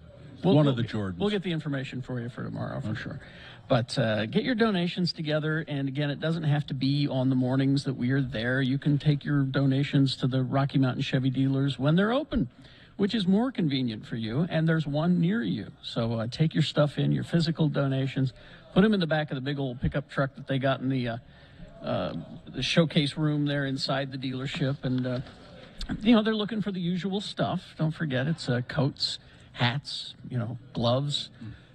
C: One of the Jordans.
A: We'll get the information for you for tomorrow for sure. But get your donations together, and again, it doesn't have to be on the mornings that we are there. You can take your donations to the Rocky Mountain Chevy dealers when they're open, which is more convenient for you, and there's one near you. So take your stuff in, your physical donations, put them in the back of the big old pickup truck that they got in the showcase room there inside the dealership. And, they're looking for the usual stuff. Don't forget, it's coats, hats, gloves,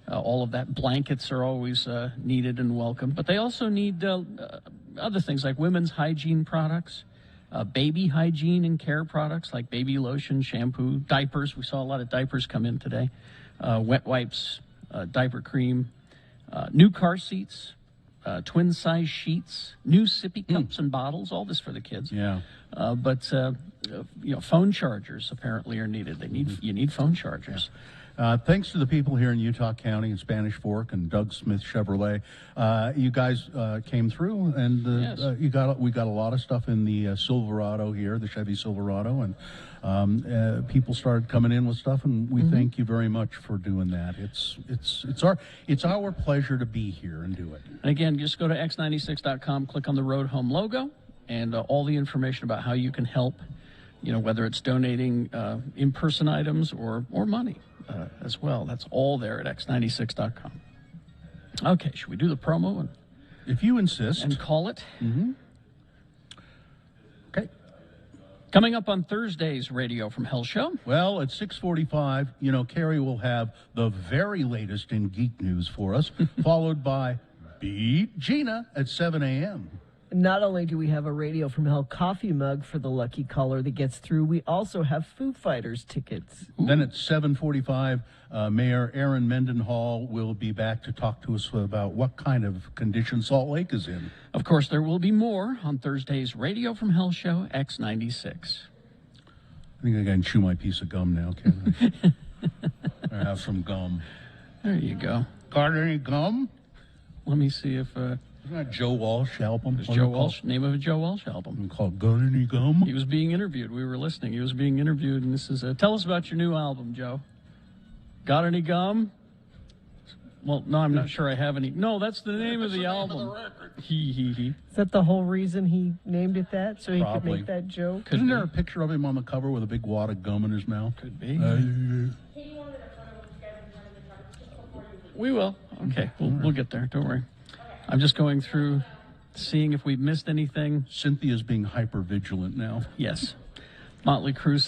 A: all of that. Blankets are always needed and welcome. But they also need other things like women's hygiene products, baby hygiene and care products like baby lotion, shampoo, diapers. We saw a lot of diapers come in today. Wet wipes, diaper cream, new car seats, twin size sheets, new sippy cups and bottles, all this for the kids.
C: Yeah.
A: But phone chargers apparently are needed. You need phone chargers.
C: Thanks to the people here in Utah County and Spanish Fork and Doug Smith Chevrolet, you guys came through, and we got a lot of stuff in the Silverado here, the Chevy Silverado, and people started coming in with stuff, and we thank you very much for doing that. It's our pleasure to be here and do it.
A: And again, just go to x96.com, click on the Road Home logo, and all the information about how you can help. Whether it's donating in-person items or money as well. That's all there at x96.com. Okay, should we do the promo?
C: If you insist.
A: And call it?
C: Mm-hmm. Okay.
A: Coming up on Thursday's Radio from Hell show.
C: Well, at 6:45, Carrie will have the very latest in geek news for us, followed by Beat Gina at 7 a.m.
B: Not only do we have a Radio from Hell coffee mug for the lucky caller that gets through, we also have Foo Fighters tickets.
C: Then at 7:45, Mayor Aaron Mendenhall will be back to talk to us about what kind of condition Salt Lake is in.
A: Of course, there will be more on Thursday's Radio from Hell show, X96.
C: I think I can chew my piece of gum now, can't I? I have some gum.
A: There you go.
C: Got any gum?
A: Let me see if...
C: Isn't that Joe Walsh album?
A: It's Joe Walsh, name of a Joe Walsh album.
C: Called Got Any Gum?
A: He was being interviewed. We were listening. He was being interviewed, and this is... tell us about your new album, Joe. Got any gum? Well, no, I'm not sure I have any. No, that's the name of the album. He.
B: Is that the whole reason he named it that? So he could make that joke?
C: Isn't there a picture of him on the cover with a big wad of gum in his mouth?
A: Could be. We will. Okay, we'll get there. Don't worry. I'm just going through, seeing if we've missed anything.
C: Cynthia's being hyper vigilant now.
A: Yes. Motley Crue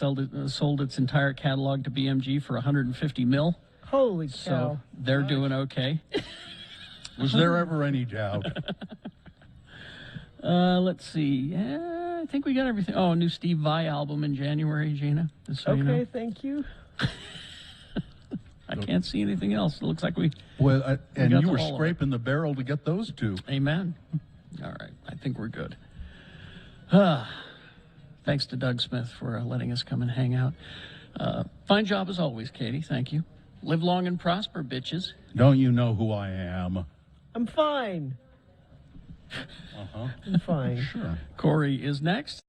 A: sold its entire catalog to BMG for $150 million.
B: Holy cow.
A: So they're doing okay.
C: Was there ever any doubt?
A: Let's see. I think we got everything. Oh, a new Steve Vai album in January, Gina. So
B: okay,
A: you know.
B: thank you.
A: I can't see anything else. It looks like we.
C: Well, and
A: got
C: you were
A: all of it.
C: scraping the barrel to get those two.
A: Amen. All right. I think we're good. Thanks to Doug Smith for letting us come and hang out. Fine job as always, Katie. Thank you. Live long and prosper, bitches.
C: Don't you know who I am?
B: I'm fine.
C: Uh-huh.
B: I'm fine.
C: Sure.
A: Corey is next.